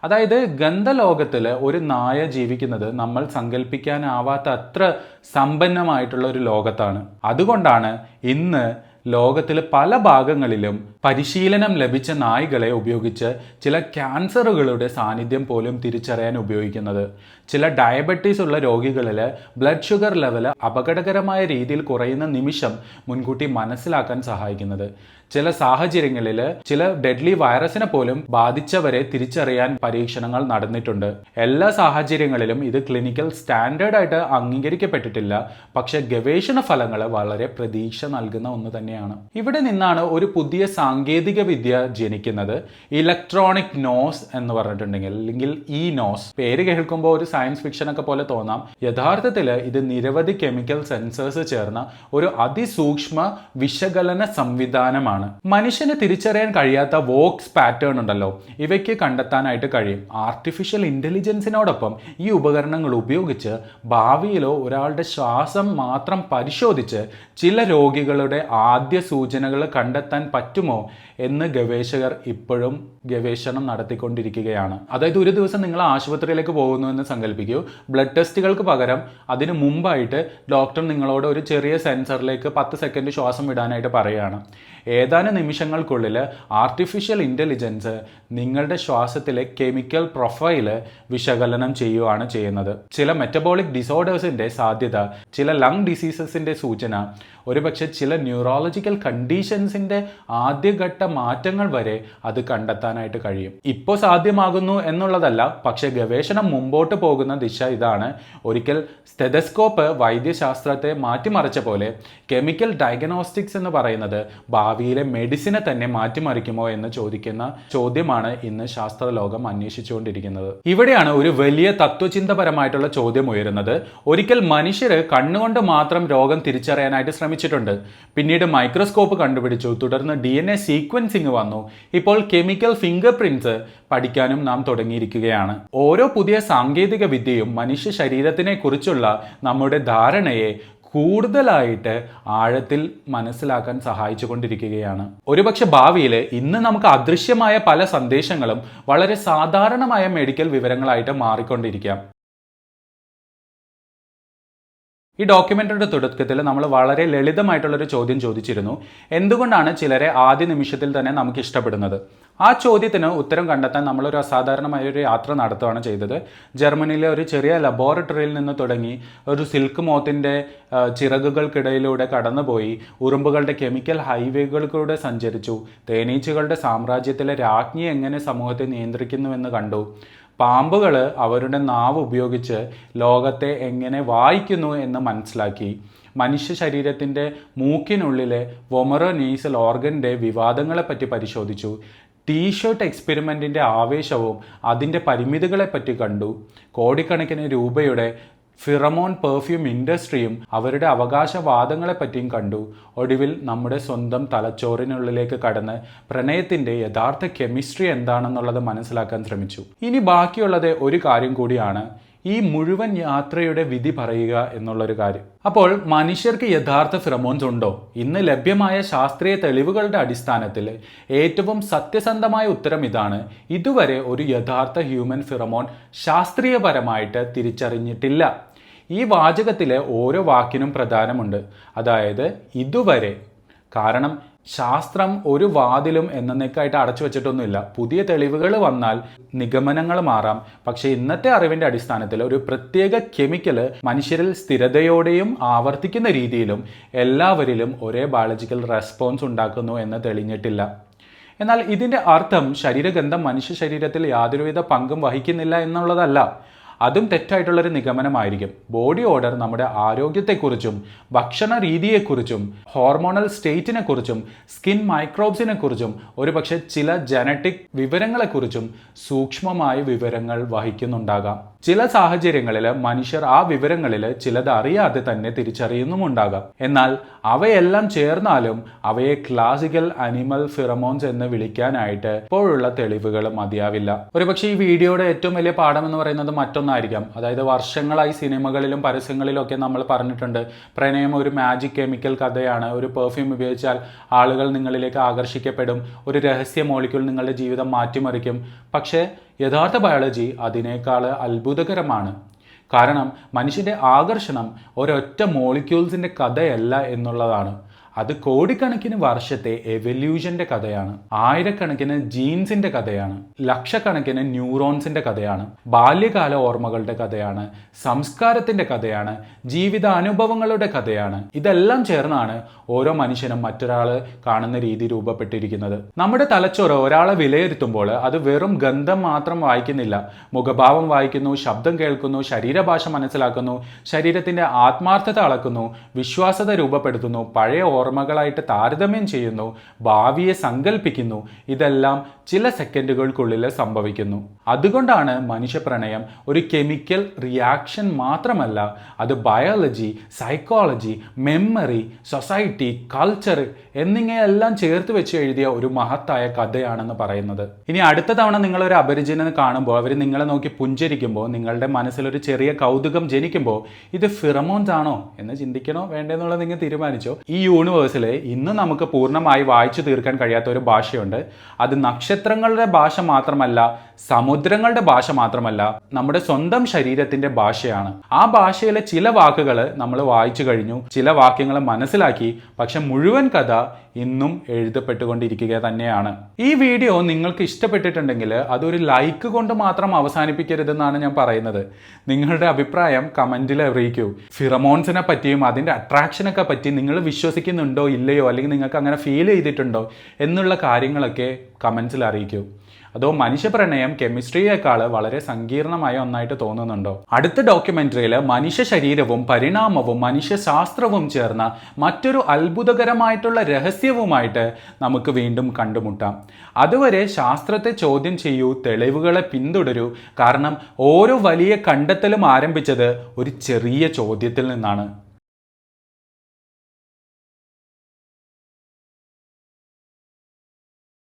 അതായത് ഗന്ധലോകത്തിൽ ഒരു നായ ജീവിക്കുന്നത് നമ്മൾ സങ്കല്പിക്കാനാവാത്ത അത്ര സമ്പന്നമായിട്ടുള്ള ഒരു ലോകത്താണ്. അതുകൊണ്ടാണ് ഇന്ന് ലോകത്തിൽ പല ഭാഗങ്ങളിലും പരിശീലനം ലഭിച്ച നായ്കളെ ഉപയോഗിച്ച് ചില ക്യാൻസറുകളുടെ സാന്നിധ്യം പോലും തിരിച്ചറിയാൻ ഉപയോഗിക്കുന്നത്. ചില ഡയബറ്റീസ് ഉള്ള രോഗികളിൽ ബ്ലഡ് ഷുഗർ ലെവൽ അപകടകരമായ രീതിയിൽ കുറയുന്ന നിമിഷം മുൻകൂട്ടി മനസ്സിലാക്കാൻ സഹായിക്കുന്നത്. ചില സാഹചര്യങ്ങളിൽ ചില ഡെഡ്ലി വൈറസിനെ പോലും ബാധിച്ചവരെ തിരിച്ചറിയാൻ പരീക്ഷണങ്ങൾ നടന്നിട്ടുണ്ട്. എല്ലാ സാഹചര്യങ്ങളിലും ഇത് ക്ലിനിക്കൽ സ്റ്റാൻഡേർഡ് ആയിട്ട് അംഗീകരിക്കപ്പെട്ടിട്ടില്ല. പക്ഷെ ഗവേഷണ ഫലങ്ങൾ വളരെ പ്രതീക്ഷ നൽകുന്ന ഒന്ന് തന്നെയാണ്. ഇവിടെ നിന്നാണ് ഒരു പുതിയ സാങ്കേതിക വിദ്യ ജനിക്കുന്നത്. ഇലക്ട്രോണിക് നോസ് എന്ന് പറഞ്ഞിട്ടുണ്ടെങ്കിൽ, അല്ലെങ്കിൽ ഈ നോസ്, പേര് കേൾക്കുമ്പോൾ ഒരു സയൻസ് ഫിക്ഷൻ ഒക്കെ പോലെ തോന്നാം. യഥാർത്ഥത്തിൽ ഇത് നിരവധി കെമിക്കൽ സെൻസേഴ്സ് ചേർന്ന ഒരു അതിസൂക്ഷ്മ വിശകലന സംവിധാനമാണ്. മനുഷ്യന് തിരിച്ചറിയാൻ കഴിയാത്ത വോക്സ് പാറ്റേൺ ഉണ്ടല്ലോ, ഇവയ്ക്ക് കണ്ടെത്താനായിട്ട് കഴിയും. ആർട്ടിഫിഷ്യൽ ഇന്റലിജൻസിനോടൊപ്പം ഈ ഉപകരണങ്ങൾ ഉപയോഗിച്ച് ഭാവിയിലോ ഒരാളുടെ ശ്വാസം മാത്രം പരിശോധിച്ച് ചില രോഗികളുടെ ആദ്യ സൂചനകൾ കണ്ടെത്താൻ പറ്റുമോ എന്ന് ഗവേഷകർ ഇപ്പോഴും ഗവേഷണം നടത്തിക്കൊണ്ടിരിക്കുകയാണ്. അതായത് ഒരു ദിവസം നിങ്ങൾ ആശുപത്രിയിലേക്ക് പോകുന്നു എന്ന് സങ്കല്പിക്കൂ. ബ്ലഡ് ടെസ്റ്റുകൾക്ക് പകരം അതിന് മുമ്പായിട്ട് ഡോക്ടർ നിങ്ങളോട് ഒരു ചെറിയ സെൻസറിലേക്ക് 10 സെക്കൻഡ് ശ്വാസം വിടാനായിട്ട് പറയുകയാണ്. ഏതാനും നിമിഷങ്ങൾക്കുള്ളിൽ ആർട്ടിഫിഷ്യൽ ഇൻ്റലിജൻസ് നിങ്ങളുടെ ശ്വാസത്തിലെ കെമിക്കൽ പ്രൊഫൈല് വിശകലനം ചെയ്യുകയാണ് ചെയ്യുന്നത്. ചില മെറ്റബോളിക് ഡിസോർഡേഴ്സിൻ്റെ സാധ്യത, ചില ലങ് ഡിസീസസിൻ്റെ സൂചന, ഒരുപക്ഷെ ചില ന്യൂറോളജിക്കൽ കണ്ടീഷൻസിൻ്റെ ആദ്യഘട്ട മാറ്റങ്ങൾ വരെ അത് കണ്ടെത്താനായിട്ട് കഴിയും. ഇപ്പോൾ സാധ്യമാകുന്നു എന്നുള്ളതല്ല, പക്ഷെ ഗവേഷണം മുമ്പോട്ട് പോകുന്ന ദിശ ഇതാണ്. ഒരിക്കൽ സ്റ്റെതസ്കോപ്പ് വൈദ്യശാസ്ത്രത്തെ മാറ്റിമറിച്ച പോലെ കെമിക്കൽ ഡയഗ്നോസ്റ്റിക്സ് എന്ന് പറയുന്നത് ഭാവിയിലെ മെഡിസിനെ തന്നെ മാറ്റിമറിക്കുമോ എന്ന് ചോദിക്കുന്ന ചോദ്യമാണ് ഇന്ന് ശാസ്ത്രലോകം അന്വേഷിച്ചുകൊണ്ടിരിക്കുന്നത്. ഇവിടെയാണ് ഒരു വലിയ തത്വചിന്തപരമായിട്ടുള്ള ചോദ്യം ഉയരുന്നത്. ഒരിക്കൽ മനുഷ്യർ കണ്ണുകൊണ്ട് മാത്രം രോഗം തിരിച്ചറിയാനായിട്ട് ശ്രമിച്ചിട്ടുണ്ട്. പിന്നീട് മൈക്രോസ്കോപ്പ് കണ്ടുപിടിച്ചു. തുടർന്ന് DNA സീക്വൻസിങ് വന്നു. ഇപ്പോൾ കെമിക്കൽ ഫിംഗർ പ്രിന്റ്സ് പഠിക്കാനും നാം തുടങ്ങിയിരിക്കുകയാണ്. ഓരോ പുതിയ സാങ്കേതിക വിദ്യയും മനുഷ്യ ശരീരത്തിനെ കുറിച്ചുള്ള നമ്മുടെ ധാരണയെ കൂടുതലായിട്ട് ആഴത്തിൽ മനസ്സിലാക്കാൻ സഹായിച്ചു കൊണ്ടിരിക്കുകയാണ്. ഒരുപക്ഷെ ഭാവിയിൽ ഇന്ന് നമുക്ക് അദൃശ്യമായ പല സന്ദേശങ്ങളും വളരെ സാധാരണമായ മെഡിക്കൽ വിവരങ്ങളായിട്ട് മാറിക്കൊണ്ടിരിക്കാം. ഈ ഡോക്യുമെന്ററിയുടെ തുടക്കത്തിൽ നമ്മൾ വളരെ ലളിതമായിട്ടുള്ളൊരു ചോദ്യം ചോദിച്ചിരുന്നു. എന്തുകൊണ്ടാണ് ചിലരെ ആദ്യ നിമിഷത്തിൽ തന്നെ നമുക്ക് ഇഷ്ടപ്പെടുന്നത്? ആ ചോദ്യത്തിന് ഉത്തരം കണ്ടെത്താൻ നമ്മളൊരു അസാധാരണമായൊരു യാത്ര നടത്തുകയാണ് ചെയ്തത്. ജർമ്മനിയിലെ ഒരു ചെറിയ ലബോറട്ടറിയിൽ നിന്ന് തുടങ്ങി ഒരു സിൽക്ക് മോത്തിൻ്റെ ചിറകുകൾക്കിടയിലൂടെ കടന്നുപോയി ഉറുമ്പുകളുടെ കെമിക്കൽ ഹൈവേകൾക്കൂടെ സഞ്ചരിച്ചു. തേനീച്ചകളുടെ സാമ്രാജ്യത്തിലെ രാജ്ഞി എങ്ങനെ സമൂഹത്തെ നിയന്ത്രിക്കുന്നുവെന്ന് കണ്ടു. പാമ്പുകൾ അവരുടെ നാവ് ഉപയോഗിച്ച് ലോകത്തെ എങ്ങനെ വായിക്കുന്നു എന്ന് മനസ്സിലാക്കി. മനുഷ്യ ശരീരത്തിൻ്റെ മൂക്കിനുള്ളിലെ വൊമറോനേസൽ ഓർഗൻ്റെ വിവാദങ്ങളെപ്പറ്റി പരിശോധിച്ചു. ടീഷർട്ട് എക്സ്പെരിമെൻറ്റിൻ്റെ ആവേശവും അതിൻ്റെ പരിമിതികളെപ്പറ്റി കണ്ടു. കോടിക്കണക്കിന് രൂപയുടെ ഫിറമോൺ പെർഫ്യൂം ഇൻഡസ്ട്രിയും അവരുടെ അവകാശവാദങ്ങളെപ്പറ്റിയും കണ്ടു. ഒടുവിൽ നമ്മുടെ സ്വന്തം തലച്ചോറിനുള്ളിലേക്ക് കടന്ന് പ്രണയത്തിൻ്റെ യഥാർത്ഥ കെമിസ്ട്രി എന്താണെന്നുള്ളത് മനസ്സിലാക്കാൻ ശ്രമിച്ചു. ഇനി ബാക്കിയുള്ളത് ഒരു കാര്യം കൂടിയാണ്, ഈ മുഴുവൻ യാത്രയുടെ വിധി പറയുക എന്നുള്ളൊരു കാര്യം. അപ്പോൾ മനുഷ്യർക്ക് യഥാർത്ഥ ഫിറമോൺസ് ഉണ്ടോ? ഇന്ന് ലഭ്യമായ ശാസ്ത്രീയ തെളിവുകളുടെ അടിസ്ഥാനത്തിൽ ഏറ്റവും സത്യസന്ധമായ ഉത്തരം ഇതാണ്: ഇതുവരെ ഒരു യഥാർത്ഥ ഹ്യൂമൻ ഫിറമോൺ ശാസ്ത്രീയപരമായിട്ട് തിരിച്ചറിഞ്ഞിട്ടില്ല. ഈ വാചകത്തിലെ ഓരോ വാക്കിനും പ്രധാനമുണ്ട്, അതായത് ഇതുവരെ. കാരണം ശാസ്ത്രം ഒരു വാതിലും എന്നേക്കായിട്ട് അടച്ചു വെച്ചിട്ടൊന്നുമില്ല. പുതിയ തെളിവുകൾ വന്നാൽ നിഗമനങ്ങൾ മാറാം. പക്ഷേ ഇന്നത്തെ അറിവിൻ്റെ അടിസ്ഥാനത്തിൽ ഒരു പ്രത്യേക കെമിക്കൽ മനുഷ്യരിൽ സ്ഥിരതയോടെയും ആവർത്തിക്കുന്ന രീതിയിലും എല്ലാവരിലും ഒരേ ബയോളജിക്കൽ റെസ്പോൺസ് ഉണ്ടാക്കുന്നു എന്ന് തെളിഞ്ഞിട്ടില്ല. എന്നാൽ ഇതിൻ്റെ അർത്ഥം ശരീരഗന്ധം മനുഷ്യ ശരീരത്തിൽ യാതൊരുവിധ പങ്കും വഹിക്കുന്നില്ല എന്നുള്ളതല്ല. അതും തെറ്റായിട്ടുള്ളൊരു നിഗമനമായിരിക്കും. ബോഡി ഓർഡർ നമ്മുടെ ആരോഗ്യത്തെക്കുറിച്ചും ഭക്ഷണ രീതിയെക്കുറിച്ചും ഹോർമോണൽ സ്റ്റേറ്റിനെക്കുറിച്ചും സ്കിൻ മൈക്രോബ്സിനെ കുറിച്ചും ഒരുപക്ഷെ ചില ജനറ്റിക് വിവരങ്ങളെക്കുറിച്ചും സൂക്ഷ്മമായ വിവരങ്ങൾ വഹിക്കുന്നുണ്ടാകാം. ചില സാഹചര്യങ്ങളിൽ മനുഷ്യർ ആ വിവരങ്ങളിൽ ചിലത് അറിയാതെ തന്നെ തിരിച്ചറിയുന്നുമുണ്ടാകാം. എന്നാൽ അവയെല്ലാം ചേർന്നാലും അവയെ ക്ലാസിക്കൽ അനിമൽ ഫിറമോൺസ് എന്ന് വിളിക്കാനായിട്ട് ഇപ്പോഴുള്ള തെളിവുകൾ മതിയാവില്ല. ഒരുപക്ഷെ ഈ വീഡിയോയുടെ ഏറ്റവും വലിയ പാഠം എന്ന് പറയുന്നത് മറ്റൊന്നായിരിക്കാം. അതായത് വർഷങ്ങളായി സിനിമകളിലും പരസ്യങ്ങളിലും ഒക്കെ നമ്മൾ പറഞ്ഞിട്ടുണ്ട്, പ്രണയം ഒരു മാജിക് കെമിക്കൽ കഥയാണ്. ഒരു പെർഫ്യൂം ഉപയോഗിച്ചാൽ ആളുകൾ നിങ്ങളിലേക്ക് ആകർഷിക്കപ്പെടും, ഒരു രഹസ്യ മോളിക്യൂൾ നിങ്ങളുടെ ജീവിതം മാറ്റിമറിക്കും. പക്ഷേ യഥാർത്ഥ ബയോളജി അതിനേക്കാൾ അത്ഭുതകരമാണ്. കാരണം മനുഷ്യൻ്റെ ആകർഷണം ഒരൊറ്റ മോളിക്യൂൾസിൻ്റെ കഥയല്ല എന്നുള്ളതാണ്. അത് കോടിക്കണക്കിന് വർഷത്തെ എവല്യൂഷൻ്റെ കഥയാണ്. ആയിരക്കണക്കിന് ജീൻസിൻ്റെ കഥയാണ്. ലക്ഷക്കണക്കിന് ന്യൂറോൺസിൻ്റെ കഥയാണ്. ബാല്യകാല ഓർമ്മകളുടെ കഥയാണ്. സംസ്കാരത്തിൻ്റെ കഥയാണ്. ജീവിതാനുഭവങ്ങളുടെ കഥയാണ്. ഇതെല്ലാം ചേർന്നാണ് ഓരോ മനുഷ്യനും മറ്റൊരാൾ കാണുന്ന രീതി രൂപപ്പെട്ടിരിക്കുന്നത്. നമ്മുടെ തലച്ചോറ് ഒരാളെ വിലയിരുത്തുമ്പോൾ അത് വെറും ഗന്ധം മാത്രം വായിക്കുന്നില്ല. മുഖഭാവം വായിക്കുന്നു, ശബ്ദം കേൾക്കുന്നു, ശരീരഭാഷ മനസ്സിലാക്കുന്നു, ശരീരത്തിൻ്റെ ആത്മാർത്ഥത അളക്കുന്നു, വിശ്വാസത രൂപപ്പെടുത്തുന്നു, പഴയ ഓർമ്മകളായിട്ട് താരതമ്യം ചെയ്യുന്നു, ഭാവിയെ സങ്കല്പിക്കുന്നു. ഇതെല്ലാം ചില സെക്കൻഡുകൾക്കുള്ളിൽ സംഭവിക്കുന്നു. അതുകൊണ്ടാണ് മനുഷ്യപ്രണയം ഒരു കെമിക്കൽ റിയാക്ഷൻ മാത്രമല്ല, അത് biology, psychology, memory, society, culture എന്നിങ്ങനെയെല്ലാം ചേർത്ത് വെച്ച് എഴുതിയ ഒരു മഹത്തായ കഥയാണെന്ന് പറയുന്നത്. ഇനി അടുത്ത തവണ നിങ്ങളൊരു അപരിചിതനെ കാണുമ്പോൾ അവർ നിങ്ങളെ നോക്കി പുഞ്ചിരിക്കുമ്പോൾ നിങ്ങളുടെ മനസ്സിലൊരു ചെറിയ കൗതുകം ജനിക്കുമ്പോൾ ഇത് ഫിറമോൺസ് ആണോ എന്ന് ചിന്തിക്കണോ വേണ്ടെന്നുള്ളത് നിങ്ങൾ തീരുമാനിച്ചോ. ഈ യൂണിവേഴ്സിൽ ഇന്ന് നമുക്ക് പൂർണ്ണമായി വായിച്ചു തീർക്കാൻ കഴിയാത്ത ഒരു ഭാഷയുണ്ട്. അത് നക്ഷത്രങ്ങളുടെ ഭാഷ മാത്രമല്ല, സമുദ്രങ്ങളുടെ ഭാഷ മാത്രമല്ല, നമ്മുടെ സ്വന്തം ശരീരത്തിന്റെ ഭാഷയാണ്. ആ ഭാഷയിലെ ചില വാക്കുകൾ നമ്മൾ വായിച്ചു കഴിഞ്ഞു, ചില വാക്യങ്ങൾ മനസ്സിലാക്കി. പക്ഷെ മുഴുവൻ കഥ ഇന്നും എഴുതപ്പെട്ടുകൊണ്ടിരിക്കുക തന്നെയാണ്. ഈ വീഡിയോ നിങ്ങൾക്ക് ഇഷ്ടപ്പെട്ടിട്ടുണ്ടെങ്കിൽ അതൊരു ലൈക്ക് കൊണ്ട് മാത്രം അവസാനിപ്പിക്കരുതെന്നാണ് ഞാൻ പറയുന്നത്. നിങ്ങളുടെ അഭിപ്രായം കമന്റിൽ അറിയിക്കൂ. ഫിറമോൺസിനെ പറ്റിയും അതിൻ്റെ അട്രാക്ഷനൊക്കെ പറ്റി നിങ്ങൾ വിശ്വസിക്കുന്നുണ്ടോ ഇല്ലയോ, അല്ലെങ്കിൽ നിങ്ങൾക്ക് അങ്ങനെ ഫീൽ ചെയ്തിട്ടുണ്ടോ എന്നുള്ള കാര്യങ്ങളൊക്കെ കമന്റ്സിൽ അറിയിക്കൂ. അതോ മനുഷ്യപ്രണയം കെമിസ്ട്രിയേക്കാൾ വളരെ സങ്കീർണമായ ഒന്നായിട്ട് തോന്നുന്നുണ്ടോ? അടുത്ത ഡോക്യുമെന്ററിയിൽ മനുഷ്യ ശരീരവും പരിണാമവും മനുഷ്യശാസ്ത്രവും ചേർന്ന മറ്റൊരു അത്ഭുതകരമായിട്ടുള്ള രഹസ്യവുമായിട്ട് നമുക്ക് വീണ്ടും കണ്ടുമുട്ടാം. അതുവരെ ശാസ്ത്രത്തെ ചോദ്യം ചെയ്യൂ, തെളിവുകളെ പിന്തുടരൂ. കാരണം ഓരോ വലിയ കണ്ടെത്തലും ആരംഭിച്ചത് ഒരു ചെറിയ ചോദ്യത്തിൽ നിന്നാണ്.